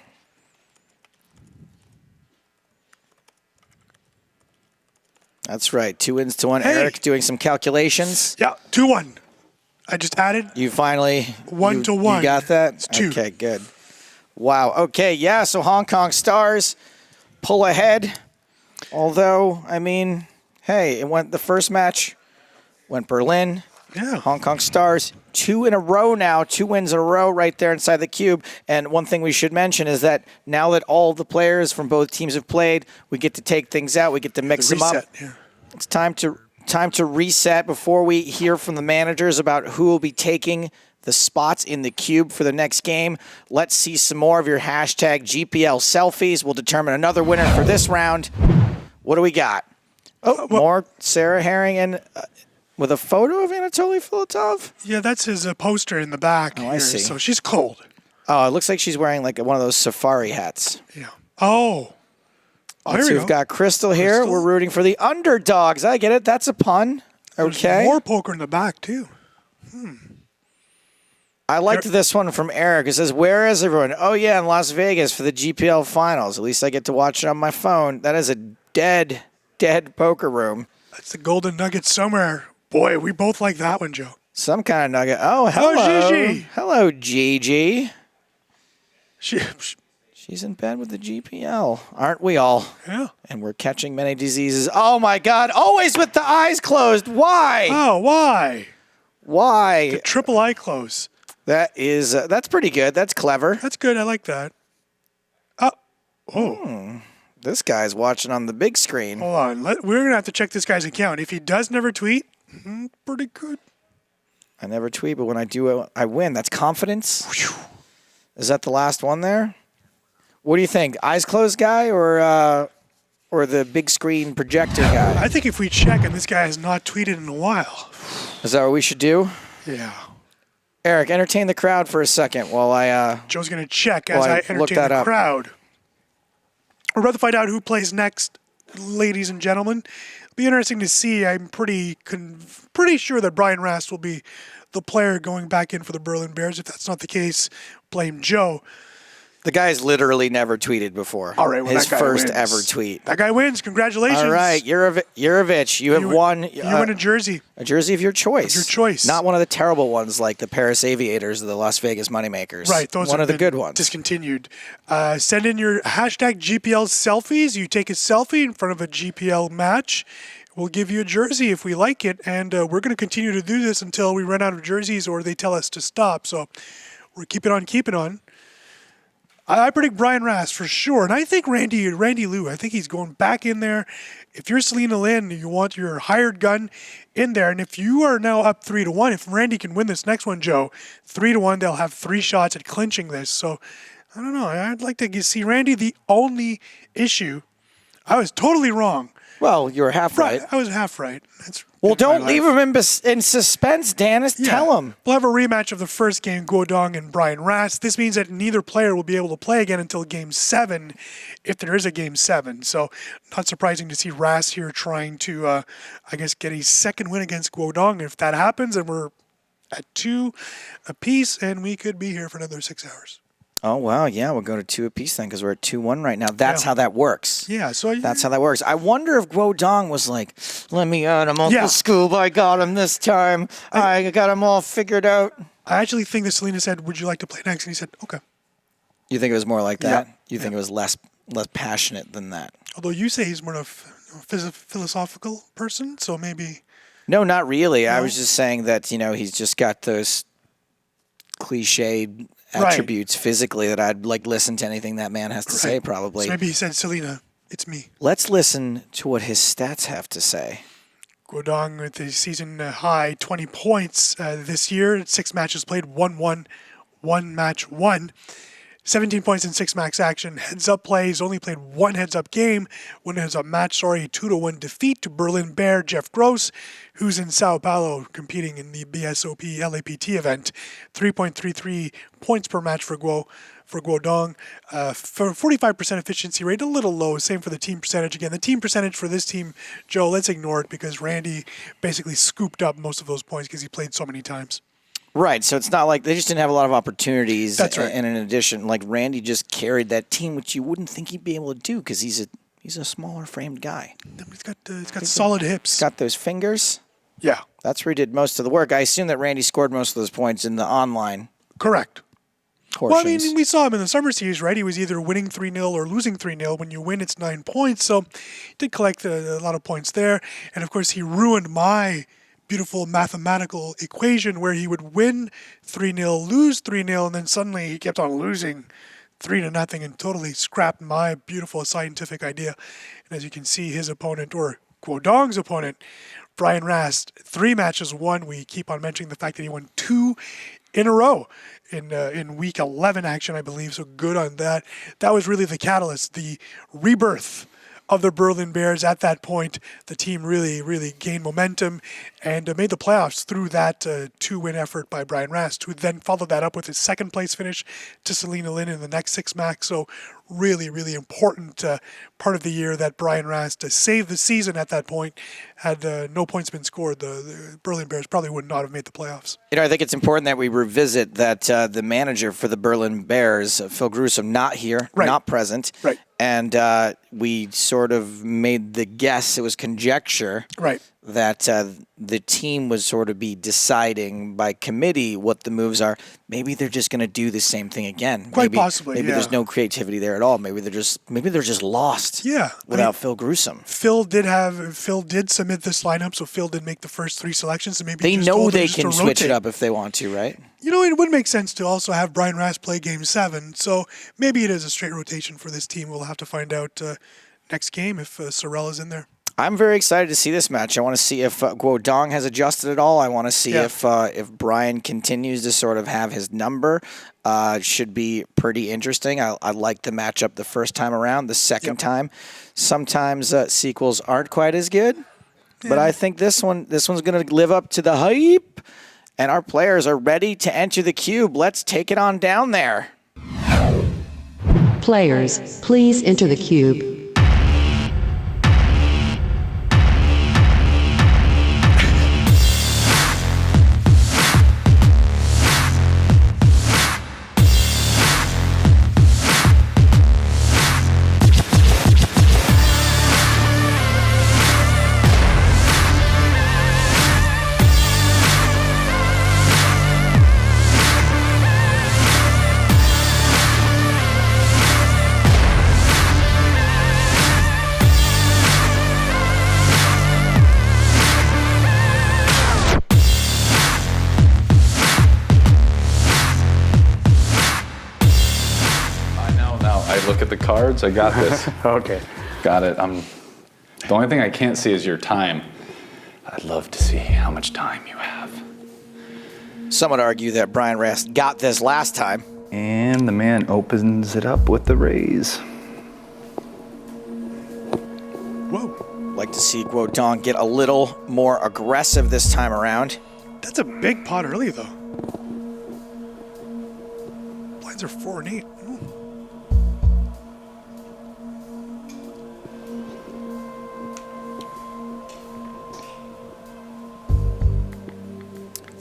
That's right, 2 wins to 1. Hey. Eric doing some calculations. Yeah, 2-1. I just added. You finally 1 to 1. You got that? It's 2. Okay, good. Wow. Okay, yeah. So Hong Kong Stars pull ahead. Although, I mean, hey, it went the first match went Berlin. Yeah. Hong Kong Stars, 2 in a row now, 2 wins in a row right there inside the cube. And one thing we should mention is that now that all the players from both teams have played, we get to take things out. We get to mix them up. Yeah. It's time to reset before we hear from the managers about who will be taking the spots in the cube for the next game. Let's see some more of your hashtag GPL selfies. We'll determine another winner for this round. What do we got? Oh, more Sarah Herring and with a photo of Anatoly Filatov? Yeah, that's his poster in the back. Oh, I see. So she's cold. Oh, it looks like she's wearing like one of those safari hats. Yeah. Oh. Let's see, we've got Crystal here. We're rooting for the underdogs. I get it. That's a pun. Okay. There's more poker in the back, too. I liked this one from Eric. It says, where is everyone? Oh, yeah, in Las Vegas for the GPL finals. At least I get to watch it on my phone. That is a dead poker room. That's the golden nugget somewhere. Boy, we both like that one, Joe. Some kind of nugget. Oh, hello. Gigi. Hello, Gigi. She's in bed with the GPL, aren't we all? Yeah. And we're catching many diseases. Oh, my God. Always with the eyes closed. Why? Oh, why? Why? The triple eye close. That's pretty good. That's clever. That's good. I like that. This guy's watching on the big screen. Hold on. We're going to have to check this guy's account. If he does never tweet, pretty good. I never tweet, but when I do, I win. That's confidence. Is that the last one there? What do you think? Eyes closed guy or the big screen projector guy? I think if we check and this guy has not tweeted in a while. Is that what we should do? Yeah. Eric, entertain the crowd for a second while I... Joe's going to check as I entertain the crowd. We're about to find out who plays next, ladies and gentlemen. It'll be interesting to see. I'm pretty sure that Brian Rast will be the player going back in for the Berlin Bears. If that's not the case, blame Joe. The guy's literally never tweeted before. All right, well, his that guy first wins. ever tweet. That guy wins. Congratulations. All right, Yurovich, you have won. You win a jersey. A jersey of your choice. Of your choice. Not one of the terrible ones like the Paris Aviators or the Las Vegas Moneymakers. Right, those one are of the good ones. Discontinued. Send in your hashtag GPL selfies. You take a selfie in front of a GPL match. We'll give you a jersey if we like it, and we're going to continue to do this until we run out of jerseys or they tell us to stop. So we're keeping on. I predict Brian Rast for sure, and I think Randy Liu. I think he's going back in there. If you're Selena Lin, you want your hired gun in there, and if you are now up 3-1, if Randy can win this next one, Joe, 3-1, they'll have 3 shots at clinching this. So I don't know. I'd like to see Randy. The only issue, I was totally wrong. Well, you were half right. I was half right. Well, don't leave him in suspense, Dennis. Yeah. Tell him. We'll have a rematch of the first game, Guodong and Brian Rast. This means that neither player will be able to play again until Game 7, if there is a Game 7. So not surprising to see Rast here trying to, get a second win against Guodong. If that happens, then we're at 2 apiece, and we could be here for another 6 hours. Oh, wow. Yeah, we'll go to 2 apiece then because we're at 2-1 right now. That's how that works. Yeah. So that's how that works. I wonder if Guodong was like, let me out. I'm Uncle Scoob. I got him this time. I got him all figured out. I actually think that Selena said, would you like to play next? And he said, okay. You think it was more like that? Yeah. You think it was less passionate than that? Although you say he's more of a philosophical person, so maybe... No, not really. No? I was just saying that, he's just got those cliched attributes physically that I'd listen to anything that man has to say probably. So maybe he said, Selena, it's me. Let's listen to what his stats have to say. Guodong with the season high 20 points this year. 6 matches played, 1-1, 1 match won. 17 points in 6 max action. Heads up plays, only played 1 heads up game. 1 heads up match, a 2-1 defeat to Berlin Bear Jeff Gross, who's in Sao Paulo competing in the BSOP LAPT event. 3.33 points per match for Guodong. For 45% efficiency rate, a little low. Same for the team percentage. Again, the team percentage for this team, Joe, let's ignore it because Randy basically scooped up most of those points because he played so many times. Right, so it's not like they just didn't have a lot of opportunities. That's right. And in addition, Randy just carried that team, which you wouldn't think he'd be able to do because he's a smaller framed guy. He's got solid hips. Got those fingers. Yeah, that's where he did most of the work. I assume that Randy scored most of those points in the online. Correct. Portions. Well, I mean, we saw him in the summer series, right? He was either winning 3-0 or losing 3-0. When you win, it's 9 points. So he did collect a lot of points there. And, of course, he ruined my beautiful mathematical equation where he would win 3-0, lose 3-0, and then suddenly he kept on losing 3-0 and totally scrapped my beautiful scientific idea. And as you can see, his opponent, or Guodong's opponent, Brian Rast, 3 matches won. We keep on mentioning the fact that he won 2 in a row in week 11 action, I believe. So good on that. That was really the catalyst, the rebirth of the Berlin Bears. At that point, the team really gained momentum and made the playoffs through that 2-win effort by Brian Rast, who then followed that up with his second place finish to Selena Lin in the next 6 max. So really important part of the year that Brian Rast saved the season at that point. Had no points been scored, the Berlin Bears probably would not have made the playoffs. I think it's important that we revisit that the manager for the Berlin Bears, Phil Grusom, not here, not present. Right. And we sort of made the guess, it was conjecture, that the team would sort of be deciding by committee what the moves are. Maybe they're just going to do the same thing again. Quite possibly, Maybe there's no creativity there at all. Maybe they're just lost. Yeah. Without Phil Grusom. Phil did submit this lineup, so Phil did make the first 3 selections. So maybe they just know told they them can just to switch it rotate. up if they want to, right? It would make sense to also have Brian Rast play Game 7. So maybe it is a straight rotation for this team. We'll have to find out next game if Sorel is in there. I'm very excited to see this match. I want to see if Guodong has adjusted at all. I want to see if Brian continues to sort of have his number. Should be pretty interesting. I like the matchup the first time around. The second time, sometimes sequels aren't quite as good. But I think this one's going to live up to the hype. And our players are ready to enter the cube. Let's take it on down there. Players, please enter the cube. Look at the cards. I got this. Okay. Got it. The only thing I can't see is your time. I'd love to see how much time you have. Some would argue that Brian Rast got this last time. And the man opens it up with the raise. Whoa. Like to see Guodong get a little more aggressive this time around. That's a big pot early, though. Blinds are 4 and 8.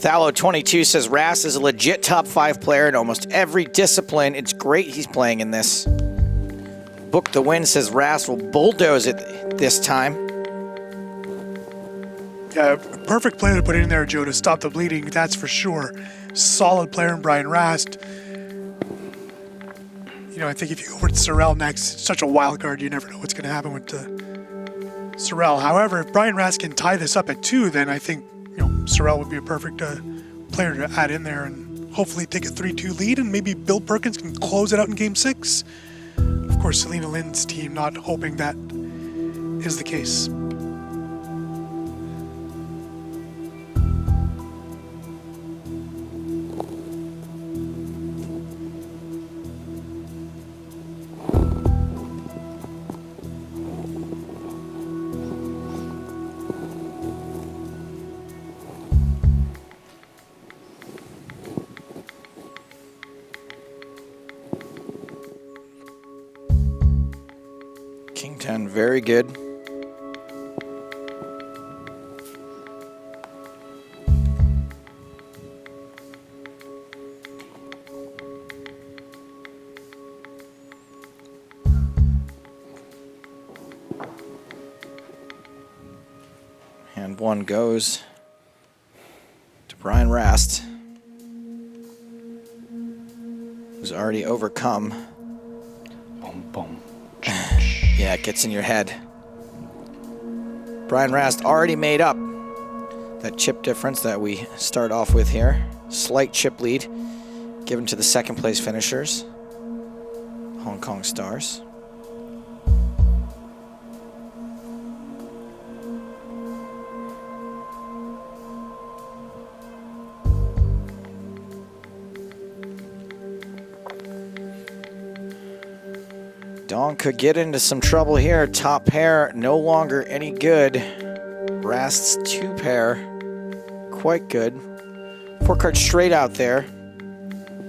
Thallo22 says Rast is a legit top 5 player in almost every discipline. It's great he's playing in this. Book the Win says Rast will bulldoze it this time. Yeah, perfect player to put in there, Joe, to stop the bleeding, that's for sure. Solid player in Brian Rast. I think if you go over to Sorel next, it's such a wild card, you never know what's going to happen with Sorel. However, if Brian Rast can tie this up at 2, then I think Sorel would be a perfect player to add in there and hopefully take a 3-2 lead, and maybe Bill Perkins can close it out in Game 6. Of course, Selena Lin's team not hoping that is the case. King 10, very good. And 1 goes to Brian Rast, who's already overcome. Boom, boom. Yeah, it gets in your head. Brian Rast already made up that chip difference that we start off with here. Slight chip lead given to the second place finishers, Hong Kong Stars. Dong could get into some trouble here. Top pair no longer any good. Rast's 2 pair, quite good. 4 cards straight out there.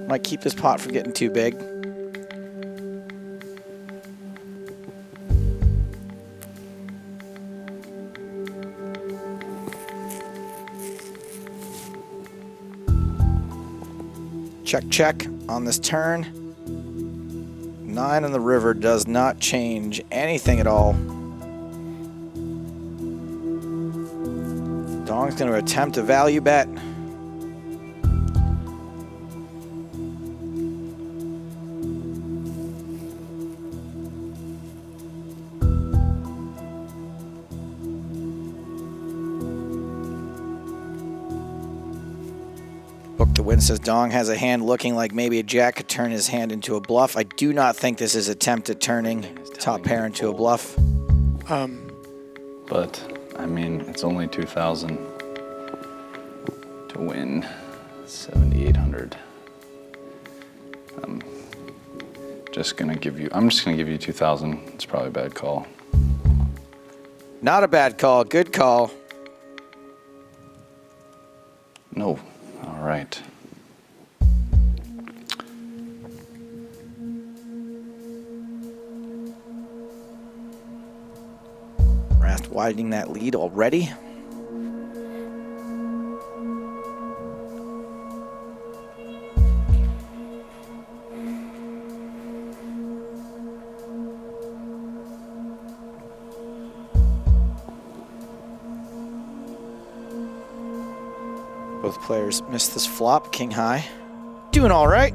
Might keep this pot from getting too big. Check, check on this turn. 9 on the river does not change anything at all. Dong's going to attempt a value bet. Book to win says Dong has a hand looking like maybe a jack could turn his hand into a bluff. I do not think this is attempted turning top pair into a bluff. But, I mean, it's only 2,000 to win 7,800. I'm just gonna give you 2,000. It's probably a bad call. Not a bad call, good call. No, all right. Rast widening that lead already. Both players missed this flop, king high. Doing all right.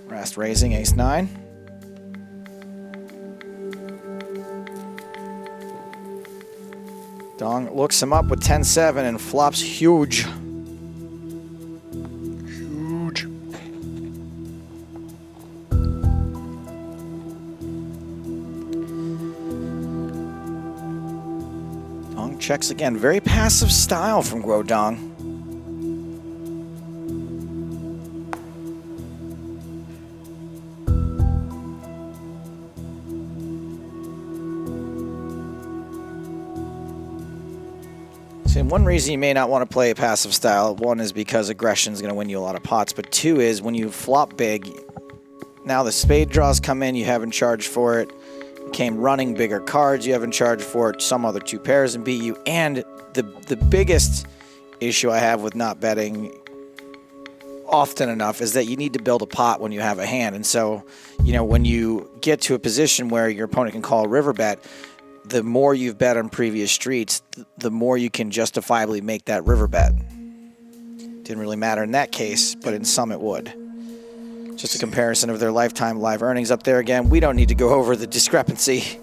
Rast raising ace-9. Dong looks him up with 10-7 and flops huge. Huge. Dong checks again. Very passive style from Guodong. And one reason you may not want to play a passive style, one is because aggression is going to win you a lot of pots, but two is when you flop big, now the spade draws come in, you haven't charged for it, came running bigger cards, you haven't charged for it, some other 2 pairs and beat you, and the biggest issue I have with not betting often enough is that you need to build a pot when you have a hand, and so, you know, when you get to a position where your opponent can call a river bet, the more you've bet on previous streets, the more you can justifiably make that river bet. Didn't really matter in that case, but in some it would. Just a comparison of their lifetime live earnings up there again. We don't need to go over the discrepancy.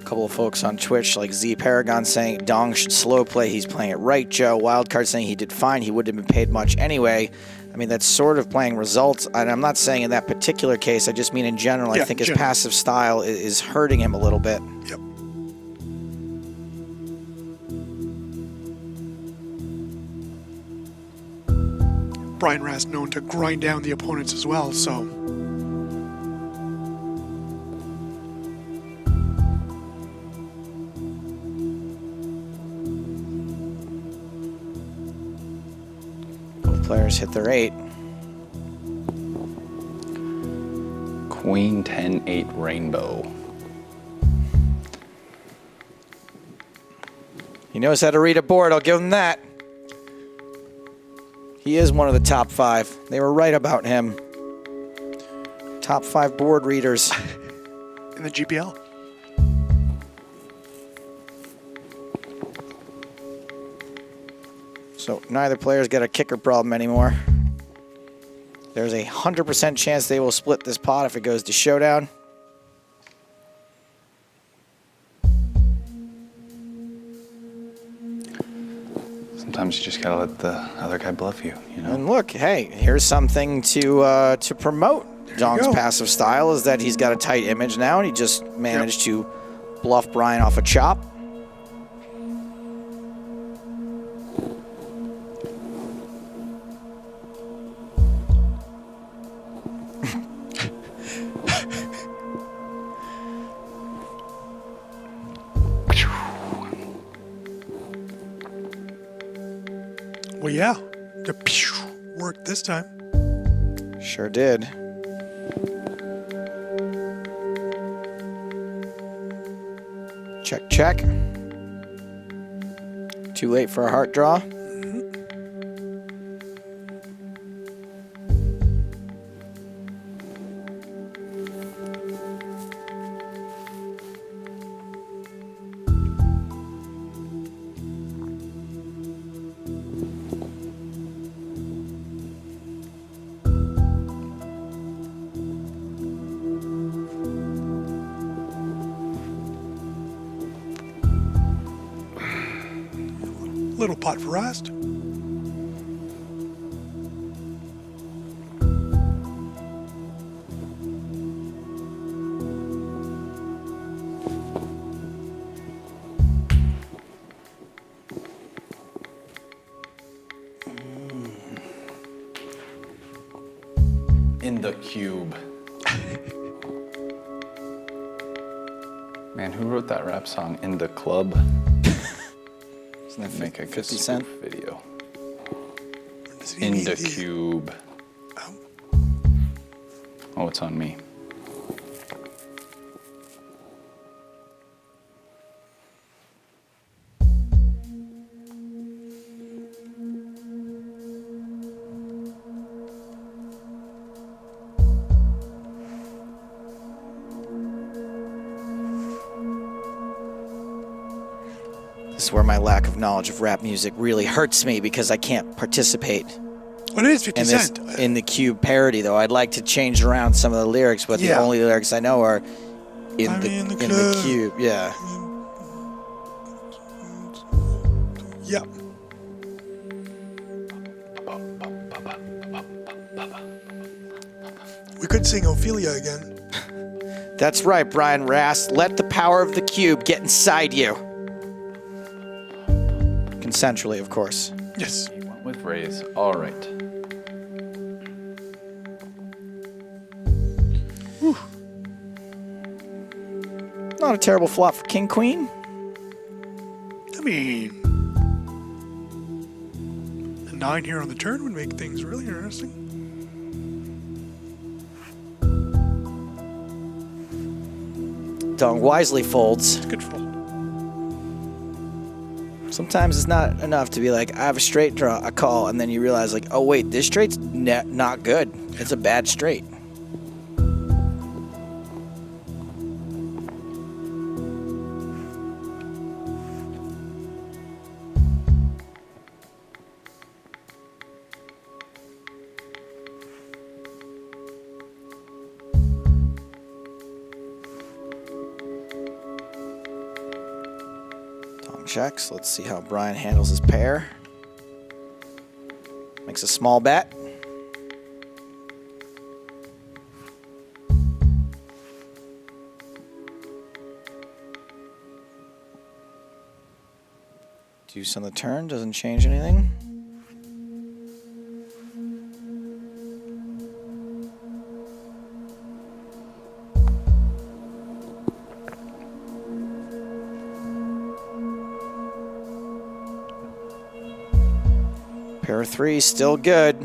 Couple of folks on Twitch like Z Paragon saying Dong should slow play. He's playing it right, Joe. Wildcard saying he did fine. He wouldn't have been paid much anyway. I mean, that's sort of playing results. And I'm not saying in that particular case. I just mean in general. I think his passive style is hurting him a little bit. Yep. Brian Rast known to grind down the opponents as well, so players hit their 8. Queen 10-8 rainbow. He knows how to read a board, I'll give him that. He is one of the top 5. They were right about him. Top 5 board readers. In the GPL. So neither player's got a kicker problem anymore. There's a 100% chance they will split this pot if it goes to showdown. Sometimes you just gotta let the other guy bluff you, you know? And look, hey, here's something to promote Dong's passive style, is that he's got a tight image now, and he just managed to bluff Brian off a chop. Well, yeah, the pew worked this time. Sure did. Check, check. Too late for a heart draw. Little pot for rest. In the cube. Man, who wrote that rap song, In the Club? Isn't that Make a 50 good Cent video. In the cube. Oh, it's on me. This is where my lack of knowledge of rap music really hurts me, because I can't participate. Well, it is 50 in this, Cent. in the cube parody, though. I'd like to change around some of the lyrics, but the only lyrics I know are in the cube. Yeah. Yep. We could sing Ophelia again. That's right, Brian Rast. Let the power of the cube get inside you. Consensually, of course. Yes. He went with raise. All right. Whew. Not a terrible flop for King Queen. I mean, a 9 here on the turn would make things really interesting. Dong wisely folds. It's a good fold. Sometimes it's not enough to be like, I have a straight draw, a call, and then you realize, like, oh wait, this straight's not good. It's a bad straight. Checks. Let's see how Brian handles his pair. Makes a small bet. Deuce on the turn doesn't change anything. Pair of threes, still good.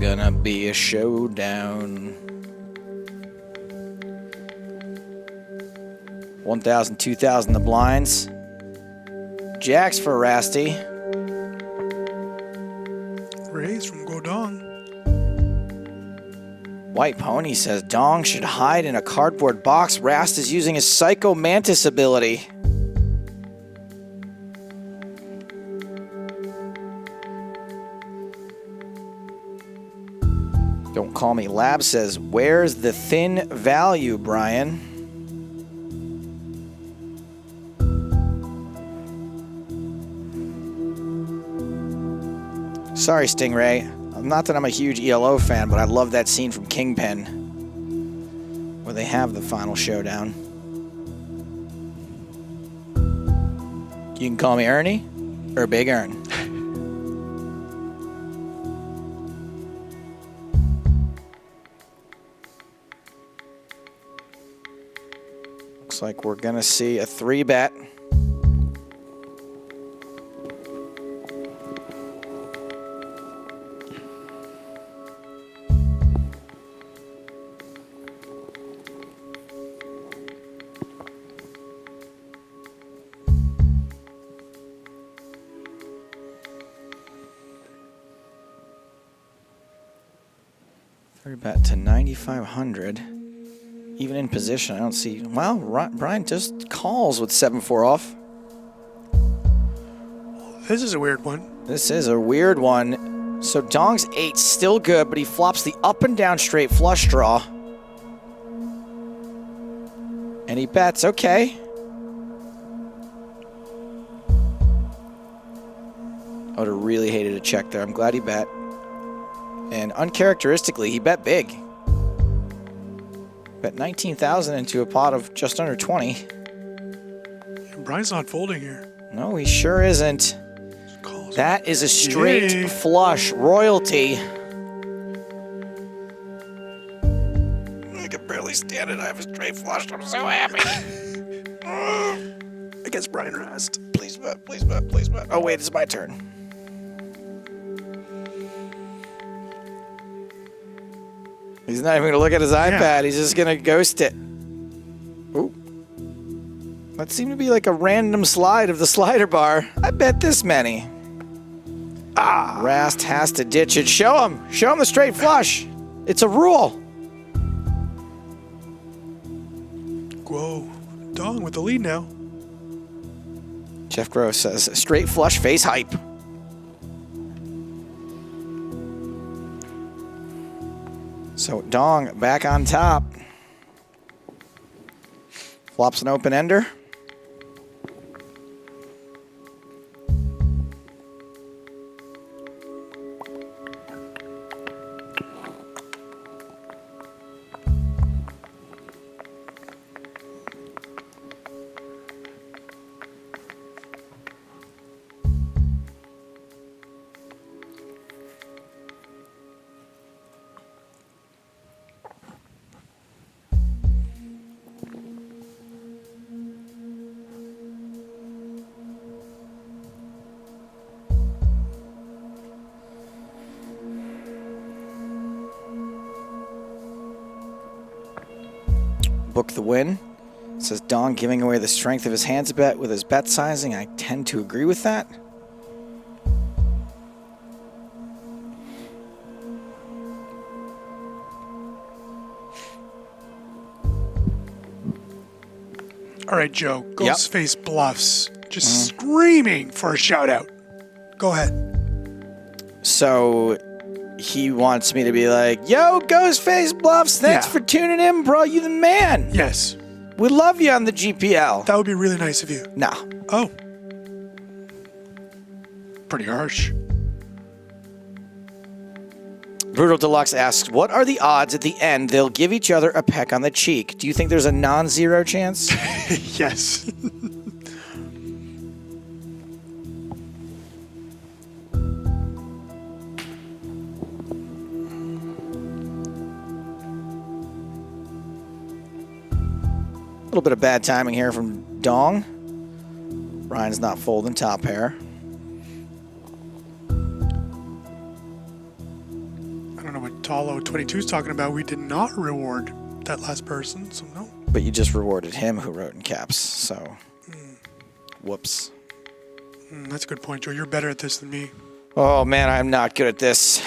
Gonna be a showdown. 1,000, 2,000 the blinds. Jacks for Rasty. Raise from Godong. White Pony says Dong should hide in a cardboard box. Rast is using his Psycho Mantis ability. Don't Call Me Lab says, where's the thin value, Brian? Sorry, Stingray. Not that I'm a huge ELO fan, but I love that scene from Kingpin where they have the final showdown. You can call me Ernie or Big Ern. Looks like we're going to see a 3-bet. Bet to 9,500. Even in position, I don't see. Well, Brian just calls with 7-4 off. This is a weird one. This is a weird one. So Dong's 8 still good, but he flops the up and down straight flush draw. And he bets, okay. I would have really hated a check there. I'm glad he bet. And uncharacteristically, he bet big. Bet 19,000 into a pot of just under 20. Brian's not folding here. No, he sure isn't. That is a straight flush royalty. I can barely stand it. I have a straight flush. I'm so happy. I guess Brian Rast. Please bet, please bet, please bet. Oh, wait, it's my turn. He's not even going to look at his iPad. He's just going to ghost it. Ooh. That seemed to be like a random slide of the slider bar. I bet this many. Rast has to ditch it. Show him. Show him the straight flush. It's a rule. Whoa. Dong with the lead now. Jeff Gross says, straight flush face hype. So Dong back on top. Flops an open ender. Book the win. It says Dong giving away the strength of his hands a bet with his bet sizing. I tend to agree with that. All right, Joe. Ghostface bluffs. Just screaming for a shout out. Go ahead. So he wants me to be like, yo, Ghostface Bluffs, thanks for tuning in, bro. You the man. Yes. We love you on the GPL. That would be really nice of you. No. Oh. Pretty harsh. Brutal Deluxe asks, what are the odds at the end they'll give each other a peck on the cheek? Do you think there's a non-zero chance? Yes. little bit of bad timing here from Dong. Brian's not folding top pair. I don't know what Talo22 is talking about. We did not reward that last person, so no. But you just rewarded him who wrote in caps, so. Whoops. That's a good point, Joe. You're better at this than me. Oh man, I'm not good at this.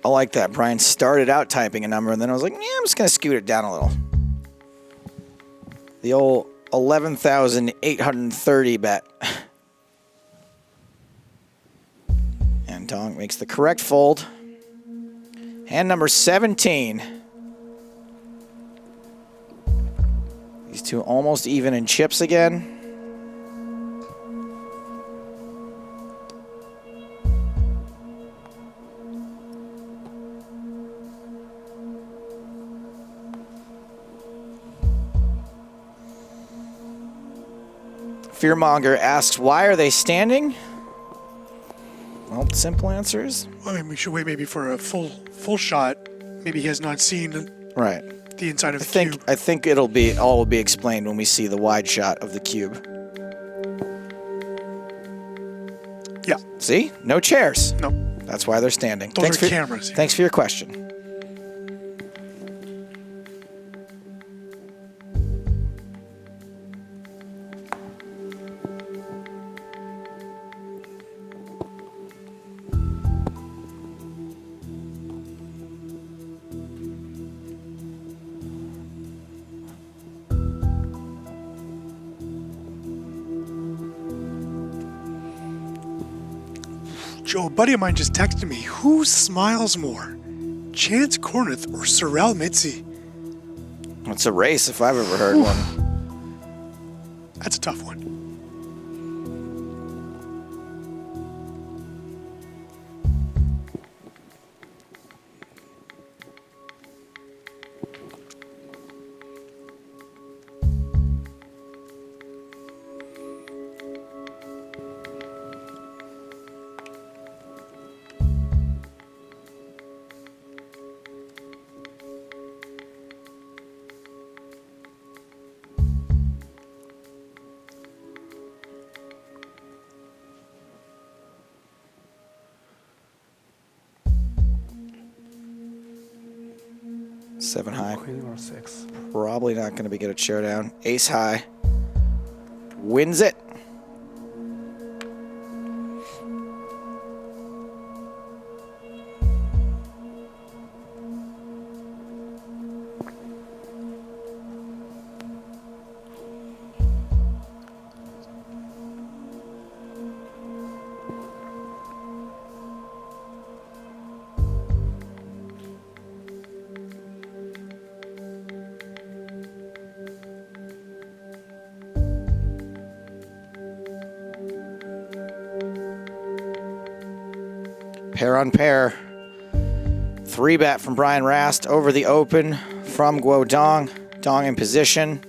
I like that. Brian started out typing a number, and then I was like, yeah, I'm just going to scoot it down a little. The old 11,830 bet. And Dong makes the correct fold. Hand number 17. These two almost even in chips again. Fearmonger asks, why are they standing? Well, the simple answer is... I mean, we should wait maybe for a full shot. Maybe he has not seen right. The inside of the cube. I think all will be explained when we see the wide shot of the cube. Yeah. See? No chairs. No. That's why they're standing. Those are cameras. Thanks for your question. Joe, a buddy of mine just texted me, who smiles more, Chance Kornuth or Sorel Mitzi? It's a race if I've ever heard one. That's a tough one. Seven high. Queen or six. Probably not going to be good at showdown. Ace high. Wins it. Pair on pair. 3-bet from Brian Rast over the open from Guo Dong. Dong in position.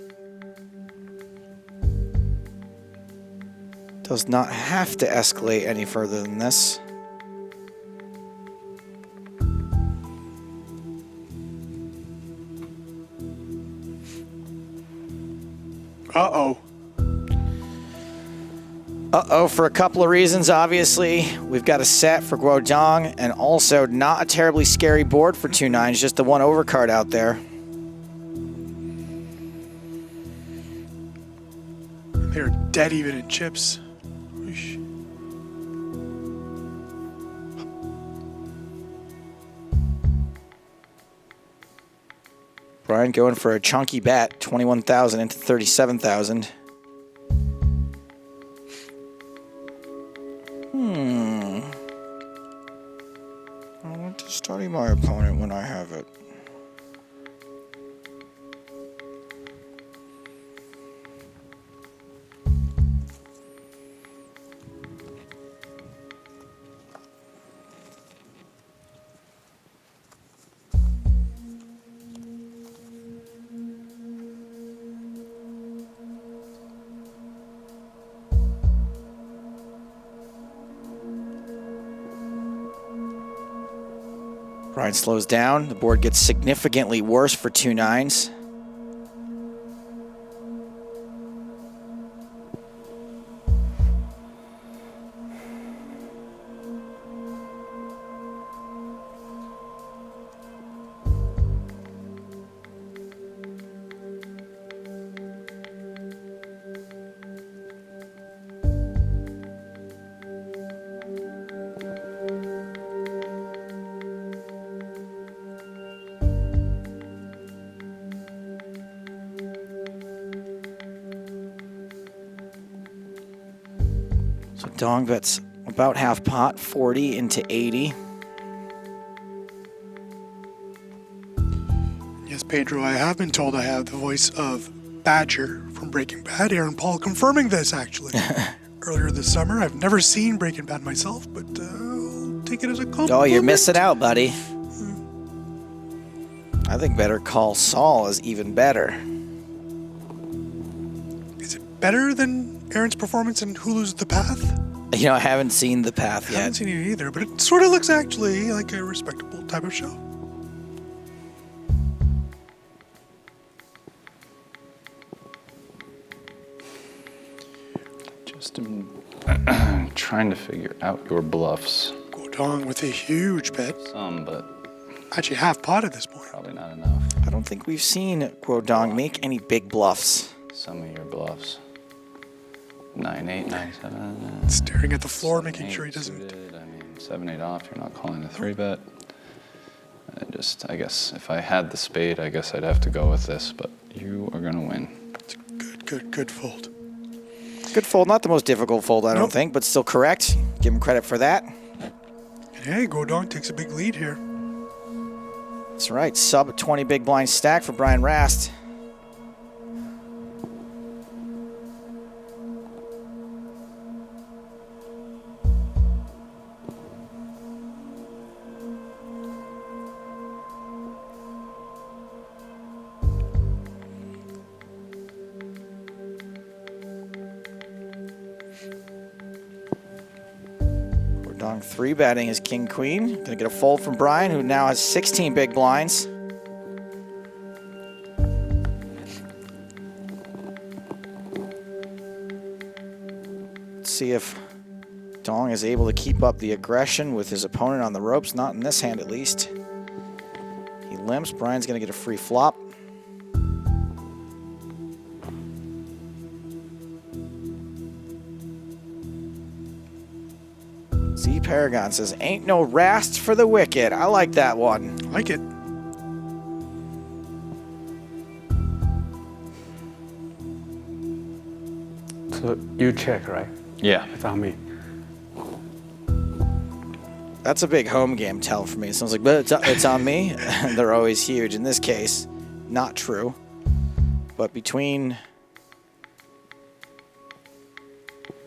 Does not have to escalate any further than this. Uh-oh. Uh-oh, for a couple of reasons, obviously. We've got a set for Guo Dong, and also not a terribly scary board for 2-9s, just the one overcard out there. They're dead even in chips. Oosh. Brian going for a chunky bet, 21,000 into 37,000. I want to study my opponent when I have it. Brian slows down. The board gets significantly worse for 2 9s. So Dong bets about half pot, 40 into 80. Yes, Pedro, I have been told I have the voice of Badger from Breaking Bad. Aaron Paul confirming this, actually. Earlier this summer. I've never seen Breaking Bad myself, but I'll take it as a compliment. Oh, you're missing out, buddy. I think Better Call Saul is even better. Is it better than Aaron's performance in Hulu's The Path? You know, I haven't seen The Path yet. I haven't seen it either, but it sort of looks actually like a respectable type of show. Just trying to figure out your bluffs. Guodong with a huge bet. Some, but Actually, half pot at this point. probably not enough. I don't think we've seen Guodong make any big bluffs. Some of your bluffs. 9-8, 9-7. Staring at the floor, making 7-8 sure he doesn't. suited. I mean, 7-8 off. You're not calling a 3-bet. I guess if I had the spade, I guess I'd have to go with this. But you are gonna win. It's a good fold. Good fold, not the most difficult fold, I don't Nope. think, but still correct. Give him credit for that. And hey, Guodong takes a big lead here. That's right, sub 20 big blind stack for Brian Rast. Guodong 3-betting his king queen. Gonna get a fold from Brian, who now has 16 big blinds. Let's see if Dong is able to keep up the aggression with his opponent on the ropes. Not in this hand, at least. He limps. Brian's gonna get a free flop. Z Paragon says, ain't no Rast for the wicked. I like that one. Like it. So you check, right? Yeah. It's on me. That's a big home game tell for me. It sounds like, but it's on me. They're always huge. In this case, not true. But between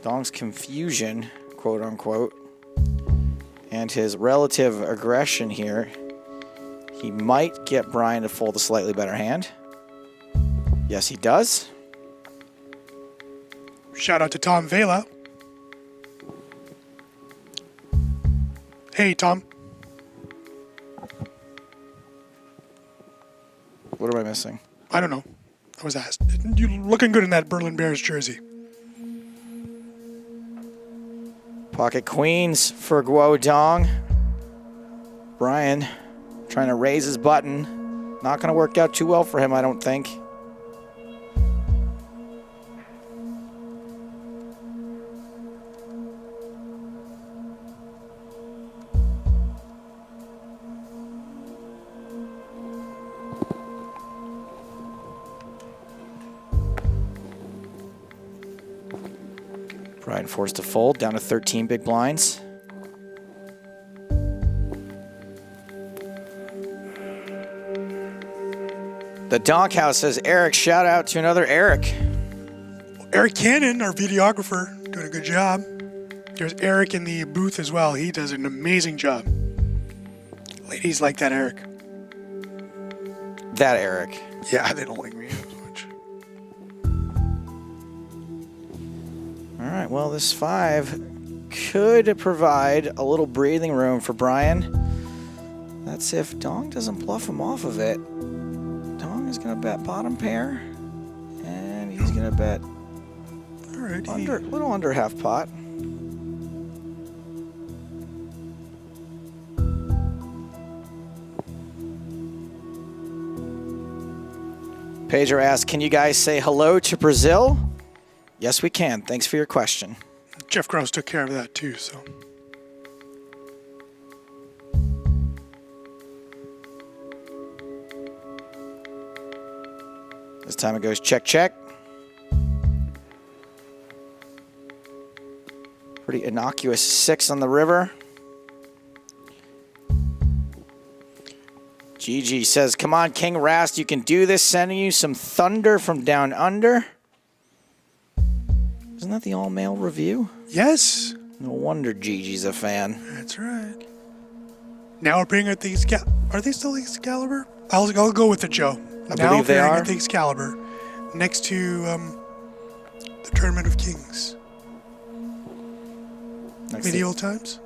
Dong's confusion, quote unquote, and his relative aggression here, he might get Brian to fold a slightly better hand. Yes, he does. Shout out to Tom Vela. Hey, Tom. What am I missing? I don't know. I was asked. You looking good in that Berlin Bears jersey. Pocket queens for Guodong. Brian trying to raise his button. Not going to work out too well for him, I don't think. Brian forced to fold, down to 13 big blinds. The Donk House says, Eric, shout out to another Eric. Eric Cannon, our videographer, doing a good job. There's Eric in the booth as well. He does an amazing job. Ladies like that Eric. That Eric. Yeah, they don't like me as much. All right, well, this 5 could provide a little breathing room for Brian. That's if Dong doesn't bluff him off of it. Dong is going to bet bottom pair, and he's going to bet a little under half pot. Pedro asks, can you guys say hello to Brazil? Yes, we can. Thanks for your question. Jeff Gross took care of that too, so. This time it goes check, check. Pretty innocuous 6 on the river. GG says, come on, King Rast, you can do this. Sending you some thunder from down under. Isn't that the all-male review? Yes. No wonder Gigi's a fan. That's right. Now we're bringing out the Excalibur. Are they still the Excalibur? I'll go with the Joe. I believe they are. The Excalibur next to the Tournament of Kings. Medieval times?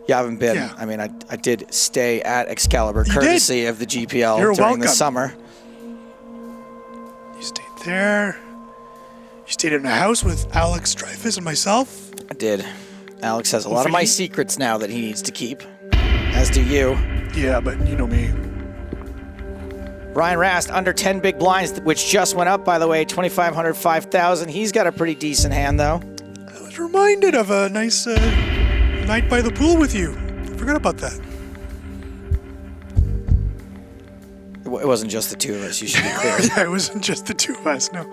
Yeah, I haven't been. Yeah. I mean, I did stay at Excalibur You courtesy did. of the GPL You're during the welcome. summer. You stayed there. You stayed in a house with Alex Dreyfus and myself. I did. Alex has a lot of my secrets now that he needs to keep, as do you. Yeah, but you know me. Ryan Rast, under 10 big blinds, which just went up, by the way, 2,500, 5,000. He's got a pretty decent hand, though. I was reminded of a nice night by the pool with you. I forgot about that. It wasn't just the two of us, you should be clear. Yeah, it wasn't just the two of us, no.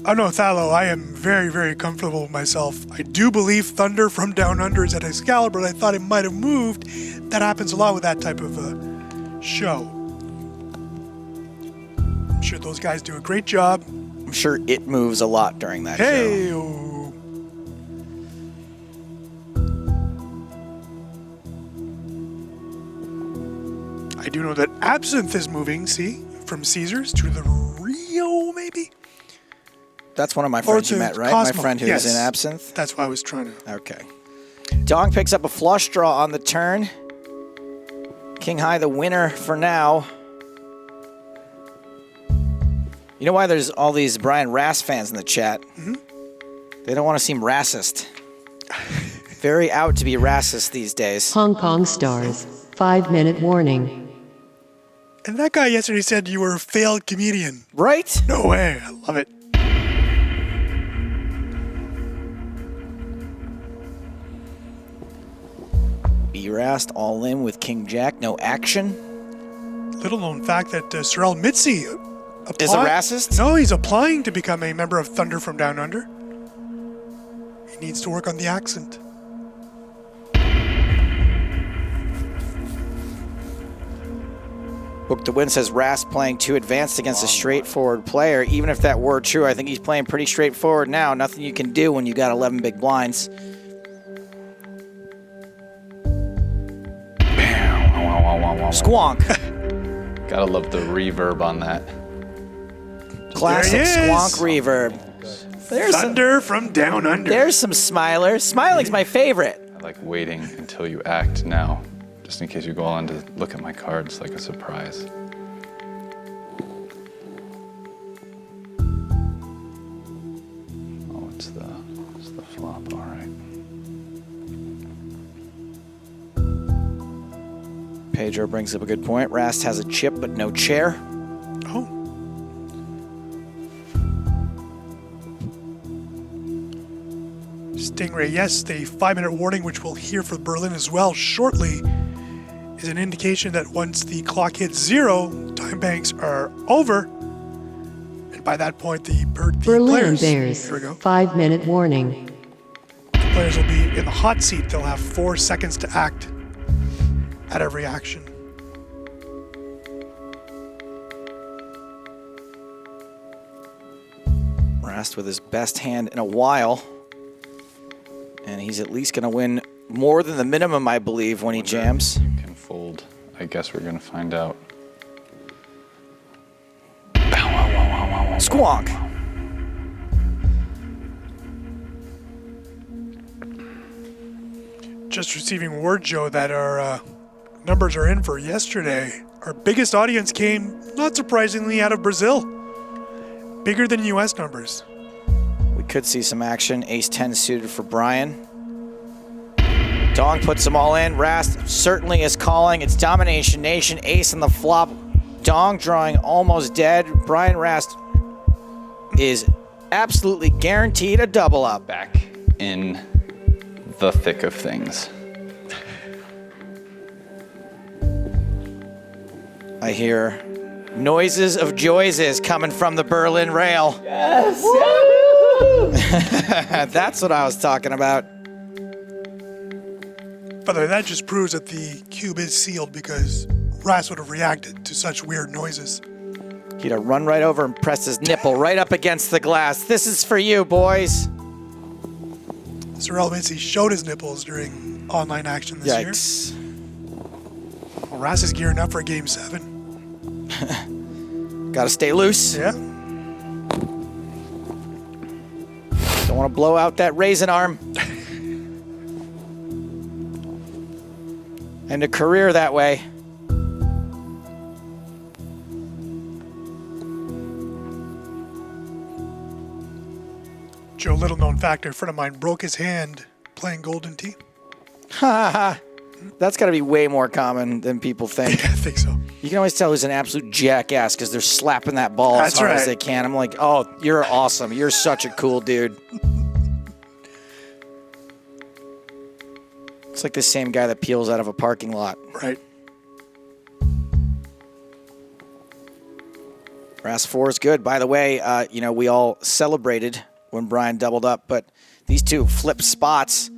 Oh no, Thalo, I am very, very comfortable with myself. I do believe Thunder from Down Under is at Excalibur. I thought it might have moved. That happens a lot with that type of show. I'm sure those guys do a great job. I'm sure it moves a lot during that show. Hey, I do know that Absinthe is moving, see? From Caesars to the Rio, maybe? That's one of my friends you met, right? Cosmo. My friend who Yes. is in Absinthe. That's why I was trying to. Okay. Dong picks up a flush draw on the turn. King High the winner for now. You know why there's all these Brian Rast fans in the chat? Mm-hmm. They don't want to seem racist. Very out to be racist these days. Hong Kong stars. 5-minute warning. And that guy yesterday said you were a failed comedian. Right? No way. I love it. B-Rast all in with King Jack. No action. Little known fact that Sorel Mitzi is a racist? No, he's applying to become a member of Thunder from Down Under. He needs to work on the accent. Book to Win says Rast playing too advanced against a straightforward player. Even if that were true, I think he's playing pretty straightforward now. Nothing you can do when you got 11 big blinds. Squonk. Gotta love the reverb on that. Classic squonk reverb. There's Thunder from Down Under. There's some smilers. Smiling's my favorite. I like waiting until you act now, just in case you go on to look at my cards like a surprise. Oh, it's the flop, all right. Pedro brings up a good point. Rast has a chip but no chair. Oh. Stingray, yes, the 5-minute warning, which we'll hear for Berlin as well shortly, is an indication that once the clock hits 0, time banks are over. And by that point, the Berlin players, Bears. here we go, 5-minute warning. the players will be in the hot seat. They'll have 4 seconds to act at every action. Rast with his best hand in a while. And he's at least going to win more than the minimum, I believe, when he jams. Can fold. I guess we're gonna find out. Squonk. Just receiving word, Joe, that our numbers are in for yesterday. Our biggest audience came, not surprisingly, out of Brazil. Bigger than U.S. numbers. We could see some action. Ace-10 suited for Brian. Dong puts them all in. Rast certainly is calling. It's Domination Nation. Ace on the flop. Dong drawing almost dead. Brian Rast is absolutely guaranteed a double up. Back in the thick of things. I hear noises of joyses coming from the Berlin Rail. Yes! That's what I was talking about. By the way, that just proves that the cube is sealed because Rast would have reacted to such weird noises. He'd have run right over and press his nipple right up against the glass. This is for you, boys. Sorel Vinci showed his nipples during online action this Yikes. year. Well, Rast is gearing up for Game 7. Gotta stay loose. Yeah. Don't want to blow out that raisin arm. And a career that way. Joe, little known fact, a friend of mine broke his hand playing Golden Tee. Ha ha. That's got to be way more common than people think. I think so. You can always tell who's an absolute jackass because they're slapping that ball as That's hard as right. they can. I'm like, oh, you're awesome. You're such a cool dude. It's like the same guy that peels out of a parking lot. Right. Rast 4 is good. By the way, we all celebrated when Brian doubled up, but these two flip spots.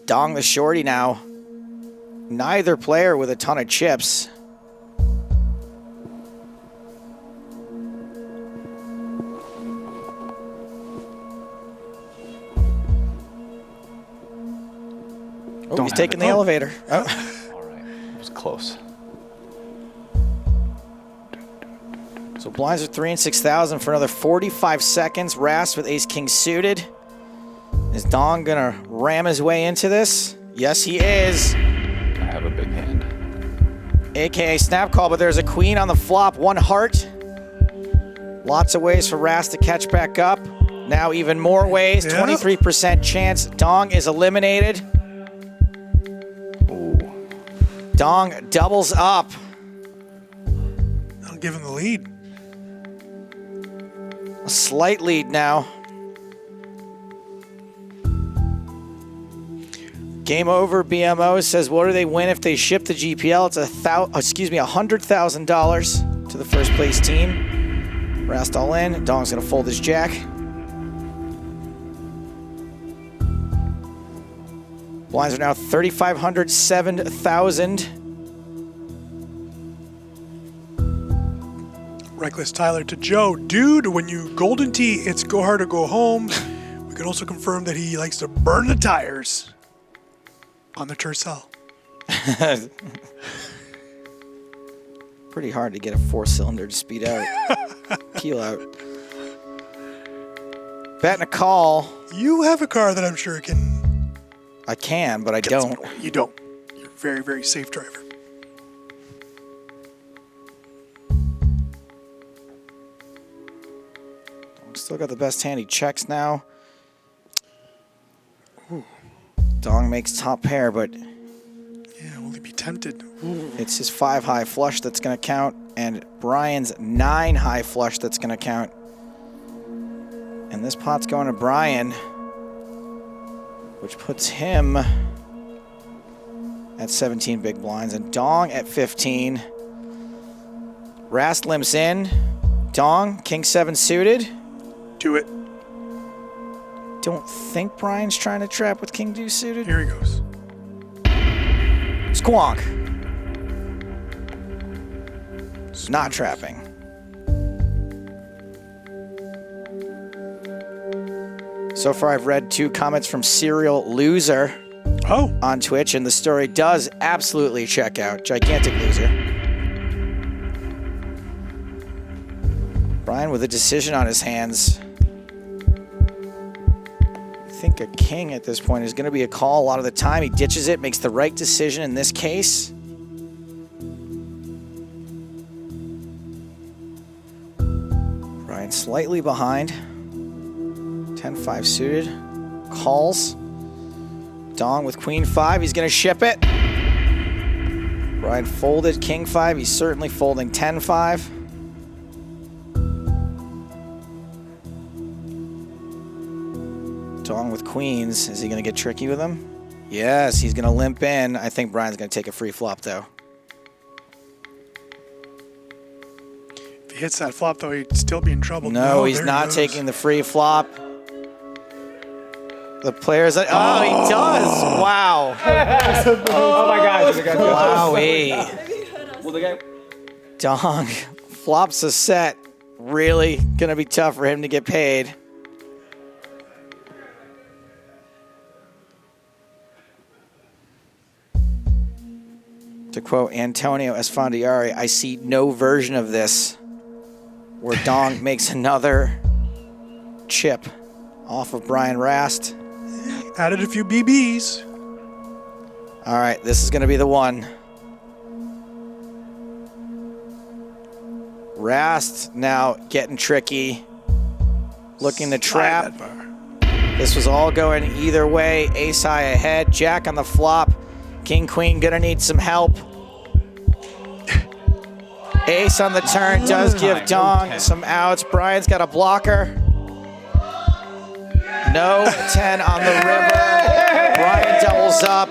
Dong the shorty now. Neither player with a ton of chips. Oh, he's taking the elevator. Oh. All right, it was close. So blinds are 3 and 6,000 for another 45 seconds. Rast with ace-king suited. Is Dong gonna ram his way into this? Yes, he is. I have a big hand. AKA snap call, but there's a queen on the flop. 1 heart. Lots of ways for Rast to catch back up. Now even more ways. Yeah. 23% chance. Dong is eliminated. Ooh. Dong doubles up. I'll give him the lead. A slight lead now. Game over. BMO says, what do they win if they ship the GPL? It's $100,000 to the first place team. Rast all in. Dong's gonna fold his jack. Blinds are now 3,500, 7,000. Reckless Tyler to Joe. Dude, when you Golden Tee, it's go hard or go home. We can also confirm that he likes to burn the tires on the Tercel. Pretty hard to get a 4-cylinder to speed out. Peel out. Bet and a call. You have a car that I'm sure can... I can, but I don't. You don't. You're a very, very safe driver. Still got the best hand. He checks now. Ooh. Dong makes top pair, but Yeah, will he be tempted? it's his 5 high flush that's going to count, and Brian's 9 high flush that's going to count. And this pot's going to Brian, which puts him at 17 big blinds, and Dong at 15. Rast limps in. Dong, king 7 suited. Do it. Don't think Brian's trying to trap with king deuce suited. Here he goes. Squonk. Not trapping. So far, I've read 2 comments from Serial Loser on Twitch, and the story does absolutely check out. Gigantic loser. Brian with a decision on his hands. think a king at this point is going to be a call a lot of the time. He ditches it, makes the right decision in this case. Brian slightly behind. 10-5 suited. Calls. Dong with queen 5. He's going to ship it. Brian folded king 5. He's certainly folding 10-5. Dong with queens. Is he going to get tricky with him? Yes, he's going to limp in. I think Brian's going to take a free flop, though. If he hits that flop, though, he'd still be in trouble. No, he's not taking the free flop. The player's like, oh, he does. Wow. Oh my God. Wowee. Dong flops a set. Really going to be tough for him to get paid. To quote Antonio Esfandiari, I see no version of this where Dong makes another chip off of Brian Rast. Added a few BBs. All right, this is going to be the one. Rast now getting tricky, looking to trap. This was all going either way. Ace high ahead, jack on the flop. King, queen, gonna need some help. Ace on the turn does give Dong some outs. Brian's got a blocker. No 10 on the river. Brian doubles up.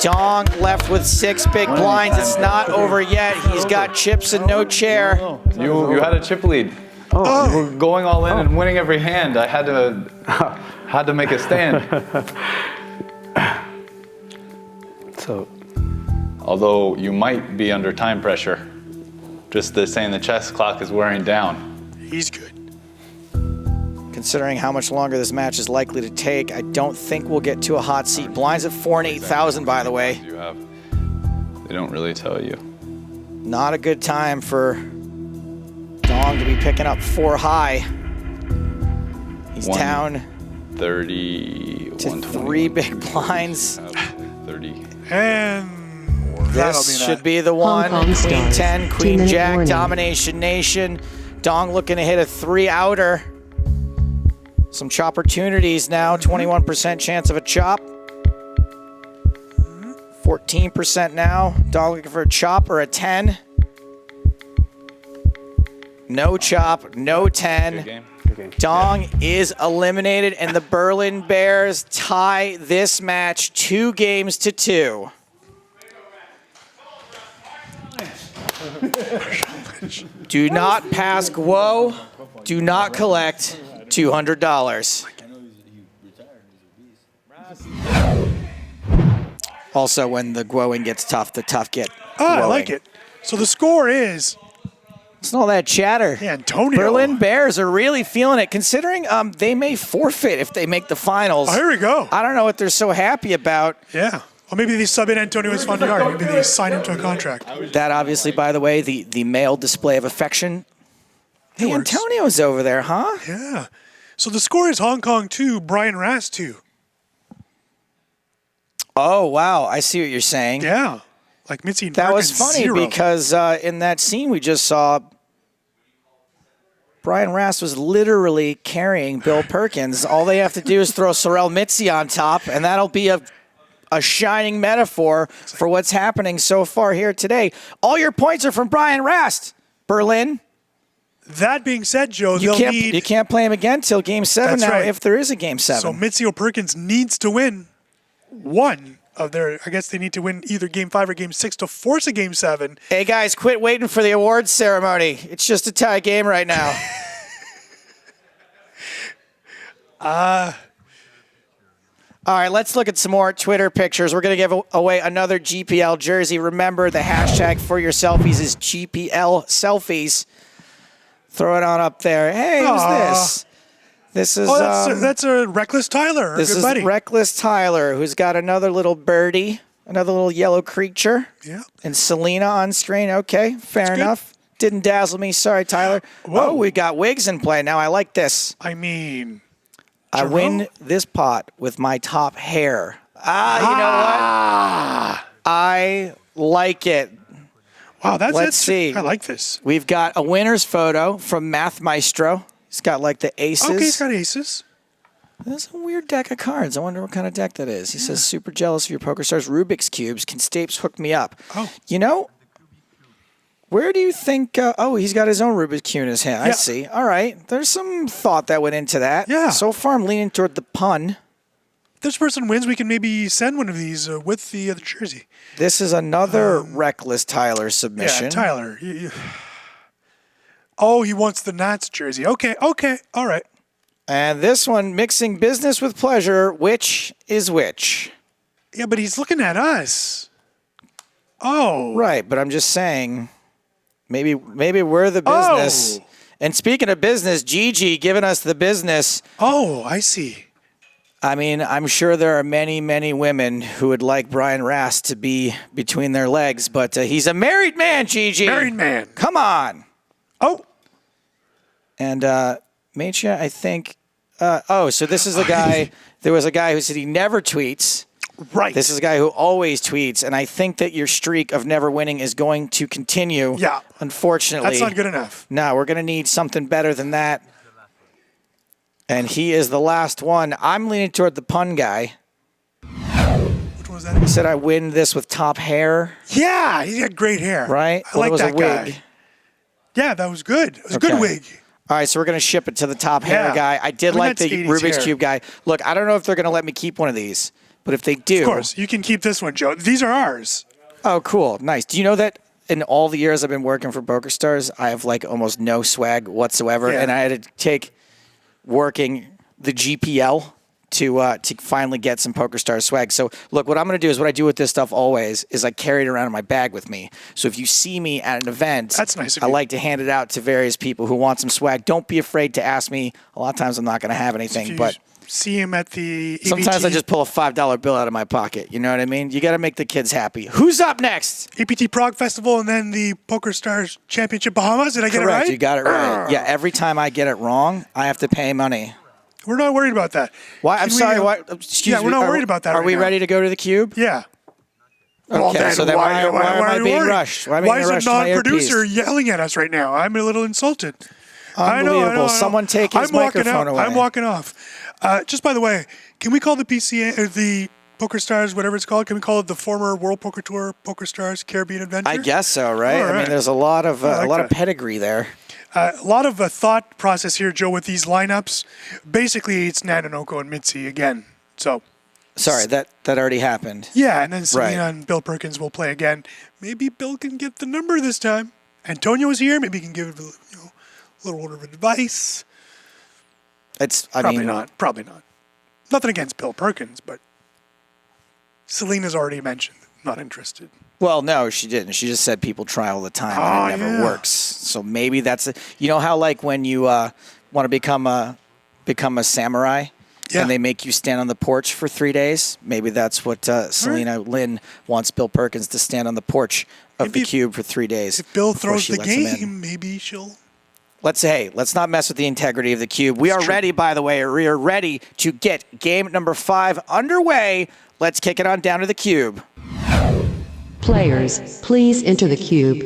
Dong left with 6 big blinds. It's not over yet. He's got chips and no chair. You had a chip lead. You were going all in and winning every hand. I had to make a stand. So, although you might be under time pressure, just saying the chess clock is wearing down. He's good. Considering how much longer this match is likely to take, I don't think we'll get to a hot seat. Blinds at 4 and 8,000, by the way. You have. They don't really tell you. Not a good time for Dong to be picking up 4 high. He's down 30 to 3 big blinds. 30. And this should be the one. Hong Kong Queen Stars. 10, Queen 2-minute Jack, warning. Domination Nation. Dong looking to hit a 3-outer. Some chop opportunities now. 21% chance of a chop. 14% now. Dong looking for a chop or a 10. No chop, no 10. Dong is eliminated, and the Berlin Bears tie this match 2-2. Do not pass Guo. Do not collect $200. Also, when the Guoing gets tough, the tough get I Guoing. like it. So the score is... It's not all that chatter. Yeah, Antonio. Berlin Bears are really feeling it, considering they may forfeit if they make the finals. Oh, here we go. I don't know what they're so happy about. Yeah. Or maybe they sub in Antonio Esfandiari. Maybe they sign him to a contract. That obviously, by the way, the male display of affection. Hey, works. Antonio's over there, huh? Yeah. So the score is Hong Kong 2, Brian Rast 2. Oh, wow. I see what you're saying. Yeah. Like Mitzi and That was Perkins, funny 0. because in that scene we just saw, Brian Rast was literally carrying Bill Perkins. All they have to do is throw Sorel Mitzi on top, and that'll be a shining metaphor for what's happening so far here today. All your points are from Brian Rast, Berlin. That being said, Joe, You they'll need... can't play him again till Game 7 That's now, right. if there is a Game 7. So Mitzi or Perkins needs to win one of their... I guess they need to win either Game 5 or Game 6 to force a Game 7. Hey, guys, quit waiting for the awards ceremony. It's just a tie game right now. All right, let's look at some more Twitter pictures. We're going to give away another GPL jersey. Remember, the hashtag for your selfies is GPL selfies. Throw it on up there. Hey, who's this? This is that's a Reckless Tyler, our this good is buddy. Reckless Tyler, who's got another little birdie, another little yellow creature. Yeah. And Selena on screen. Okay, fair enough. Didn't dazzle me. Sorry, Tyler. Whoa. Oh, we got Wiggs in play. Now I like this. I mean, I win this pot with my top hair. You know what? I like it. Wow, Let's see. I like this. We've got a winner's photo from Math Maestro. He's got like the aces. Okay, he's got aces. That's a weird deck of cards. I wonder what kind of deck that is. He says, super jealous of your PokerStars Rubik's Cubes. Can Stapes hook me up? Oh. You know, where do you think... he's got his own Rubik's Cube in his hand. I see. All right. There's some thought that went into that. Yeah. So far, I'm leaning toward the pun. If this person wins, we can maybe send one of these with the jersey. This is another reckless Tyler submission. Yeah, Tyler. Oh, he wants the Nats jersey. Okay, all right. And this one, mixing business with pleasure, which is which? Yeah, but he's looking at us. Oh. Right, but I'm just saying, maybe we're the business. Oh. And speaking of business, Gigi giving us the business. Oh, I see. I mean, I'm sure there are many, many women who would like Brian Rast to be between their legs, but he's a married man, Gigi. Married man. Come on. Oh. And Machia, I think. So this is the guy. There was a guy who said he never tweets. Right. This is a guy who always tweets, and I think that your streak of never winning is going to continue. Yeah. Unfortunately. That's not good enough. No, we're going to need something better than that. And he is the last one. I'm leaning toward the pun guy. Which one was that? He said I win this with top hair. Yeah, he's got great hair. Right? I like it was that a wig. guy. Yeah, that was good. It was a good wig. All right, so we're going to ship it to the top hair guy. I did like that's the 80s Rubik's hair. Cube guy. Look, I don't know if they're going to let me keep one of these, but if they do. Of course, you can keep this one, Joe. These are ours. Oh, cool. Nice. Do you know that in all the years I've been working for PokerStars, I have like almost no swag whatsoever, Yeah. and I had to take working the GPL to finally get some PokerStars swag. So look, what I'm going to do is what I do with this stuff always is I carry it around in my bag with me. So if you see me at an event, that's nice of I you. like to hand it out to various people who want some swag. Don't be afraid to ask me. A lot of times I'm not going to have anything, If you but see him at the ABT, sometimes I just pull a $5 bill out of my pocket. You know what I mean? You got to make the kids happy. Who's up next? APT Prague Festival and then the PokerStars Championship Bahamas. Did I get it Correct. right? You got it right. Yeah, every time I get it wrong, I have to pay money. We're not worried about that. Why? I'm Can we, sorry. What? Excuse yeah, me. we're not Are- worried about that. Are right we now. ready to go to the cube? Yeah. Okay, so then why am I are you being worried? rushed? Why am I Why being is a rushed to my non-producer earpiece? yelling at us right now? I'm a little insulted. I know. Unbelievable. Someone take his I'm walking microphone out. away. I'm walking off. Just by the way, can we call the PCA or the PokerStars, whatever it's called? Can we call it the former World Poker Tour PokerStars Caribbean Adventure? I guess so, right? All I mean, right. there's a lot of I like that. pedigree there. A lot of thought process here, Joe, with these lineups. Basically, it's Nanonoko and Mitzi again. So, Sorry, that already happened. yeah, and then Selena Right. and Bill Perkins will play again. Maybe Bill can get the number this time. Antonio is here. Maybe he can give a little word of advice. Probably not. Nothing against Bill Perkins, but Selena's already mentioned not interested. Well, no, she didn't. She just said people try all the time and it never yeah. works. So maybe that's you know how like when you want to become a samurai Yeah. and they make you stand on the porch for 3 days. Maybe that's what Selena Lynn wants Bill Perkins to stand on the porch of the cube for 3 days. If Bill before throws she the lets him in. game, maybe she'll. Let's not mess with the integrity of the cube. We are ready, by the way. We are ready to get game number 5 underway. Let's kick it on down to the cube. Players, please enter the cube.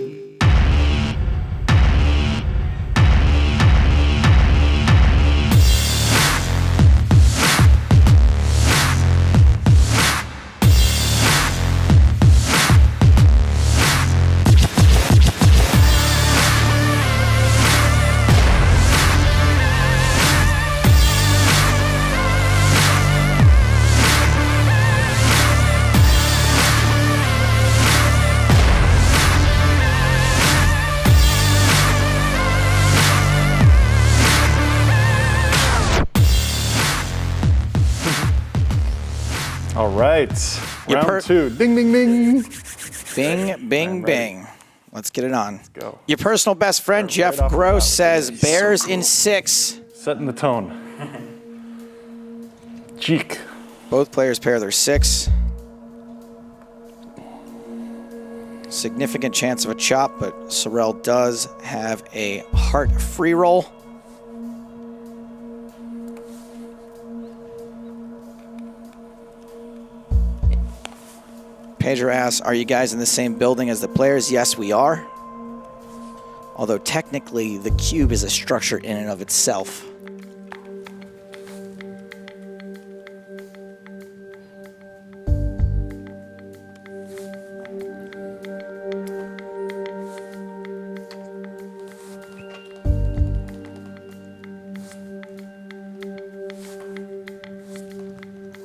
All right. Round 2. Ding, ding, ding. Bing, bing, bing. Let's get it on. Let's go. Your personal best friend, Jeff Gross, says Bears in 6. Setting the tone. Cheek. Both players pair their 6. Significant chance of a chop, but Sorrell does have a heart free roll. Pedro asks, are you guys in the same building as the players? Yes, we are. Although technically, the cube is a structure in and of itself.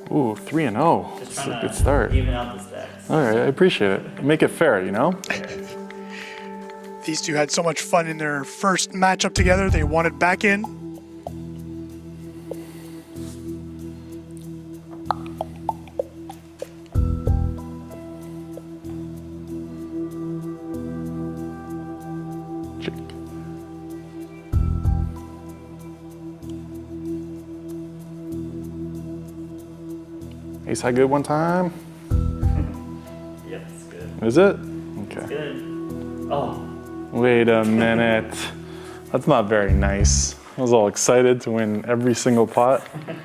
Ooh, 3-0. That's a good start. Even out the stacks. All right, I appreciate it. Make it fair, you know? These two had so much fun in their first matchup together. They wanted back in. Ace high good one time. Yep, it's good. Is it? Okay. It's good. Oh. Wait a minute. That's not very nice. I was all excited to win every single pot. I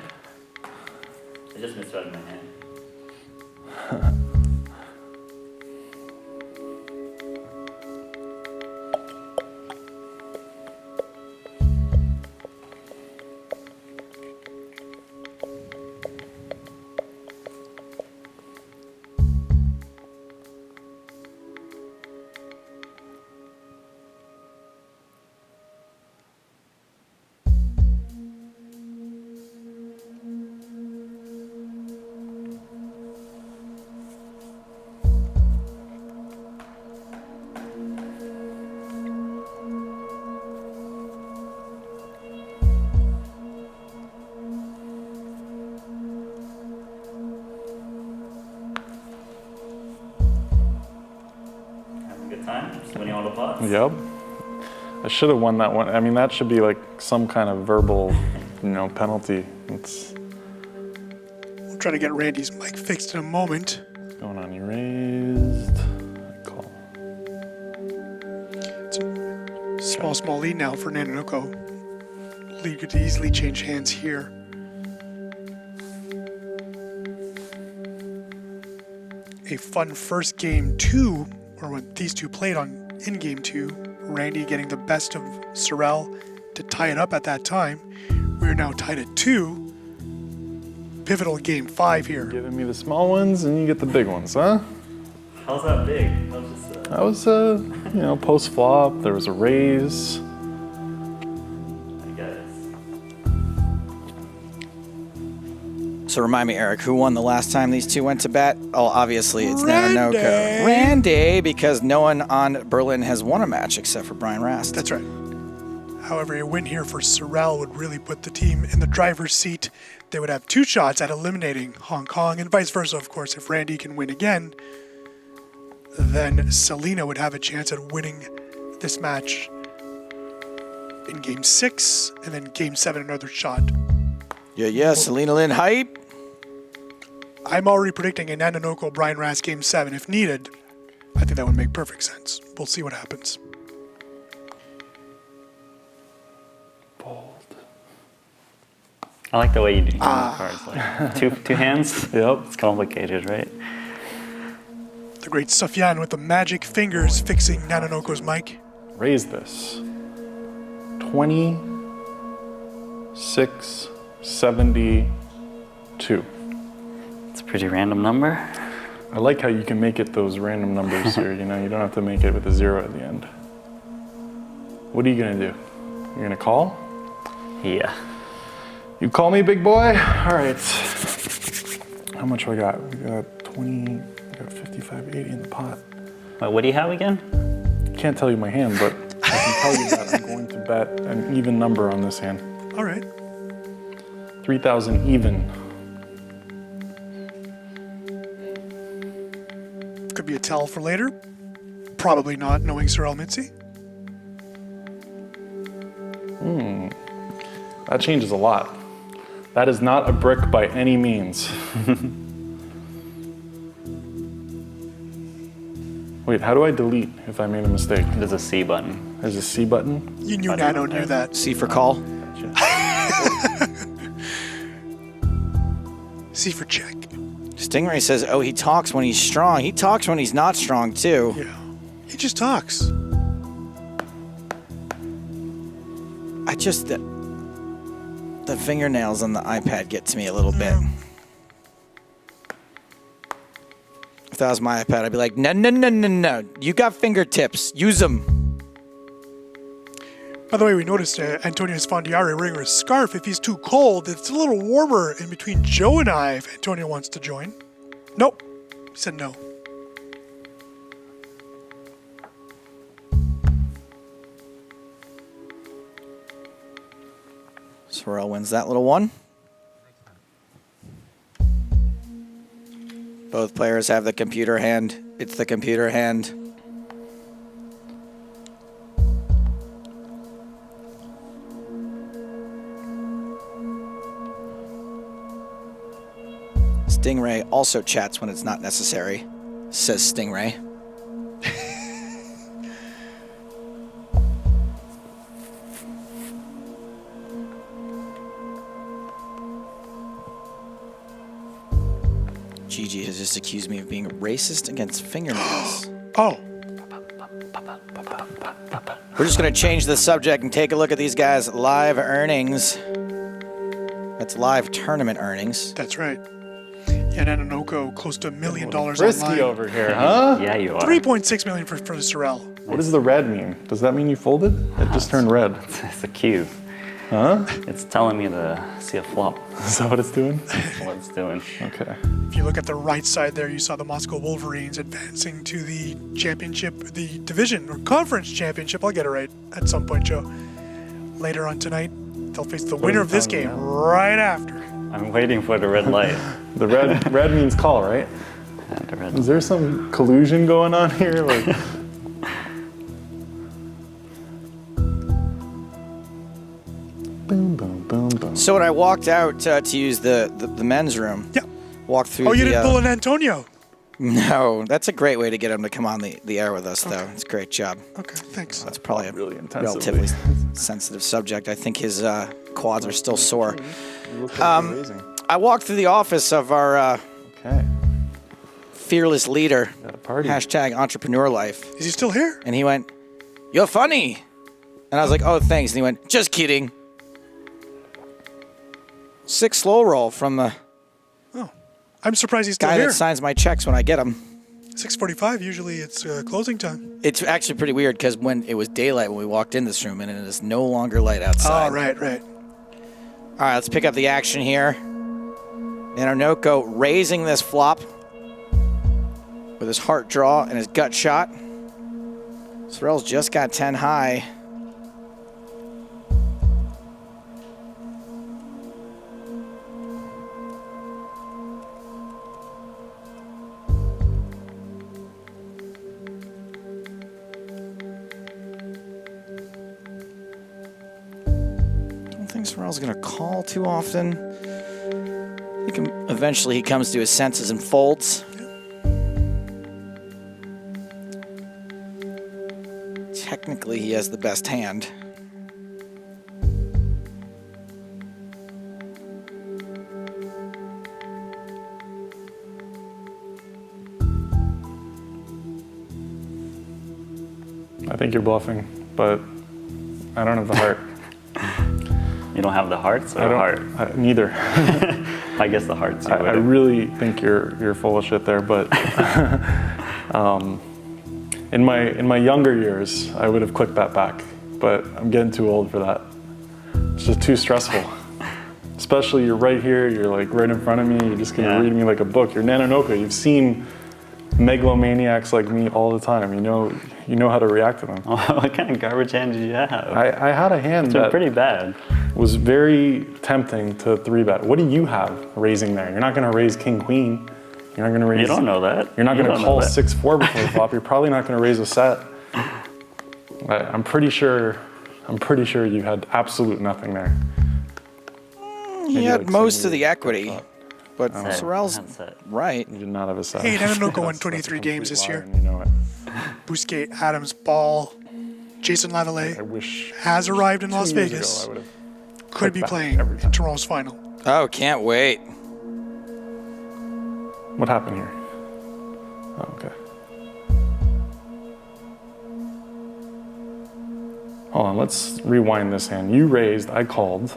just misread my hand. Time, just winning all the pots. Yep. I should have won that one. I mean, that should be like some kind of verbal, penalty. It's We'll try to get Randy's mic fixed in a moment. going on. You raised. Call. It's a small lead now for Nanonoko. Lead could easily change hands here. A fun first game two, or what these two played on in game two. Randy getting the best of Sorel to tie it up at that time. We're now tied at 2. Pivotal game 5 here. Giving me the small ones and you get the big ones, huh? How's that big? That was, post flop. There was a raise. I guess. So remind me, Eric, who won the last time these two went to bat? Oh, obviously it's Nanonoko. Randy, because no one on Berlin has won a match except for Brian Rast. That's right. However, a win here for Sorel would really put the team in the driver's seat. They would have 2 shots at eliminating Hong Kong, and vice versa, of course. If Randy can win again, then Selena would have a chance at winning this match in Game 6, and then Game 7, another shot. Yeah, Selena Lynn hype. I'm already predicting a Nanonoko Brian Rast Game 7 if needed. I think that would make perfect sense. We'll see what happens. I like the way you do cards. Like two hands. Yep. It's complicated, right? The great Sufyan with the magic fingers fixing Nanonoko's mic. Raise this. 2672. It's a pretty random number. I like how you can make it those random numbers here. You don't have to make it with a 0 at the end. What are you gonna do? You're gonna call? Yeah. You call me, big boy? All right. How much we got? We got 20, we got 55, 80 in the pot. Wait, what do you have again? Can't tell you my hand, but I can tell you that I'm going to bet an even number on this hand. All right. 3,000 even. Could be a tell for later. Probably not, knowing Sorel Mitzi. That changes a lot. That is not a brick by any means. Wait, how do I delete if I made a mistake? There's a C button. There's a C button? You knew Nano knew that. C for call. C for check. Stingray says, oh, he talks when he's strong. He talks when he's not strong, too. Yeah. He just talks. I just... The fingernails on the iPad get to me a little bit. If that was my iPad, I'd be like, no, no, no, no, no. You got fingertips. Use them. By the way, we noticed Antonio Esfandiari wearing a scarf. If he's too cold, it's a little warmer in between Joe and I if Antonio wants to join. Nope. He said no. Sorrel wins that little one. Both players have the computer hand. It's the computer hand. Stingray also chats when it's not necessary, says Stingray. Gigi has just accused me of being racist against fingernails. Oh. We're just going to change the subject and take a look at these guys' live earnings. That's live tournament earnings. That's right. Yeah, Nanonoko close to $1 million Risky online. over here, huh? Yeah, you are. 3.6 million for the Sorrel. What does the red mean? Does that mean you folded? It just turned red. It's a cube. Huh? It's telling me to see a flop. Is that what it's doing? That's what it's doing. Okay. If you look at the right side there, you saw the Moscow Wolverines advancing to the championship, the division or conference championship. I'll get it right at some point, Joe. Later on tonight, they'll face the winner of this game right after. I'm waiting for the red light. The red means call, right? Yeah, the red Is there some collusion going on here? Like, boom, boom, boom, boom. So when I walked out to use the men's room, walked through Oh, you the, didn't pull an Antonio? No, that's a great way to get him to come on the air with us, though. It's a great job. Okay, thanks. That's probably a Really relatively sensitive subject. I think his quads are still sore. You look like you're amazing. I walked through the office of our Okay. fearless leader, Got a party. hashtag entrepreneur life, Is he still here? and he went, "You're funny," and I was like, "Oh, thanks," and he went, "Just kidding." 6 slow roll from the I'm surprised he's still guy here. that signs my checks when I get them. 6:45, usually it's closing time. It's actually pretty weird because when it was daylight when we walked in this room, and it is no longer light outside. Oh, right. All right, let's pick up the action here. Nanonoko raising this flop with his heart draw and his gut shot. Sorrel's just got 10 high. Don't think Sorrel's gonna call too often. I think eventually he comes to his senses and folds. Technically, he has the best hand. I think you're bluffing, but I don't have the heart. You don't have the hearts or I the don't. heart? Neither. I guess the hearts. I really think you're full of shit there, but in my younger years, I would have clicked that back. But I'm getting too old for that. It's just too stressful. Especially you're right here, you're like right in front of me, you're just gonna read me like a book. You're Nanonoko. You've seen megalomaniacs like me all the time. You know how to react to them. What kind of garbage hand did you have? I had a hand that pretty bad. was very tempting to 3-bet. What do you have raising there? You're not gonna raise king queen. You're not gonna raise. You don't know that. You're not You gonna don't call know that. 6-4 before the flop. You're probably not gonna raise a set. I'm pretty sure you had absolute nothing there. He Maybe had like most some of the equity, but Set. Sorrel's That's it. right. You did not have a set. Hey, Nanonoko won That's a 23 games complete this lie, year. and you know it. Bousquet, Adams, Ball, Jason I Lavallee wish has arrived in 2 Las years Vegas. ago I would've Could be back playing every in time. tomorrow's final. Oh, can't wait. What happened here? Oh, okay. Hold on, let's rewind this hand. You raised, I called.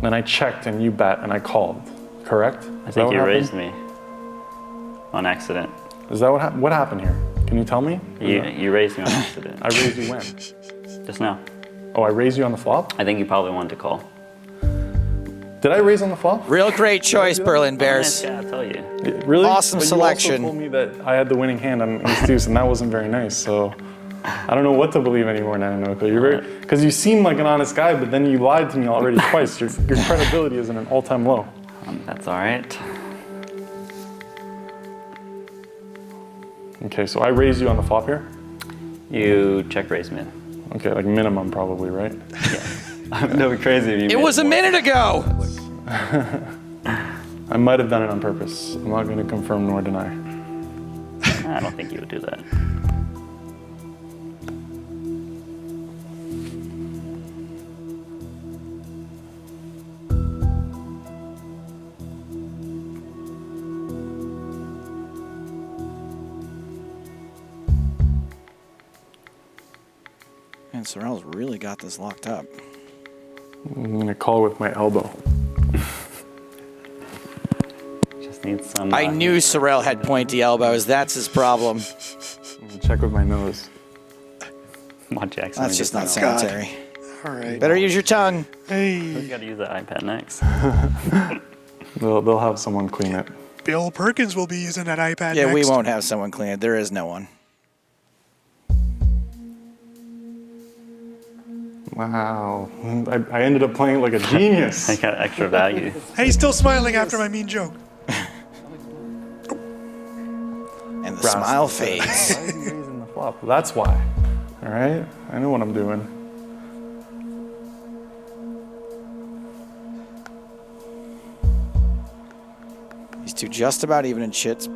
Then I checked and you bet and I called. Correct? I think you raised me on accident. Is that what happened here? Can you tell me? You raised me on accident. I raised you when? Just now. Oh, I raised you on the flop? I think you probably wanted to call. Did I raise on the flop? Real great choice, Berlin Bears. Yeah, I'll tell you. Really? Awesome but selection. You also told me that I had the winning hand on ace deuce, and that wasn't very nice. So I don't know what to believe anymore, Nanonoko. You're very, because you seem like an honest guy, but then you lied to me already twice. Your credibility is at an all-time low. That's all right. Okay, so I raised you on the flop here. You check raise min. Okay, like minimum probably, right? Yeah. That would be crazy if you. It was a minute ago. I might have done it on purpose. I'm not going to confirm nor deny. I don't think you would do that. Man, Sorrell's really got this locked up. I'm going to call with my elbow. Just need some. I knew Sorrell had pointy elbows. That's his problem. I'm going to check with my nose. Come on, Jackson. That's just not sanitary. All right. Better use your tongue. Hey, You got to use the iPad next. They'll have someone clean it. Bill Perkins will be using that iPad Yeah, we next. won't have someone clean it. There is no one. Wow. I ended up playing like a genius. I got extra value. Hey, he's still smiling after my mean joke. And the smile fades. Why is he raising the flop? That's why. All right? I know what I'm doing. These two just about even in chips.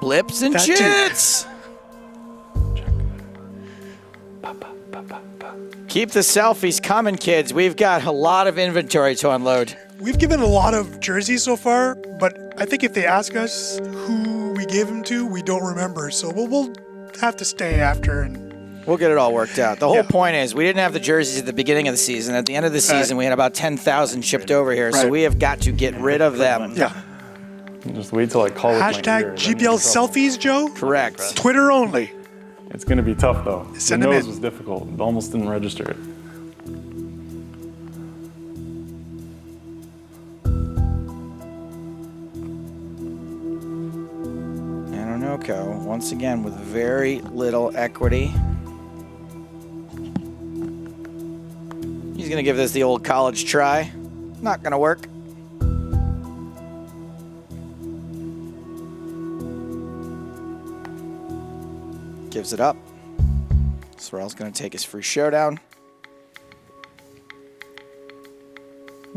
Blips and That too. chits. Keep the selfies coming, kids. We've got a lot of inventory to unload. We've given a lot of jerseys so far, but I think if they ask us who we gave them to, we don't remember. So we'll have to stay after and We'll get it all worked out. The whole point is we didn't have the jerseys at the beginning of the season. At the end of the season, we had about 10,000 shipped over here, so we have got to get rid of them. yeah. Just wait till I call with my ear. Hashtag GPL selfies, Joe. Correct. Twitter only. It's going to be tough, though. Send the them nose in. was difficult. It almost didn't register it. Nanonoko, once again, with very little equity. He's going to give this the old college try. Not going to work. Gives it up. Sorrell's going to take his free showdown.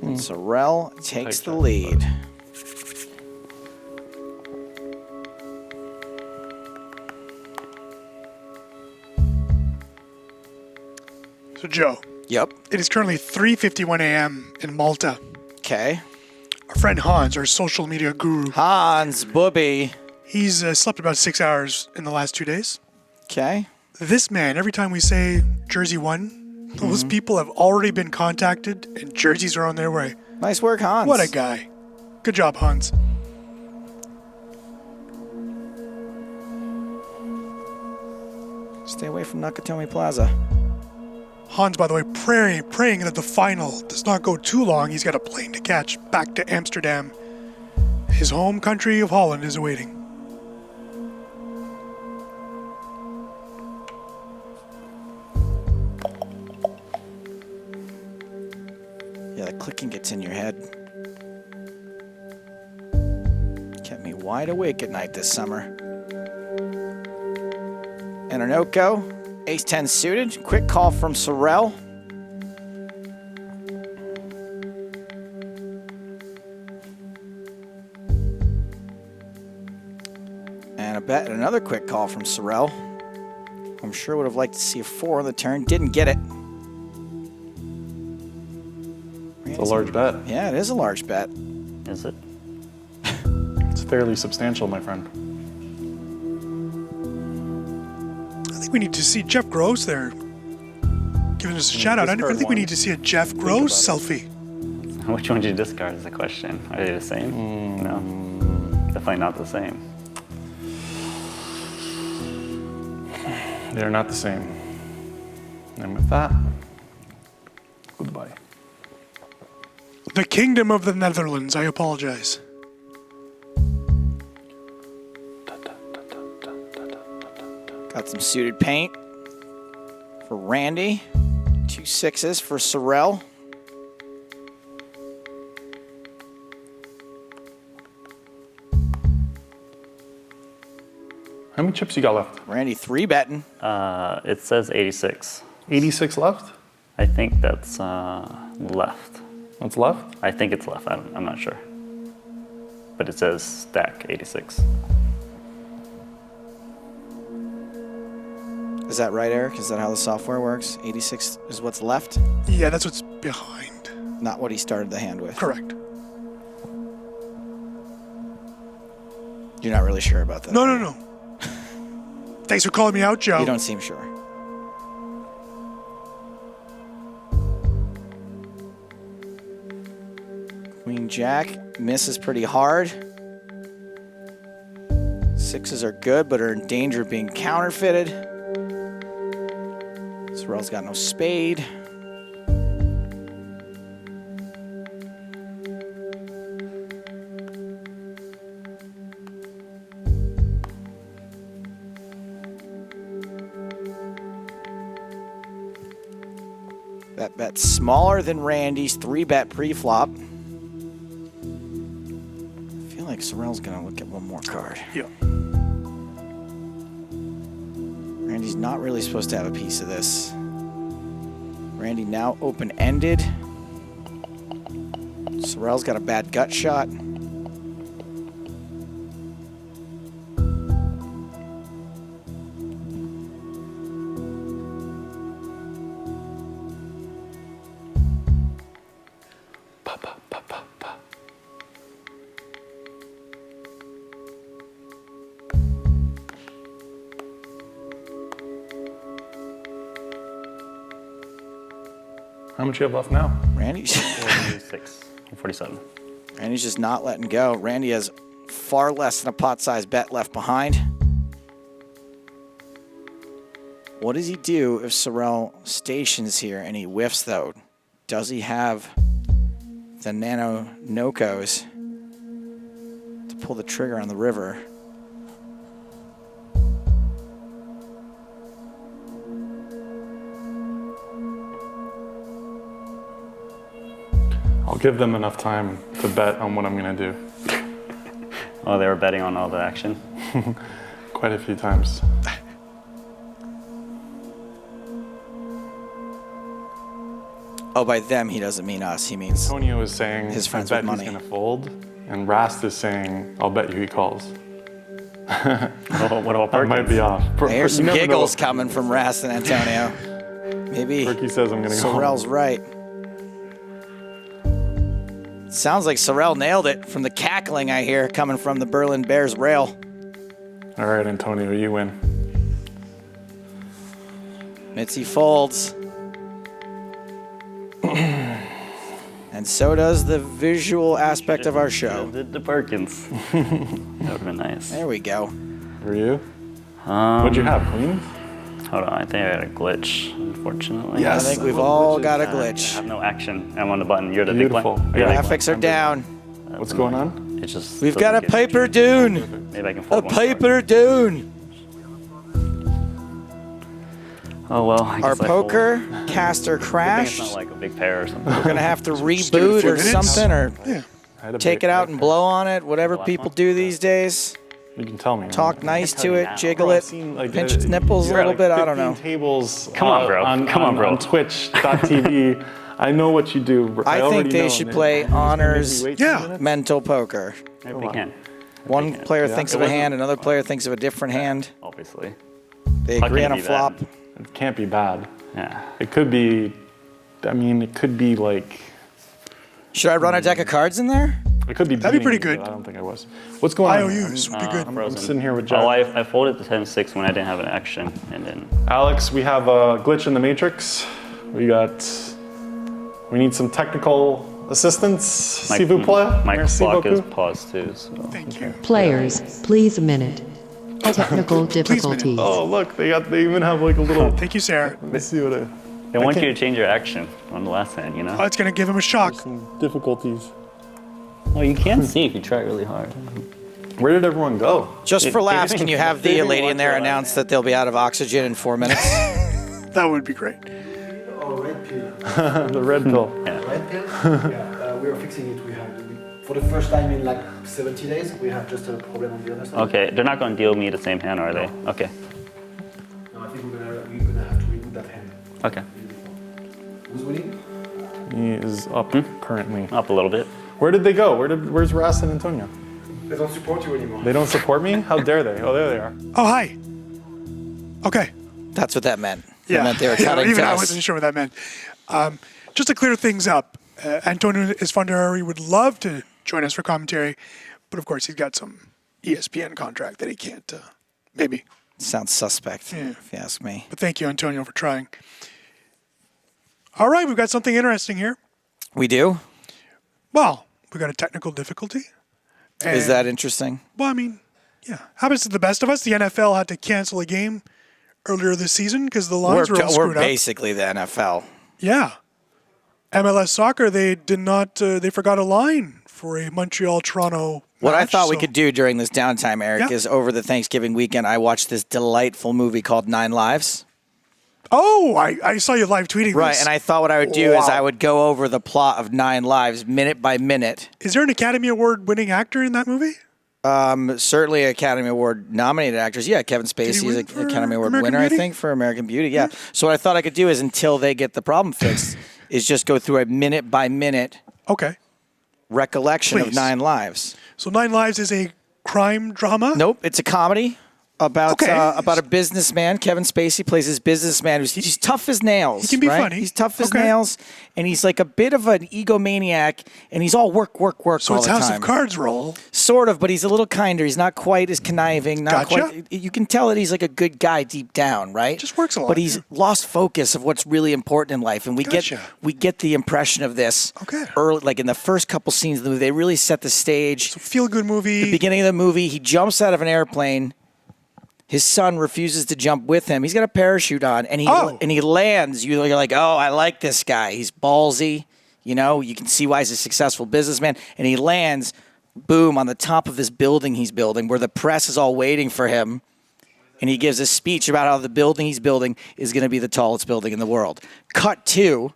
And Sorrell takes the lead. So Joe. Yep. It is currently 3:51 a.m. in Malta. Okay. Our friend Hans, our social media guru. Hans Booby. He's slept about 6 hours in the last 2 days. Okay. This man, every time we say Jersey won, those people have already been contacted and jerseys are on their way. Nice work, Hans. What a guy. Good job, Hans. Stay away from Nakatomi Plaza. Hans, by the way, praying that the final does not go too long. He's got a plane to catch back to Amsterdam. His home country of Holland is awaiting. Yeah, the clicking gets in your head. Kept me wide awake at night this summer. Nanonoko, ace-10 suited. Quick call from Sorrell. And a bet, another quick call from Sorrell. I'm sure would have liked to see a 4 on the turn. Didn't get it. It's a large bet. Yeah, it is a large bet. Is it? It's fairly substantial, my friend. I think we need to see Jeff Gross there giving us a shout out. I think we need to see a Jeff Gross selfie. Which one did you discard is the question. Are they the same? No. Definitely not the same. They're not the same. And with that, goodbye. The Kingdom of the Netherlands. I apologize. Got some suited paint for Randy. 2 6s for Sorel. How many chips you got left? Randy 3-betting. It says 86. 86 left? I think that's left. What's left? I think it's left. I'm not sure. But it says stack 86. Is that right, Eric? Is that how the software works? 86 is what's left? Yeah, that's what's behind. Not what he started the hand with. Correct. You're not really sure about that? No. Thanks for calling me out, Joe. You don't seem sure. Queen Jack misses pretty hard. 6s are good, but are in danger of being counterfeited. Sorel's got no spade. That bet's smaller than Randy's 3-bet pre-flop. I feel like Sorel's gonna look at one more card. Yeah. Randy's not really supposed to have a piece of this. Randy now open-ended. Sorel's got a bad gut shot. How much you have left now? Randy's 46, 47. Randy's just not letting go. Randy has far less than a pot-sized bet left behind. What does he do if Sorel stations here and he whiffs, though? Does he have the Nano Nocos to pull the trigger on the river? I'll give them enough time to bet on what I'm gonna do. Oh, they were betting on all the action? Quite a few times. Oh, by them, he doesn't mean us. He means Antonio is saying his friends I bet with money. he's gonna fold, and Rast is saying I'll bet you he calls. What about I might be off. I hear some You never giggles know. coming from Rast and Antonio. Maybe Ricky says I'm gonna go. Sorel's right. Sounds like Sorel nailed it from the cackling I hear coming from the Berlin Bears rail. All right, Antonio, you win. Mitzi folds. And so does the visual aspect of our show. The Perkins. That would have been nice. There we go. For you? What'd you have, queens? Hold on, I think I got a glitch, unfortunately. I think we've all got a glitch. I have no action. I'm on the button. You're the Beautiful. big one. Graphics are down. What's going on? It's just We've got a paper dune. Maybe I can A fold one paper dune. Oh well. I Our guess I poker fold. caster Good thing crashed. It's not like a big pair or something. We're gonna have to reboot or something, or I had a take big it out bet. and blow on it. Whatever last people one? do these days. You can tell me. Talk nice tell to you it, now. jiggle Bro, it, I've seen, like, pinch its nipples a you're little at, bit. like, I don't 15 know. tables. Come on, bro. Come on, bro. On Twitch.tv. I know what you do. I already think they know, should and play you're just gonna make me honors wait 2 Yeah. minutes? mental poker. Maybe we can. One player Yeah. thinks It of a wasn't- hand, another player thinks of a different hand. Obviously. They How agree can on it a be flop. bad? It can't be bad. Yeah. It could be. I mean, it could be like. Should I run a deck of cards in there? I could be. That'd be pretty beating you, good. but I don't think I was. What's going on? IOUs would be good. I'm sitting here with Jack. Oh, I folded the 10-6 when I didn't have an action, and then. Alex, we have a glitch in the matrix. We need some technical assistance. S'il vous plaît. My Merci clock is beaucoup. paused too. So. Thank you. Players, please a minute. Technical difficulties. Oh, look, they even have like a little. Thank you, Sarah. Let's see what They want you to change your action on the last hand, you know? Oh, it's going to give him a shock. some difficulties. Well, you can see if you try really hard. Where did everyone go? Just for laughs, can you have the David lady in wants there to announce that they'll be out of oxygen in 4 minutes? That would be great. Oh, red pill. The red pill. Red pill? Yeah, we are fixing it. For the first time in like 70 days, we have just a problem on the other side. Okay, they're not going to deal me the same hand, are they? Okay. No, I think we're gonna have to reboot that hand. Okay. Who's winning? He is up currently. Up a little bit. Where did they go? Where's Ras and Antonio? They don't support you anymore. They don't support me? How dare they? Oh, there they are. Oh, hi. Okay. That's what that meant. Yeah. It meant they were Yeah, cutting even to I us. wasn't sure what that meant. Just to clear things up, Antonio Esfandiari would love to join us for commentary, but of course he's got some ESPN contract that he can't, maybe. Sounds suspect, Yeah. if you ask me. But thank you, Antonio, for trying. All right, we've got something interesting here. We do? Well, we got a technical difficulty. Is that interesting? Well, I mean, yeah. Happens to the best of us. The NFL had to cancel a game earlier this season because the lines were all We're screwed up. basically the NFL. Yeah. MLS Soccer, they did not, they forgot a line for a Montreal-Toronto What I match, thought we so- could do during this downtime, Eric, Yeah. is over the Thanksgiving weekend, I watched this delightful movie called 9 Lives. Oh, I saw you live tweeting Right, this. and I thought what I would do is Wow. I would go over the plot of 9 Lives minute by minute. Is there an Academy Award winning actor in that movie? Certainly Academy Award nominated actors. Yeah, Kevin Spacey is win an for Academy Award American winner, Beauty? I think, for American Beauty. Yeah. So what I thought I could do is until they get the problem fixed, is just go through a minute by minute Okay. recollection of Please. 9 Lives. So 9 Lives is a crime drama? Nope, it's a comedy about Okay. about a businessman. Kevin Spacey plays this businessman who's he's tough as nails. He can be right? funny. He's tough as Okay. nails, and he's like a bit of an egomaniac, and he's all work So all it's the House time. of Cards role. Sort of, but he's a little kinder. He's not quite as conniving. Not Gotcha. quite. You can tell that he's like a good guy deep down, right? Just works a lot, But he's yeah. lost focus of what's really important in life, and Gotcha. we get the impression of this Okay. early, like in the first couple scenes of the movie. They really set the stage. Feel good movie. Beginning of the movie, he jumps out of an airplane. His son refuses to jump with him. He's got a parachute on, and he lands. You're like, oh, I like this guy. He's ballsy. You know, you can see why he's a successful businessman. And he lands, boom, on the top of this building he's building, where the press is all waiting for him. And he gives a speech about how the building he's building is going to be the tallest building in the world. Cut to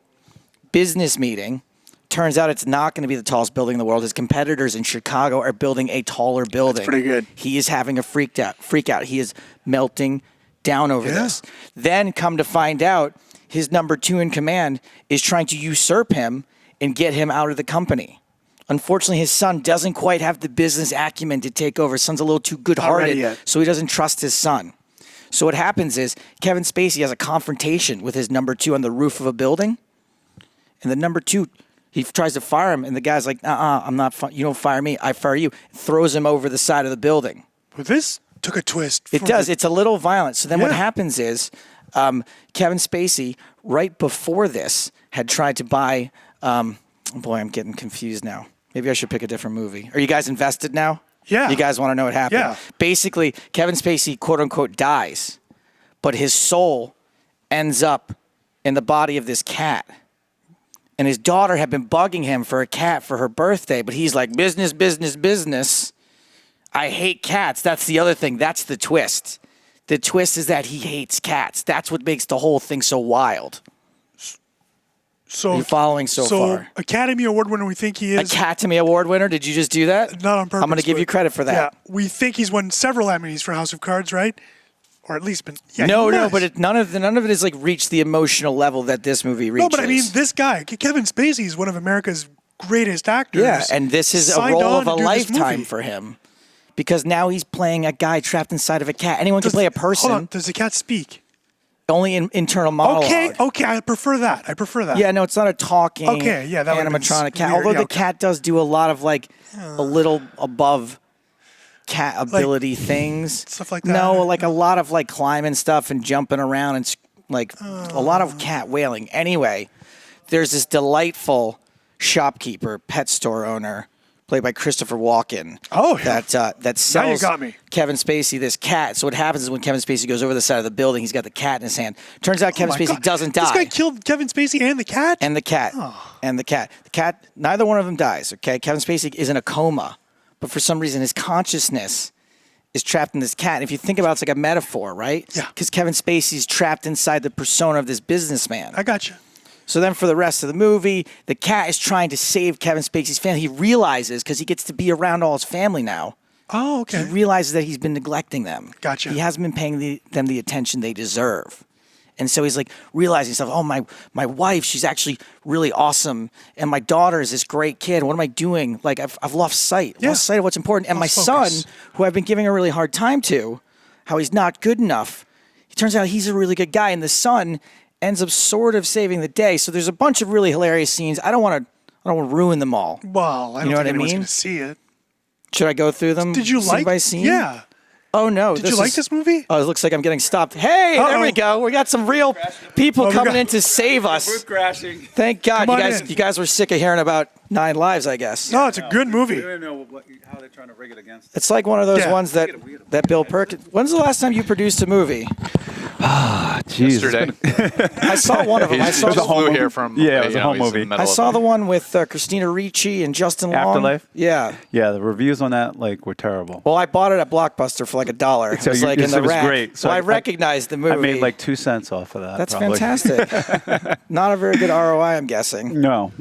business meeting. Turns out it's not going to be the tallest building in the world. His competitors in Chicago are building a taller building. That's pretty good. He is having a freak out. He is melting down over this. Then come to find out, his number 2 in command is trying to usurp him and get him out of the company. Unfortunately, his son doesn't quite have the business acumen to take over. His son's a little too Not good-hearted, ready yet. so he doesn't trust his son. So what happens is Kevin Spacey has a confrontation with his number 2 on the roof of a building, and the number 2, he tries to fire him, and the guy's like, I'm not. You don't fire me. I fire you. Throws him over the side of the building. But this took a twist. It for does. the- It's a little violent. So then what Yeah. happens is Kevin Spacey, right before this, had tried to buy. Boy, I'm getting confused now. Maybe I should pick a different movie. Are you guys invested now? Yeah. You guys want to know what happened? Yeah. Basically, Kevin Spacey, quote unquote, dies, but his soul ends up in the body of this cat. And his daughter had been bugging him for a cat for her birthday, but he's like, business, business, business. I hate cats. That's the other thing. That's the twist. The twist is that he hates cats. That's what makes the whole thing so wild. So Are you following so far? Academy Award winner, we think he is. Academy Award winner? Did you just do that? Not on purpose. I'm going to give but- you credit for that. Yeah, we think he's won several Emmys for House of Cards, right? Or at least been. Yeah, no, he no, has. but none of it has like reached the emotional level that this movie reaches. No, but I mean, this guy, Kevin Spacey, is one of America's greatest actors. Yeah, and this is a Signed role on of a to do this lifetime movie. for him. Because now he's playing a guy trapped inside of a cat. Anyone can play a person. Hold on, does the cat speak? Only in internal monologue. Okay, I prefer that. Yeah, no, it's not a talking Okay, yeah, that would've been animatronic cat. weird. Although Yeah, the okay. cat does do a lot of like a little above cat ability things. stuff like that? No, like a lot of like climbing stuff and jumping around and like a lot of cat wailing. Anyway, there's this delightful shopkeeper, pet store owner, played by Christopher Walken. Oh, yeah. That sells got me. Kevin Spacey this cat. So what happens is when Kevin Spacey goes over the side of the building, he's got the cat in his hand. Turns out Kevin my Spacey God. doesn't This die. guy killed Kevin Spacey and the cat? And the cat. And the cat. The cat, neither one of them dies, okay? Kevin Spacey is in a coma, but for some reason his consciousness is trapped in this cat. And if you think about it, it's like a metaphor, right? Yeah. Because Kevin Spacey's trapped inside the persona of this businessman. I got you. So then for the rest of the movie, the cat is trying to save Kevin Spacey's family. He realizes, because he gets to be around all his family now, Oh, okay. he realizes that he's been neglecting them. Gotcha. He hasn't been paying them the attention they deserve. And so he's like realizing himself, oh, my wife, she's actually really awesome. And my daughter is this great kid. What am I doing? Like, I've lost sight. Yeah. Lost sight of what's important. And my Lost focus. son, who I've been giving a really hard time to, how he's not good enough, it turns out he's a really good guy. And the son ends up sort of saving the day. So there's a bunch of really hilarious scenes. I don't want to ruin them all. Well, I don't You know think what I anyone's mean? going to see it. Should I go through them Did you scene like by scene? Yeah. Oh, no. Did you like this movie? Oh, it looks like I'm getting stopped. Hey, there we Uh-oh. go. We got some real people Oh, we coming got- in to save us. crashing. Thank God. Come You on guys, in. you guys were sick of hearing about 9 Lives, I guess. No, it's a good movie. don't know how they're trying to rig it against. It's like one of those Yeah. ones that Bill Perkins. When's the last time you produced a movie? Yesterday. I saw one of them. I saw, He just the, flew here from. Yeah, it was a you know, home he's in the movie. middle I of saw it. the one with Christina Ricci and Justin Long. Afterlife? Yeah. Yeah, the reviews on that were terrible. Well, I bought it at Blockbuster for like $1. So It was you- like in so the it was rack. great. So well, I I recognized the movie. I made like 2 cents off of that. That's probably. fantastic. Not a very good ROI, I'm guessing. No.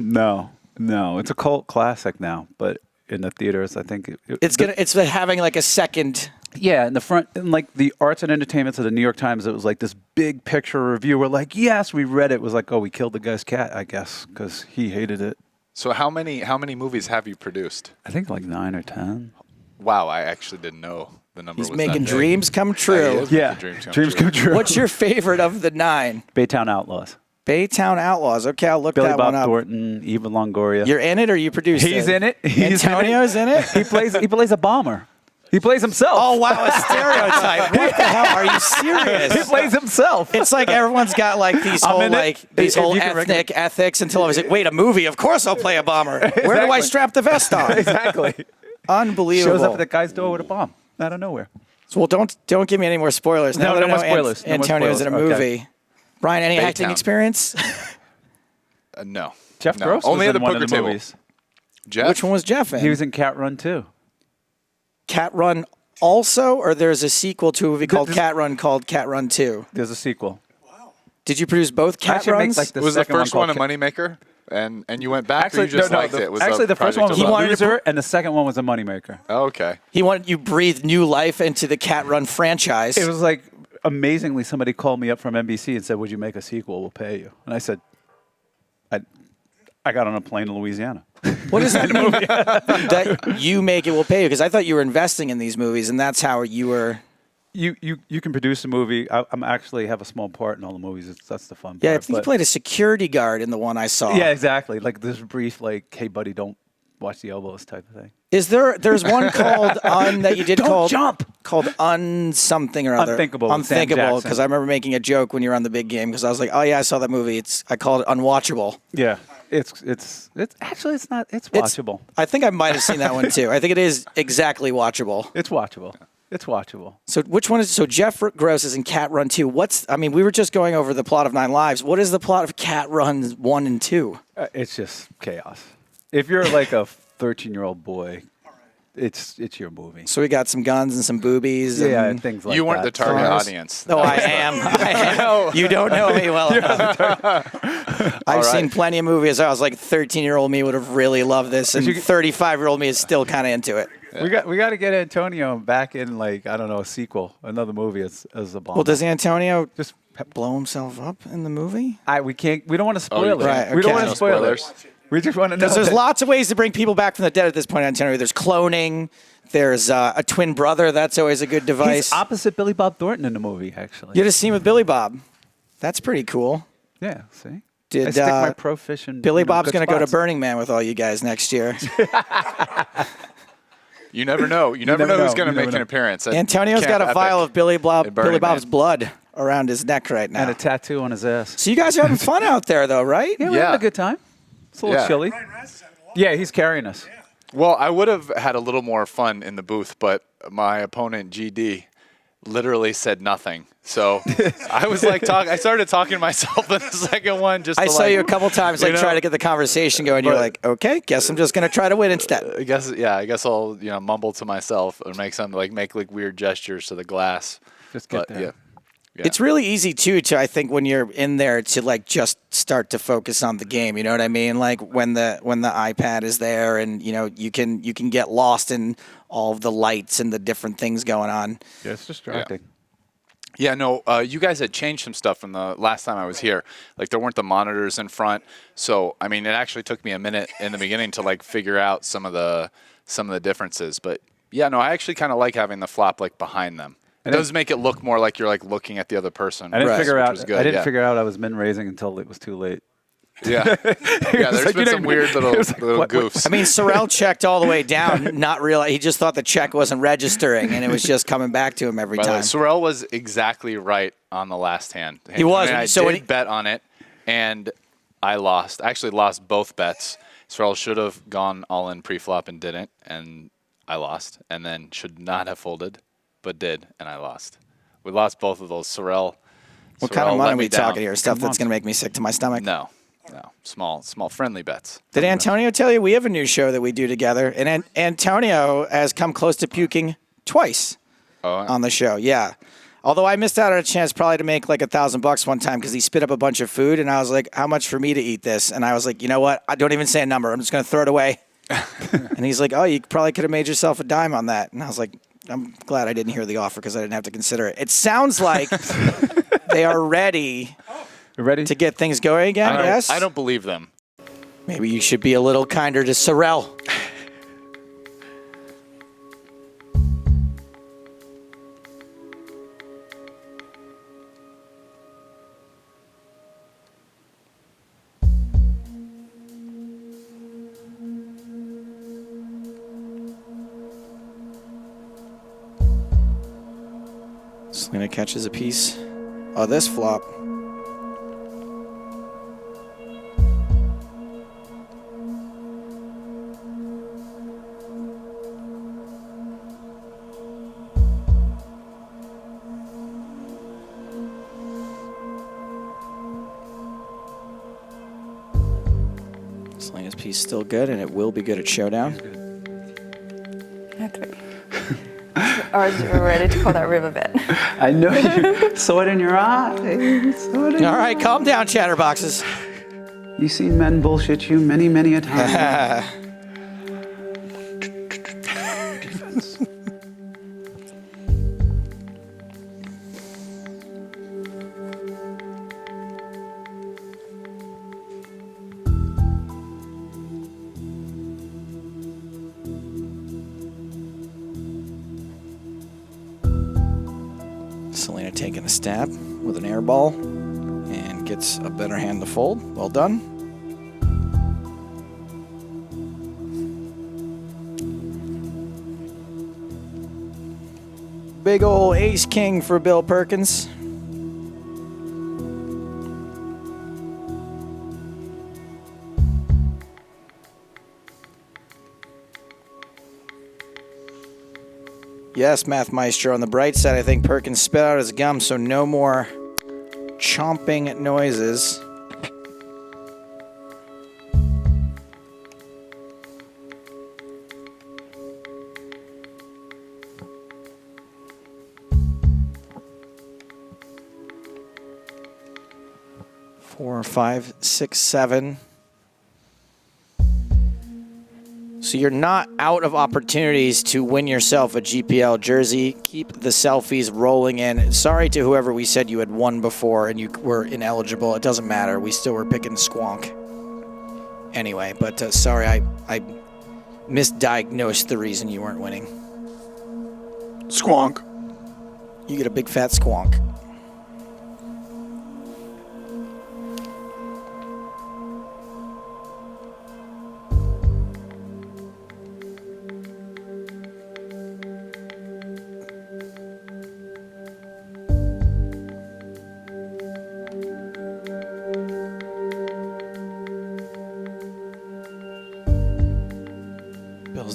It's a cult classic now, but in the theaters, I think It's having like a second. Yeah, in the front, in like the arts and entertainment of the New York Times, it was like this big picture review. We're like, yes, we read it. It was like, oh, we killed the guy's cat, I guess, because he hated it. So how many movies have you produced? I think like 9 or 10. Wow, I actually didn't know the number. He's was making that big. dreams come Yeah, he true. is Yeah, making dreams come true. What's your favorite of the 9? Baytown Outlaws. Baytown Outlaws. Okay, I'll look Billy that Bob one up. Thornton, Eva Longoria. You're in it, or you produced it? He's in it. Antonio's in it. He plays a bomber. He plays himself. Oh wow, a stereotype. What the hell? Are you serious? He plays himself. It's like everyone's got like these I'm whole in it. like these If whole you can ethnic ethics until I was like, wait, a movie? Of course I'll play a bomber. Where do I strap the vest on? Exactly. Unbelievable. Shows up at the guy's door with a bomb out of nowhere. So, well, don't give me any more spoilers. Now No, that no I more know spoilers. No more Antonio's in a spoilers. movie. Okay. Brian, any acting Baytown. experience? No. Jeff no. Gross Only was at the in one poker of the table. movies. Jeff. Which one was Jeff in? He was in Cat Run too. Cat Run also, or there's a sequel to a movie called Cat Run 2. There's a sequel. Did you produce both Cat Actually, it makes, Runs? like, the was the second first one a called moneymaker? And you went back, or you just liked it? Was actually, the first one was He a wanted to loser, and the second one was a moneymaker. Oh, okay. He wanted you breathe new life into the Cat Run franchise. It was like, amazingly, somebody called me up from NBC and said, would you make a sequel? We'll pay you. And I said, I got on a plane to Louisiana. What does that mean? That you make it will pay you? Because I thought you were investing in these movies, and that's how you were. You can produce a movie. I'm actually have a small part in all the movies. That's the fun part. Yeah, I think you but- played a security guard in the one I saw. Yeah, exactly. Like this brief, like, hey, buddy, don't watch the elbows type of thing. There's one called that you did Don't jump. called something or other. Unthinkable with Sam Unthinkable, Jackson. because I remember making a joke when you were on the big game, because I was like, oh yeah, I saw that movie. I called it unwatchable. Yeah, it's actually it's not. It's watchable. I think I might have seen that one too. I think it is exactly watchable. It's watchable. It's watchable. So which one is so Jeff Gross is in Cat Run 2. We were just going over the plot of 9 Lives. What is the plot of Cat Run 1 and 2? It's just chaos. If you're like a 13-year-old boy, it's your movie. So we got some guns and some boobies. Yeah, and things like You weren't that. the target Cars. audience. No, I am. You don't know me well enough. I've seen plenty of movies. I was like 13-year-old me would have really loved this, and 35-year-old me is still kind of into it. We got to get Antonio back in, like, I don't know, a sequel, another movie as a bomb. Well, does Antonio just blow himself up in the movie? We don't want to spoil it. Right, We don't okay. want to spoil it. We just want to know. Because there's that- lots of ways to bring people back from the dead at this point, Antonio. There's cloning. There's a twin brother. That's always a good device. He's opposite Billy Bob Thornton in the movie, actually. You had a scene with Billy Bob. That's pretty cool. Yeah, see? Did I stick my proficient. Billy Bob's going to go to Burning Man with all you guys next year. You never know. You never know who's going to make an appearance. Antonio's got a vial of Billy Bob's Man. blood around his neck right now. And a tattoo on his ass. So you guys are having fun out there, though, right? Yeah, we're having a good time. It's a little chilly. Yeah, he's carrying us. Well, I would have had a little more fun in the booth, but my opponent, GD, literally said nothing. So I was like, I started talking to myself in the second one. I saw you a couple times, try to get the conversation going. You're like, okay, guess I'm just going to try to win instead. I guess I'll mumble to myself or make weird gestures to the glass. Just get there. Yeah. It's really easy too I think when you're in there to just start to focus on the game. You know what I mean? Like when the iPad is there and you can get lost in all of the lights and the different things going on. Yeah, it's distracting. Yeah, no, you guys had changed some stuff from the last time I was here. Like there weren't the monitors in front. So, I mean, it actually took me a minute in the beginning to figure out some of the differences, but yeah, no, I actually kind of like having the flop behind them. It does make it look more like you're looking at the other person. I didn't figure out. Good, I didn't figure out I was min raising until it was too late. Yeah, there's been some weird little goofs. I mean, Sorrell checked all the way down, not realize he just thought the check wasn't registering, and it was just coming back to him every time. Sorrell was exactly right on the last hand. He was. I did bet on it, and I lost. I actually lost both bets. Sorrell should have gone all in pre-flop and didn't, and I lost. And then should not have folded, but did, and I lost. We lost both of those. Sorrell. What kind of money are we talking here? Stuff that's going to make me sick to my stomach? No, small friendly bets. Did Antonio tell you we have a new show that we do together? And Antonio has come close to puking twice on the show. Yeah. Although I missed out on a chance probably to make $1,000 one time because he spit up a bunch of food, and I was like, how much for me to eat this? And I was like, you know what? I don't even say a number. I'm just going to throw it away. And he's like, oh, you probably could have made yourself a dime on that. And I was like, I'm glad I didn't hear the offer because I didn't have to consider it. It sounds like they are ready to get things going again, yes? I don't believe them. Maybe you should be a little kinder to Sorrell. Selena catches a piece of this flop. Selena's piece still good, and it will be good at showdown. Or we're ready to call that river bet. I know you saw it in your eye. All right, calm down, chatterboxes. You've seen men bullshit you many, many a time. Defense. Selena taking a stab with an air ball and gets a better hand to fold. Well done. Big ol' ace king for Bill Perkins. Yes, Math Maestro. On the bright side, I think Perkins spit out his gum, so no more chomping noises. Four, five, six, seven. So you're not out of opportunities to win yourself a GPL jersey. Keep the selfies rolling in. Sorry to whoever we said you had won before and you were ineligible. It doesn't matter. We still were picking Squonk. Anyway, but sorry, I misdiagnosed the reason you weren't winning. Squonk. You get a big fat squonk.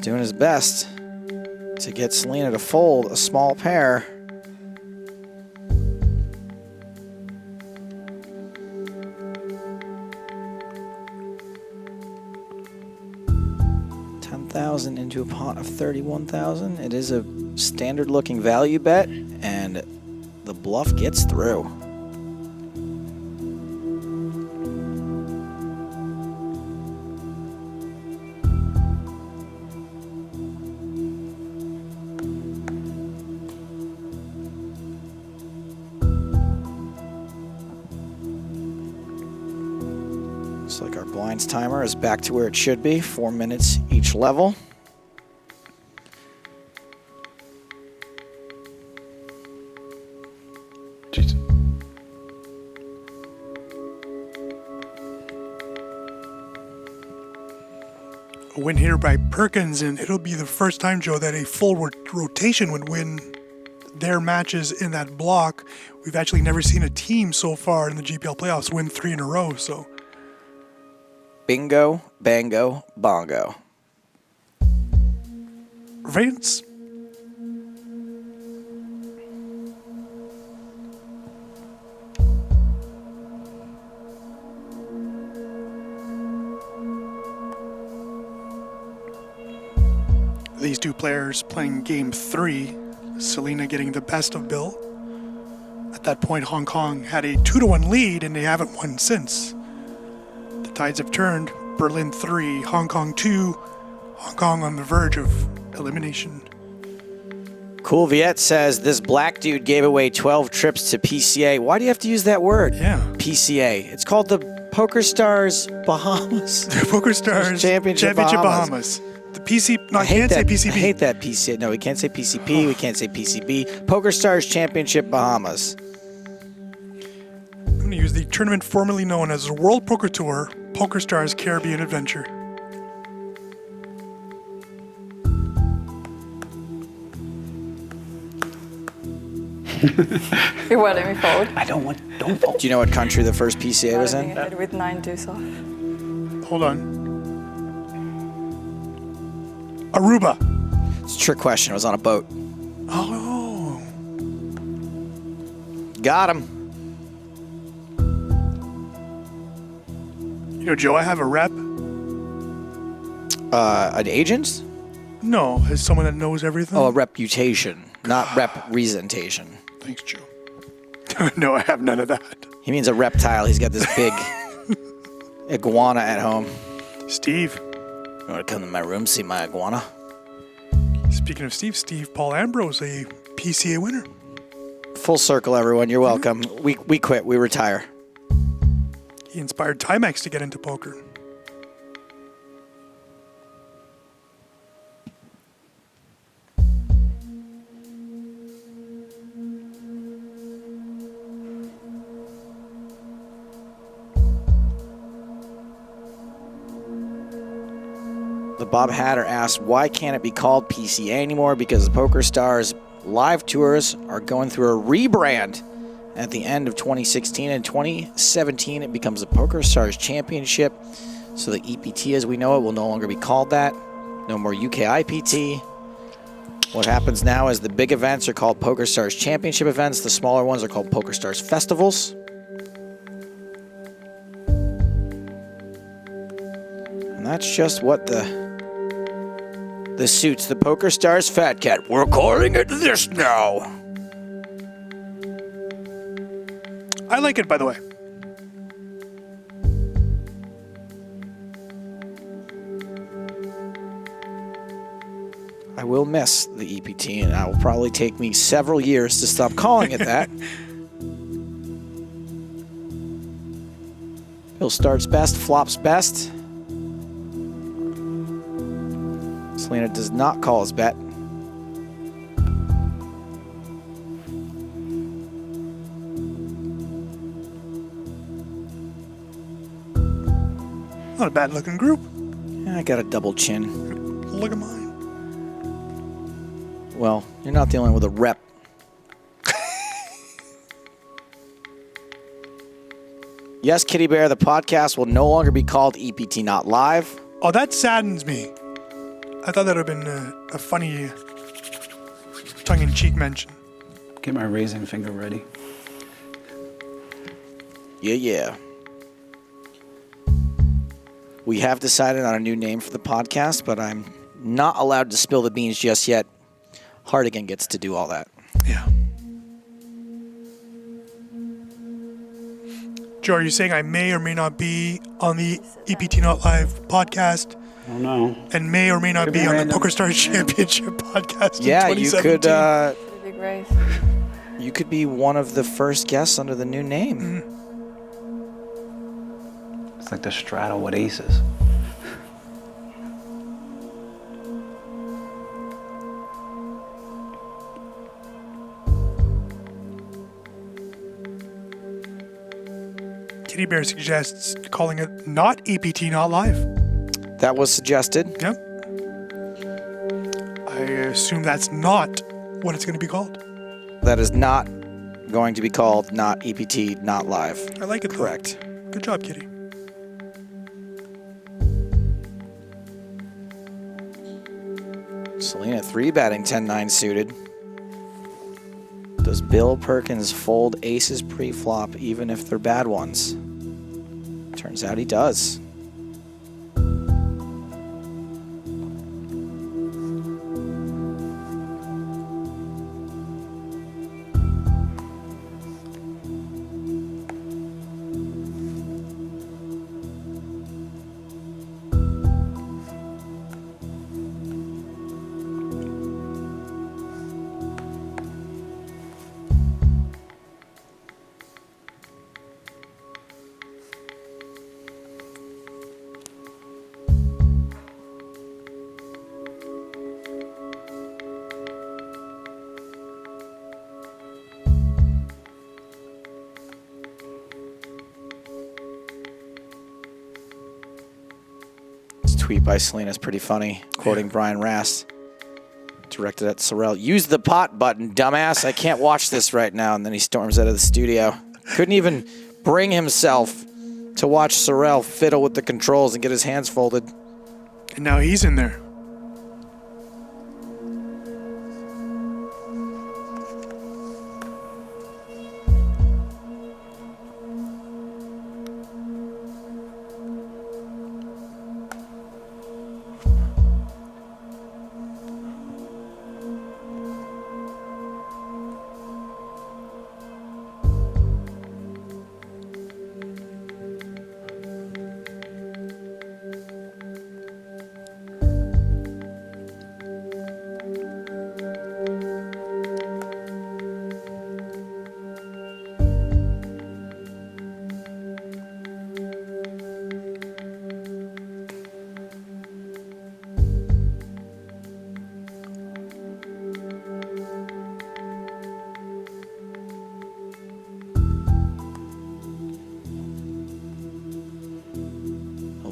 doing his best to get Selena to fold a small pair. $10,000 into a pot of $31,000. It is a standard looking value bet, and the bluff gets through. Looks like our blinds timer is back to where it should be, 4 minutes each level. Jeez. A win here by Perkins, and it'll be the first time, Joe, that a full rotation would win their matches in that block. We've actually never seen a team so far in the GPL playoffs win 3 in a row, so... Bingo, bango, bongo. Vance. These two players playing game 3. Selena getting the best of Bill. At that point, Hong Kong had a 2-1 lead, and they haven't won since. The tides have turned. Berlin 3, Hong Kong 2. Hong Kong on the verge of elimination. Cool Viet says this black dude gave away 12 trips to PCA. Why do you have to use that word? Yeah. PCA. It's called the Poker Stars Bahamas. The Poker Stars Championship Bahamas. The PC. No, I can't say PCB. I hate that PCA. No, we can't say PCP. We can't say PCB. Poker Stars Championship Bahamas. I'm going to use the tournament formerly known as the World Poker Tour, Poker Stars Caribbean Adventure. You won't let me fold. Don't fold. Do you know what country the first PCA was in? With 9 deuce off. Hold on. Aruba. It's a trick question. It was on a boat. Oh. Got him. You know, Joe, I have a rep. An agent? No, as someone that knows everything. Oh, a reputation, not representation. Thanks, Joe. No, I have none of that. He means a reptile. He's got this big iguana at home. Steve. You want to come to my room, see my iguana? Speaking of Steve Paul Ambrose, a PCA winner. Full circle, everyone. You're welcome. We quit. We retire. He inspired Timex to get into poker. The Bob Hatter asked, why can't it be called PCA anymore? Because the Poker Stars live tours are going through a rebrand at the end of 2016 and 2017. It becomes the Poker Stars Championship. So the EPT as we know it will no longer be called that. No more UK IPT. What happens now is the big events are called Poker Stars Championship events. The smaller ones are called Poker Stars Festivals. And that's just what the suits the Poker Stars Fat Cat. We're calling it this now. I like it, by the way. I will miss the EPT, and it will probably take me several years to stop calling it that. Bill starts best, flops best. Selena does not call his bet. Not a bad looking group. I got a double chin. Look at mine. Well, you're not the only one with a rep. Yes, Kitty Bear, the podcast will no longer be called EPT Not Live. Oh, that saddens me. I thought that would have been a funny tongue-in-cheek mention. Get my raising finger ready. Yeah. We have decided on a new name for the podcast, but I'm not allowed to spill the beans just yet. Hardigan gets to do all that. Yeah. Joe, are you saying I may or may not be on the EPT Not Live podcast? I don't know. And may or may not Could be be on random. the PokerStars Championship podcast Yeah, in you 2017? could. Big race. You could be one of the first guests under the new name. It's like the straddle with aces. Kitty Bear suggests calling it not EPT Not Live. That was suggested. Yep. I assume that's not what it's going to be called. That is not going to be called not EPT, not live. I like it. Correct. Though. Good job, Kitty. Selena 3-betting 10-9 suited. Does Bill Perkins fold aces pre-flop even if they're bad ones? Turns out he does. Tweet by Selena is pretty funny, quoting Brian Rast, directed at Sorrell. Use the pot button, dumbass. I can't watch this right now. And then he storms out of the studio. Couldn't even bring himself to watch Sorrell fiddle with the controls and get his hands folded. And now he's in there.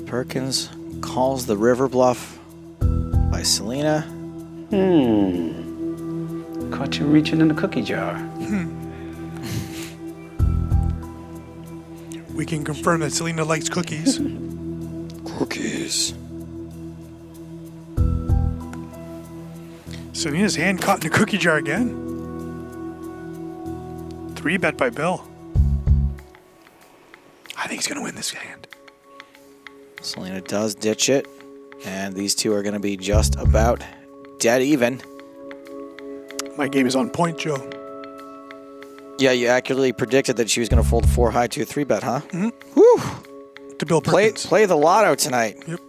Perkins calls the river bluff by Selena. Caught you reaching in the cookie jar. We can confirm that Selena likes cookies. Cookies. Selena's hand caught in a cookie jar again. 3-bet by Bill. I think he's going to win this hand. Selena does ditch it, and these two are going to be just about dead even. My game is on point, Joe. Yeah, you accurately predicted that she was going to fold 4 high to a 3-bet, huh? Mm-hmm. Woo! To Bill Perkins. Play the lotto tonight. Yep.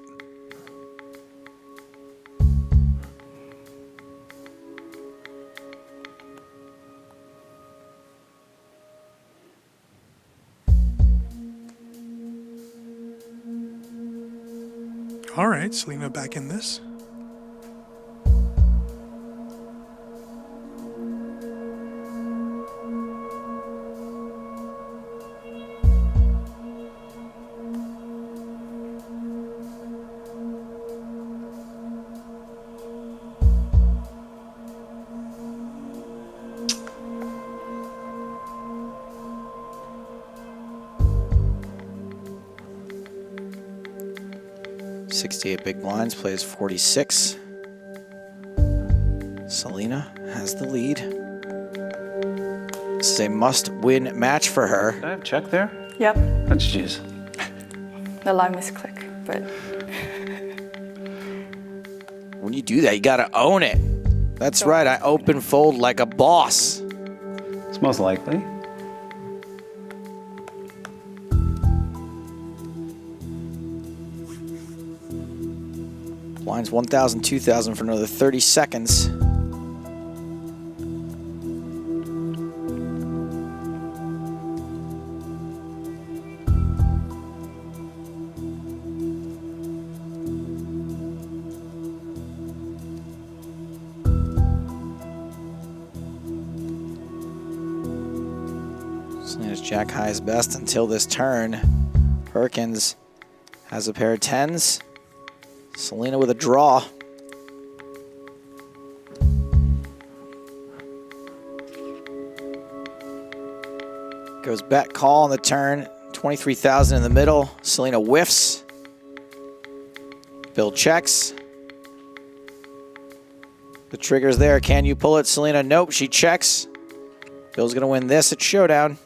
All right, Selena back in this. $68 big blinds, plays 46. Selena has the lead. This is a must-win match for her. Did I have check there? Yep. That's jeez. The line misclick, but When you do that, you gotta own it. That's right, I open fold like a boss. It's most likely. Blinds 1,000, 2,000 for another 30 seconds. Selena's jack high is best until this turn. Perkins has a pair of 10s. Selena with a draw. Goes bet call on the turn. 23,000 in the middle. Selena whiffs. Bill checks. The trigger's there. Can you pull it? Selena, nope. She checks. Bill's going to win this at Showdown.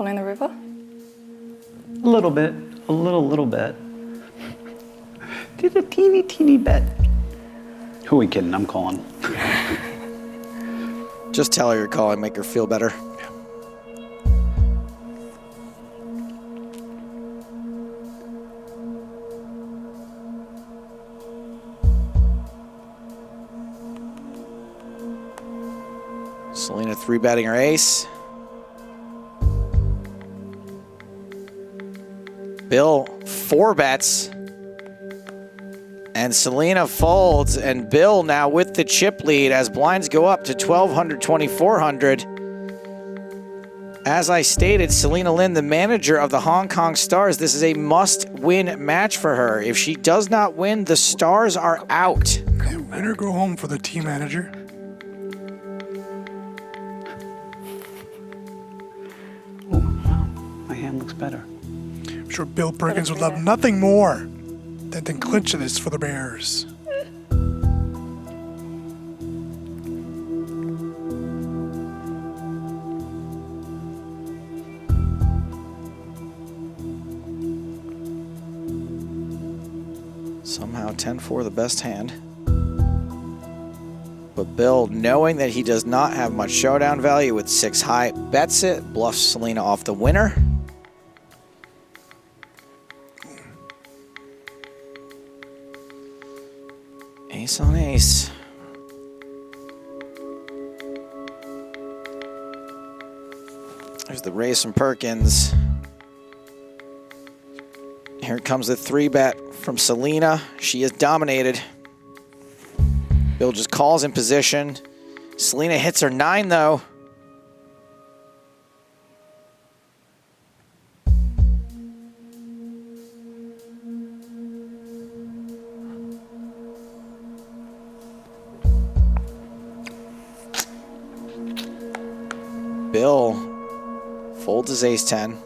calling the river? A little bit. A little bit. Did a teeny bit. Who are we kidding? I'm calling. Just tell her you're calling, make her feel better. Selena 3-betting her ace. Bill 4-bets. And Selena folds, and Bill now with the chip lead as blinds go up to 1,200, 2,400. As I stated, Selena Lin, the manager of the Hong Kong Stars, this is a must-win match for her. If she does not win, the Stars are out. Win or go home for the team manager. My hand looks better. I'm sure Bill Perkins would love nothing more than clinch this for the Bears. Somehow 10-4 the best hand. But Bill, knowing that he does not have much showdown value with 6 high, bets it, bluffs Selena off the winner. Ace on ace. There's the raise from Perkins. Here comes the 3-bet from Selena. She is dominated. Bill just calls in position. Selena hits her 9 though. Bill folds his ace-10.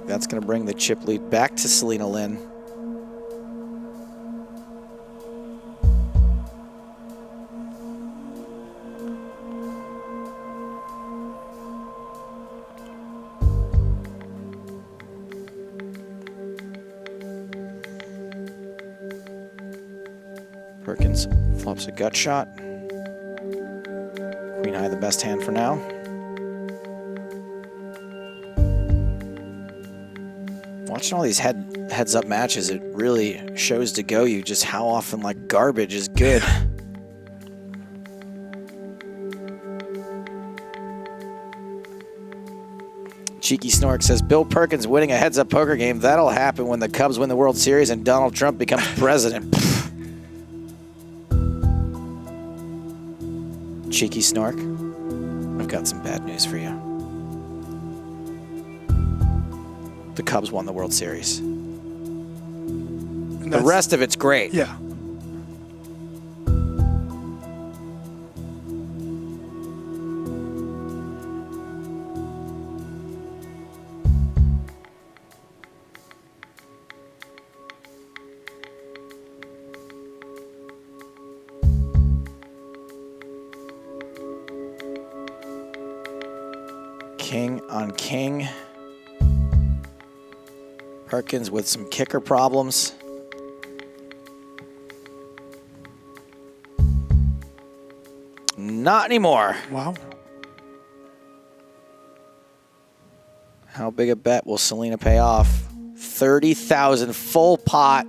That's going to bring the chip lead back to Selena Lin. Perkins flops a gut shot. Queen high the best hand for now. Watching all these heads up matches, it really shows to go you just how often like garbage is good. Cheeky Snork says, Bill Perkins winning a heads up poker game. That'll happen when the Cubs win the World Series and Donald Trump becomes president. Cheeky Snork, I've got some bad news for you. The Cubs won the World Series. The rest of it's great. Yeah. King on king. Perkins with some kicker problems. Not anymore. Wow. How big a bet will Selena pay off? 30,000 full pot.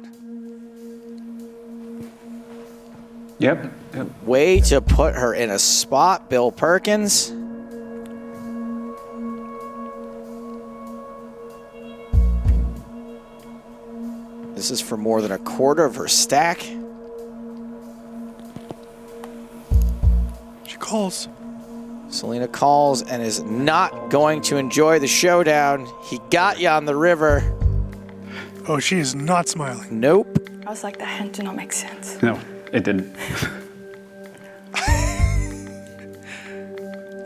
Yep. Way to put her in a spot, Bill Perkins. This is for more than a quarter of her stack. She calls. Selena calls and is not going to enjoy the showdown. He got you on the river. Oh, she is not smiling. Nope. I was like, that hand did not make sense. No, it didn't.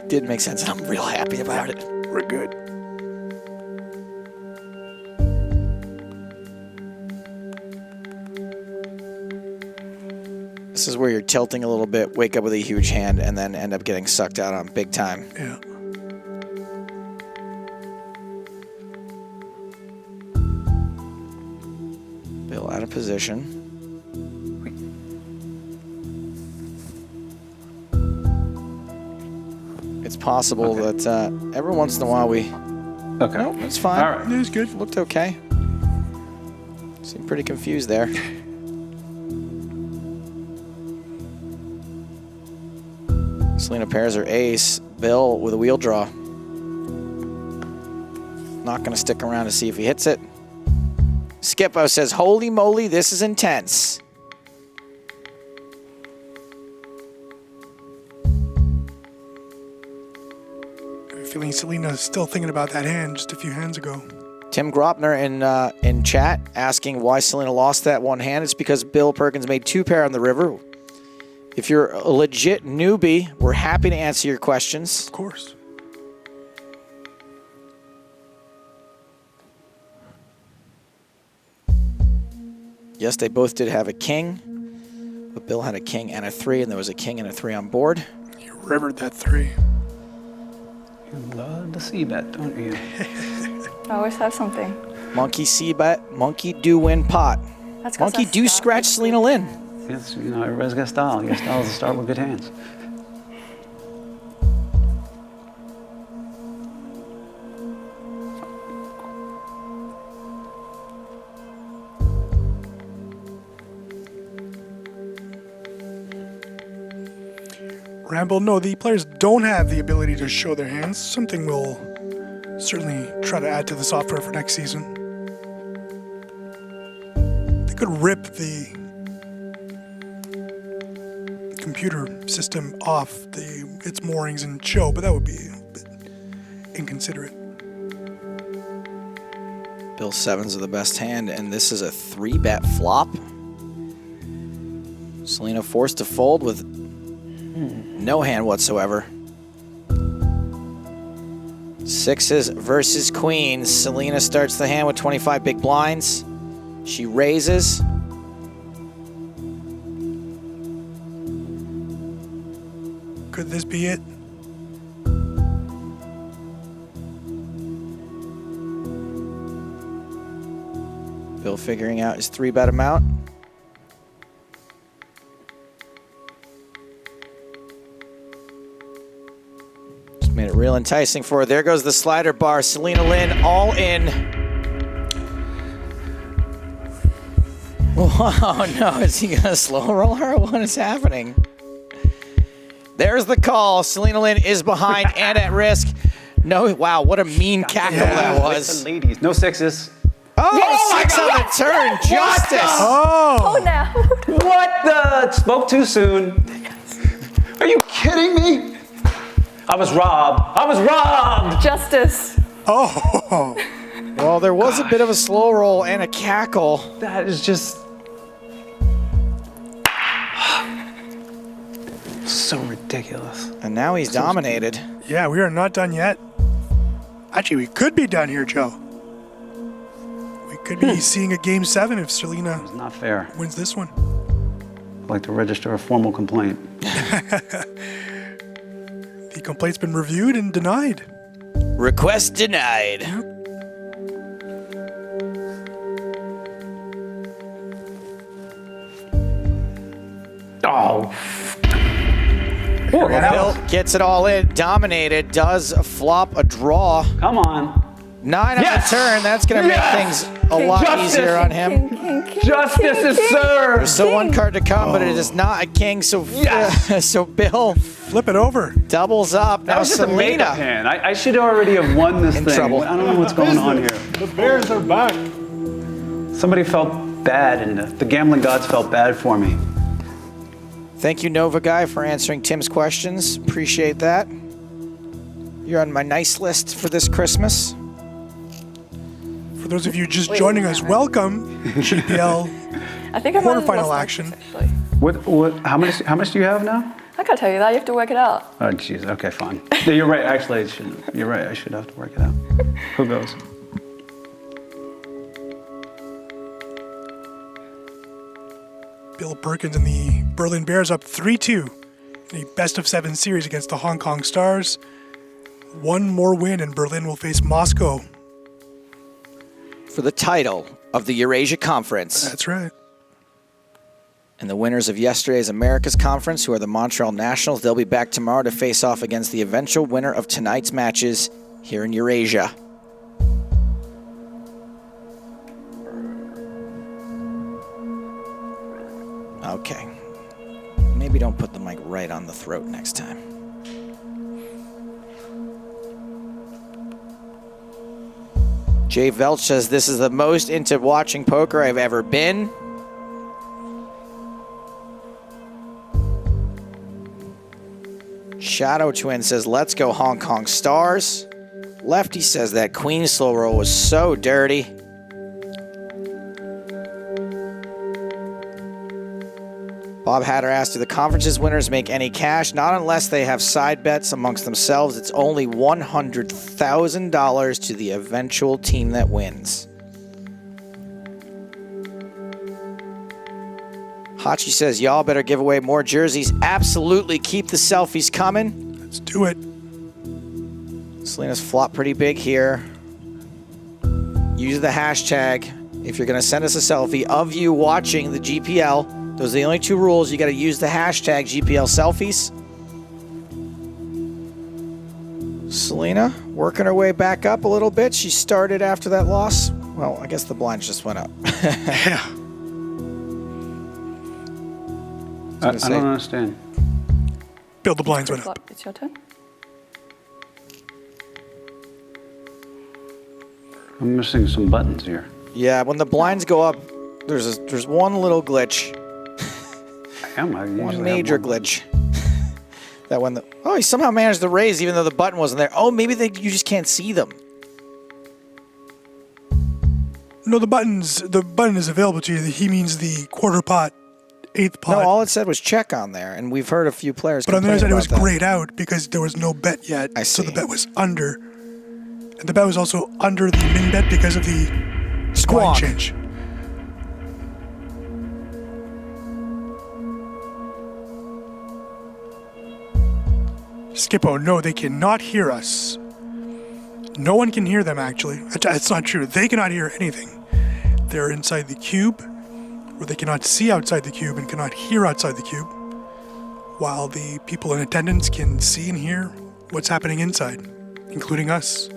Did make sense, and I'm real happy about it. We're good. This is where you're tilting a little bit, wake up with a huge hand, and then end up getting sucked out on big time. Yeah. Bill out of position. It's possible that every once in a while we... Okay. Nope, it's fine. All right. It was good. Looked okay. Seemed pretty confused there. Selena pairs her ace. Bill with a wheel draw. Not going to stick around to see if he hits it. Skippo says, holy moly, this is intense. I have a feeling Selena's still thinking about that hand just a few hands ago. Tim Gropner in chat asking why Selena lost that one hand. It's because Bill Perkins made two pair on the river. If you're a legit newbie, we're happy to answer your questions. Of course. Yes, they both did have a king, but Bill had a king and a 3, and there was a king and a 3 on board. You rivered that 3. You love to see that, don't you? I always have something. Monkey C-bet, monkey do win pot. That's 'cause Monkey I do stopped. scratch Selena Lynn. It's, you know, everybody's got style. Your style is to start with good hands. Ramble, no, the players don't have the ability to show their hands. Something we'll certainly try to add to the software for next season. They could rip the computer system off its moorings and show, but that would be a bit inconsiderate. Bill 7's are the best hand, and this is a 3-bet flop. Selena forced to fold with no hand whatsoever. Sixes versus queens. Selena starts the hand with 25 big blinds. She raises. Could this be it? Bill figuring out his 3-bet amount. Just made it real enticing for her. There goes the slider bar. Selena Lynn all in. Oh no, is he gonna slow roll her? What is happening? There's the call. Selena Lynn is behind and at risk. No, wow, what a mean cackle that was. Ladies, no sixes. Oh, 6 on the turn, Justice. Oh, now. What the? Spoke too soon. Are you kidding me? I was robbed. I was robbed. Justice. Oh. Well, there was a bit of a slow roll and a cackle. That is just so ridiculous. And now he's dominated. Yeah, we are not done yet. Actually, we could be done here, Joe. We could be seeing a game 7 if Selena It's not fair. wins this one. I'd like to register a formal complaint. The complaint's been reviewed and denied. Request denied. Oh. Bill gets it all in, dominated, does flop a draw. Come on. 9 on the turn, that's going to make things a lot easier on him. Justice is served. There's still one card to come, but it is not a king, so so Bill Flip it over. doubles up. That Now was just a makeup Selena hand. I should already have won this in thing. trouble. I don't know what's going on here. The Bears are back. Somebody felt bad, and the gambling gods felt bad for me. Thank you, Nova Guy, for answering Tim's questions. Appreciate that. You're on my nice list for this Christmas. For those of you just joining us, welcome GPL I think I might have quarterfinal lost action. actually. What? How much do you have now? I can't tell you that. You have to work it out. Oh, jeez. Okay, fine. Yeah, you're right. Actually, you're right. I should have to work it out. Who goes? Bill Perkins and the Berlin Bears up 3-2 in a best-of-7 series against the Hong Kong Stars. One more win and Berlin will face Moscow. For the title of the Eurasia Conference. That's right. And the winners of yesterday's America's Conference, who are the Montreal Nationals, they'll be back tomorrow to face off against the eventual winner of tonight's matches here in Eurasia. Okay. Maybe don't put the mic right on the throat next time. Jay Velch says, this is the most into watching poker I've ever been. Shadow Twin says, let's go Hong Kong Stars. Lefty says that Queen slow roll was so dirty. Bob Hatter asked, do the conference's winners make any cash? Not unless they have side bets amongst themselves. It's only $100,000 to the eventual team that wins. Hachi says, y'all better give away more jerseys. Absolutely, keep the selfies coming. Let's do it. Selena's flopped pretty big here. Use the hashtag if you're going to send us a selfie of you watching the GPL. Those are the only two rules. You got to use the hashtag GPL selfies. Selena working her way back up a little bit. She started after that loss. Well, I guess the blinds just went up. Yeah. I don't understand. Bill, the blinds went up. It's your turn. I'm missing some buttons here. Yeah, when the blinds go up, there's one little glitch. I usually One have major glitch. That when he somehow managed to raise even though the button wasn't there. Oh, maybe you just can't see them. No, the button is available to you. He means the quarter pot, eighth pot. No, all it said was check on there, and we've heard a few players But on the other complain side, it was about that. grayed out because there was no bet yet. I see. So the bet was under. And the bet was also under the min bet because of the line Squawk. change. Skippo, no, they cannot hear us. No one can hear them, actually. It's not true. They cannot hear anything. They're inside the cube, where they cannot see outside the cube and cannot hear outside the cube, while the people in attendance can see and hear what's happening inside, including us.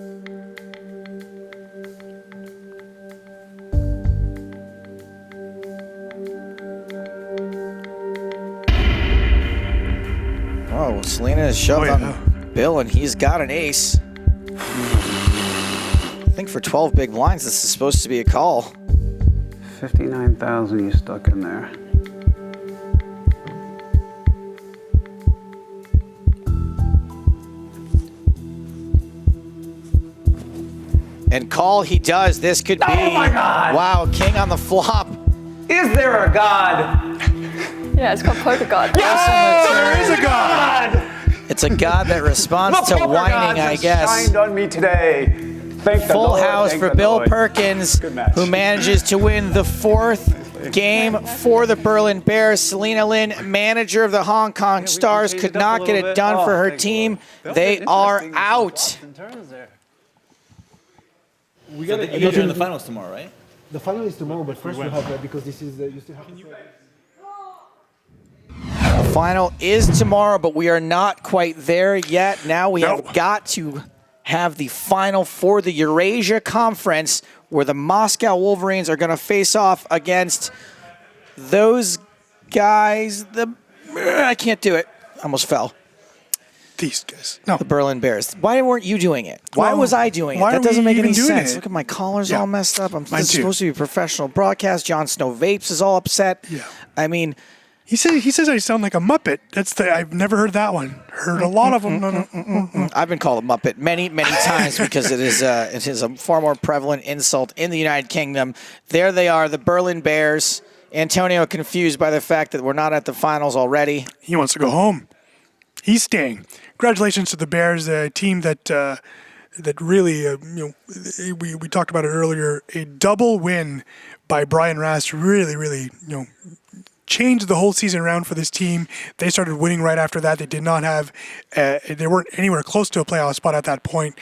Oh, Selena has shoved on Bill, and he's got an ace. I think for 12 big blinds, this is supposed to be a call. 59,000 you stuck in there. And call he does. This could be. Oh my God! Wow, king on the flop. Is there a god? Yeah, it's called Poker God. There is a god! It's a god that responds The to poker whining, gods I have guess. shined on me today. Thank the Full Lord, house thank for the Bill Lord. Perkins, Good match. who manages to win the fourth game for the Berlin Bears. Selena Lin, manager of the Hong Kong Stars, could not get it done for her team. They are out. We So got you guys are in the finals tomorrow, right? The final is tomorrow, but first we have because this is you still have to play. The final is tomorrow, but we are not quite there yet. Now we have got to have the final for the Eurasia Conference, where the Moscow Wolverines are going to face off against those guys. I can't do it. Almost fell. These guys. No. The Berlin Bears. Why weren't you doing it? Why Well, was I doing it? why That are doesn't we make even any doing sense. it? Look at my collar's Yeah. all messed up. Mine This is too. supposed to be a professional broadcast. Jon Snow Vapes is all upset. Yeah. I mean, He says I sound like a Muppet. I've never heard that one. Heard a lot of them. I've been called a Muppet many times because it is a far more prevalent insult in the United Kingdom. There they are, the Berlin Bears. Antonio confused by the fact that we're not at the finals already. He wants to go home. He's staying. Congratulations to the Bears, a team that really, we talked about it earlier. A double win by Brian Rast really, changed the whole season around for this team. They started winning right after that. They did not have, they weren't anywhere close to a playoff spot at that point.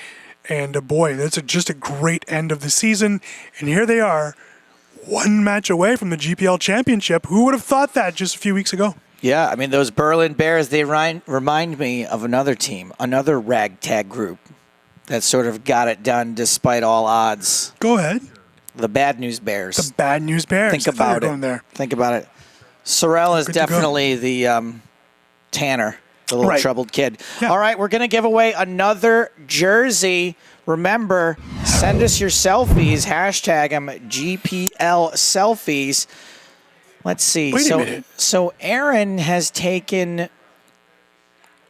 And boy, that's just a great end of the season. And here they are, one match away from the GPL championship. Who would have thought that just a few weeks ago? Yeah, I mean, those Berlin Bears, they remind me of another team, another ragtag group that sort of got it done despite all odds. Go ahead. The Bad News Bears. The Bad News Bears. Think about it. Going there. Think about it. Sorel is Good to go. definitely the Tanner, the little Right. troubled kid. Yeah. All right, we're going to give away another jersey. Remember, send us your selfies. Hashtag them GPL selfies. Let's see. Wait a minute. So Aaron has taken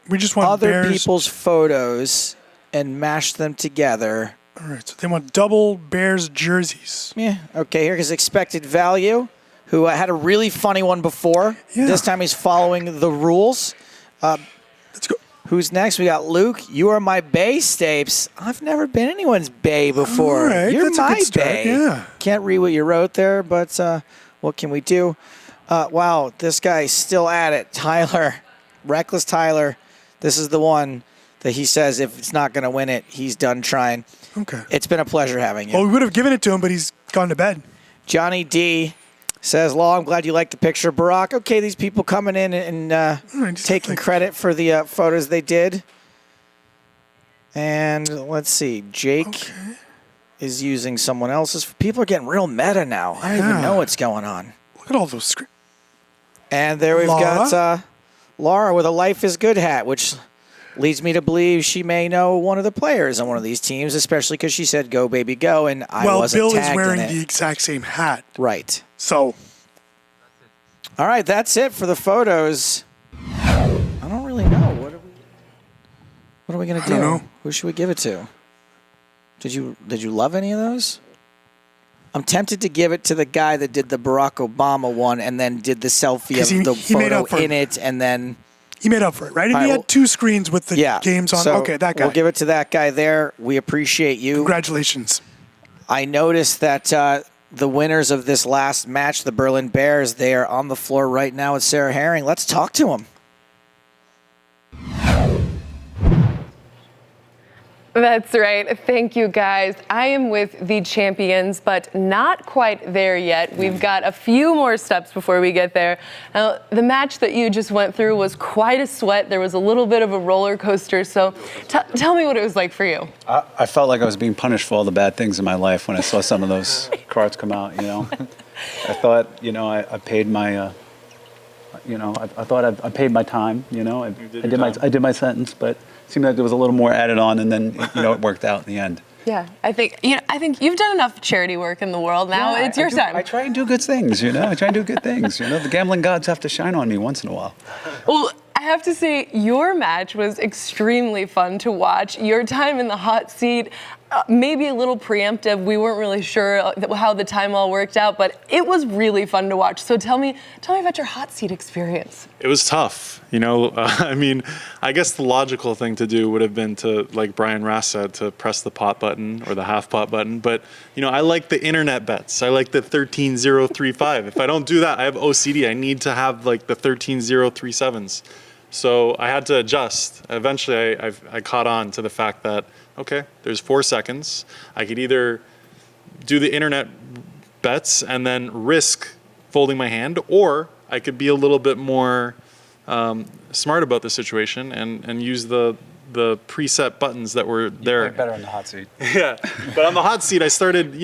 We just want other Bears. people's photos and mashed them together. All right, so they want double Bears jerseys. Yeah. Okay, here's expected value, who had a really funny one before. Yeah. This time he's following the rules. Let's go. Who's next? We got Luke. You are my bae, Stapes. I've never been anyone's bae before. All right, You're that's a my good start, bae. yeah. Can't read what you wrote there, but what can we do? Wow, this guy's still at it. Tyler, Reckless Tyler. This is the one that he says if it's not going to win it, he's done trying. Okay. It's been a pleasure having you. Well, we would have given it to him, but he's gone to bed. Johnny D says, Law, I'm glad you like the picture. Barack, okay, these people coming in and taking credit for the photos they did. And let's see, Jake is using someone else's. People are getting real meta now. I don't even know what's going on. Look at all those screens. And there we've got Laura with a Life is Good hat, which leads me to believe she may know one of the players on one of these teams, especially because she said, go, baby, go, and I wasn't Bill is tagged wearing in it. the exact same hat. Right. So. All right, that's it for the photos. I don't really know. What are we going to do? I don't know. Who should we give it to? Did you love any of those? I'm tempted to give it to the guy that did the Barack Obama one and then did the selfie 'Cause of the he made photo up for in it, and then He made up for it, right? And All he right, had two screens with the games on. So Okay, that guy. We'll give it to that guy there. We appreciate you. Congratulations. I noticed that the winners of this last match, the Berlin Bears, they are on the floor right now with Sarah Herring. Let's talk to them. That's right. Thank you, guys. I am with the champions, but not quite there yet. We've got a few more steps before we get there. Now, the match that you just went through was quite a sweat. There was a little bit of a roller coaster. So tell me what it was like for you. I felt like I was being punished for all the bad things in my life when I saw some of those cards come out, you know. I thought, I paid my, I thought I paid my time, I did my sentence, but it seemed like there was a little more added on, and then, it worked out in the end. Yeah, I think you've done enough charity work in the world. Now it's your time. I try and do good things, I try and do good things, The gambling gods have to shine on me once in a while. Well, I have to say, your match was extremely fun to watch. Your time in the hot seat, maybe a little preemptive. We weren't really sure how the time all worked out, but it was really fun to watch. So tell me about your hot seat experience. It was tough. I guess the logical thing to do would have been to, like Brian Rast said, to press the pot button or the half pot button. But, I like the internet bets. I like the 13035. If I don't do that, I have OCD. I need to have like the 13037s. So I had to adjust. Eventually, I caught on to the fact that, okay, there's 4 seconds. I could either do the internet bets and then risk folding my hand, or I could be a little bit more smart about the situation and use the preset buttons that were there. You played better on the hot seat. Yeah, but on the hot seat, I started,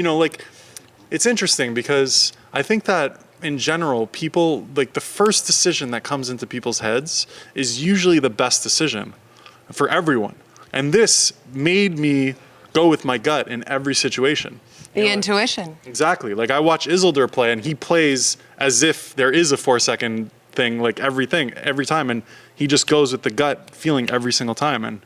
it's interesting because I think that in general, people, like the first decision that comes into people's heads is usually the best decision for everyone. And this made me go with my gut in every situation. The intuition. Exactly. Like I watch Isildur play and he plays as if there is a 4-second thing, like every time. And he just goes with the gut feeling every single time. And,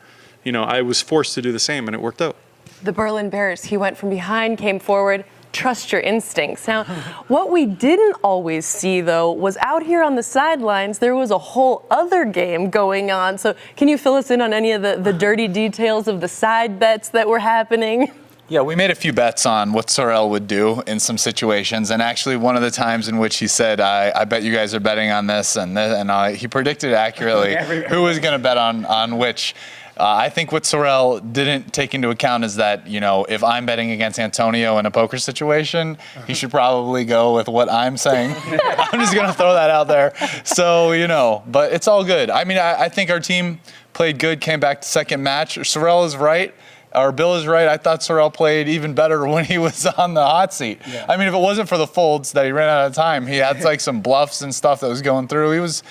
I was forced to do the same and it worked out. The Berlin Bears, he went from behind, came forward. Trust your instincts. Now, what we didn't always see, though, was out here on the sidelines, there was a whole other game going on. So can you fill us in on any of the dirty details of the side bets that were happening? Yeah, we made a few bets on what Sorel would do in some situations, and actually one of the times in which he said, I bet you guys are betting on this, and he predicted accurately who was going to bet on which. I think what Sorel didn't take into account is that, if I'm betting against Antonio in a poker situation, he should probably go with what I'm saying. I'm just going to throw that out there. So, but it's all good. I mean, I think our team played good, came back to second match. Sorel is right. Or Bill is right. I thought Sorel played even better when he was on the hot seat. Yeah. I mean, if it wasn't for the folds that he ran out of time, he had like some bluffs and stuff that was going through. He was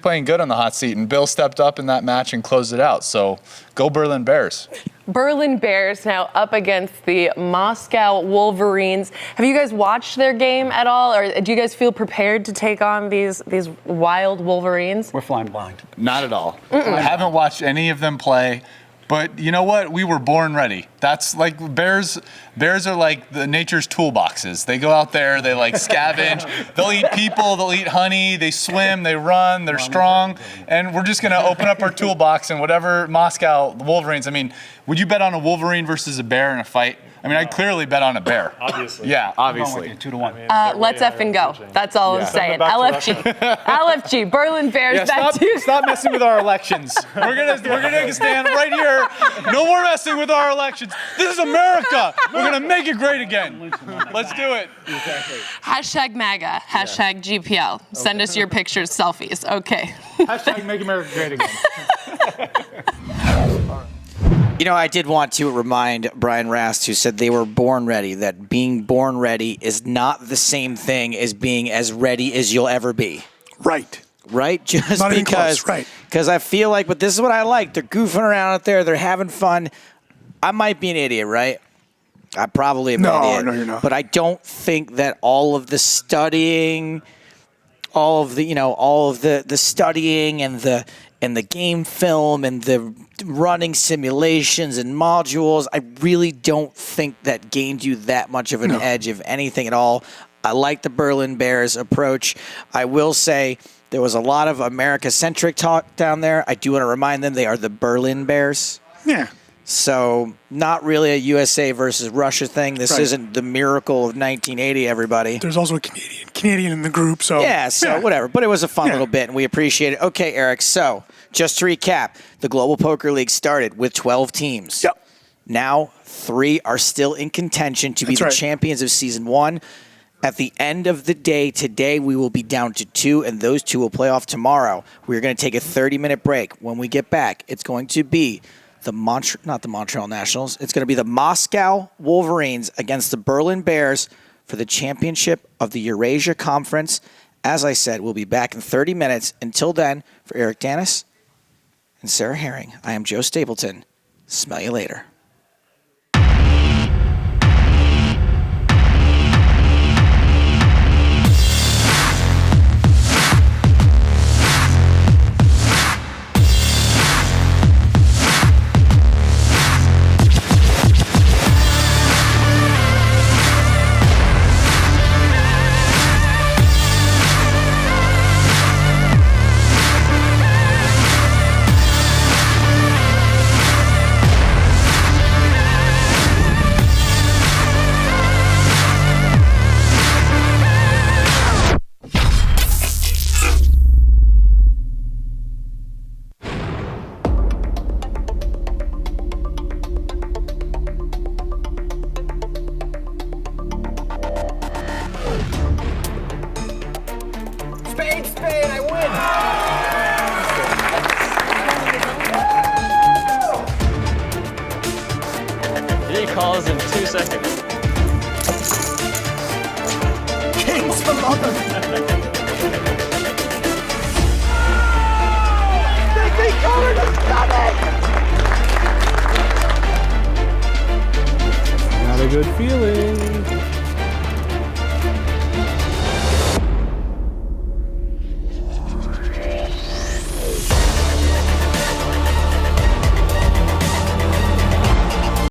playing good on the hot seat, and Bill stepped up in that match and closed it out. So go Berlin Bears. Berlin Bears now up against the Moscow Wolverines. Have you guys watched their game at all, or do you guys feel prepared to take on these wild Wolverines? We're flying blind. Not at all. I haven't watched any of them play. But you know what? We were born ready. That's like bears. Bears are like the nature's toolboxes. They go out there, they like scavenge. They'll eat people, they'll eat honey, they swim, they run, they're strong. And we're just going to open up our toolbox and whatever Moscow, the Wolverines. I mean, would you bet on a Wolverine versus a bear in a fight? I mean, I'd clearly bet on a bear. Obviously. Yeah, obviously. 2-1. Let's effing go. That's all I'm saying. LFG, Berlin Bears, back to you. Stop messing with our elections. We're gonna stand right here. No more messing with our elections. This is America. We're gonna make it great again. Let's do it. Hashtag MAGA, hashtag GPL. Send us your pictures, selfies. Okay. Hashtag make America great again. I did want to remind Brian Rast, who said they were born ready, that being born ready is not the same thing as being as ready as you'll ever be. Right. Right? Just not because, close, right. Because I feel like, but this is what I like. They're goofing around out there. They're having fun. I might be an idiot, right? I probably am an idiot. No, you're not. But I don't think that all of the studying, all of the studying and the game film and the running simulations and modules, I really don't think that gained you that much of an edge, if anything at all. I like the Berlin Bears approach. I will say there was a lot of America-centric talk down there. I do want to remind them they are the Berlin Bears. Yeah. So not really a USA versus Russia thing. This isn't the miracle of 1980, everybody. There's also a Canadian in the group. So whatever. But it was a fun little bit, and we appreciate it. Okay, Eric, so just to recap, the Global Poker League started with 12 teams. Yep. Now 3 are still in contention to be the champions of Season 1. At the end of the day, today, we will be down to 2, and those 2 will play off tomorrow. We're going to take a 30-minute break. When we get back, it's going to be not the Montreal Nationals. It's going to be the Moscow Wolverines against the Berlin Bears for the championship of the Eurasia Conference. As I said, we'll be back in 30 minutes. Until then, for Eric Danis and Sarah Herring, I am Joe Stapleton. Smell you later. spade, I win! He calls in 2 seconds. Kings for London! They covered the stomach! Not a good feeling.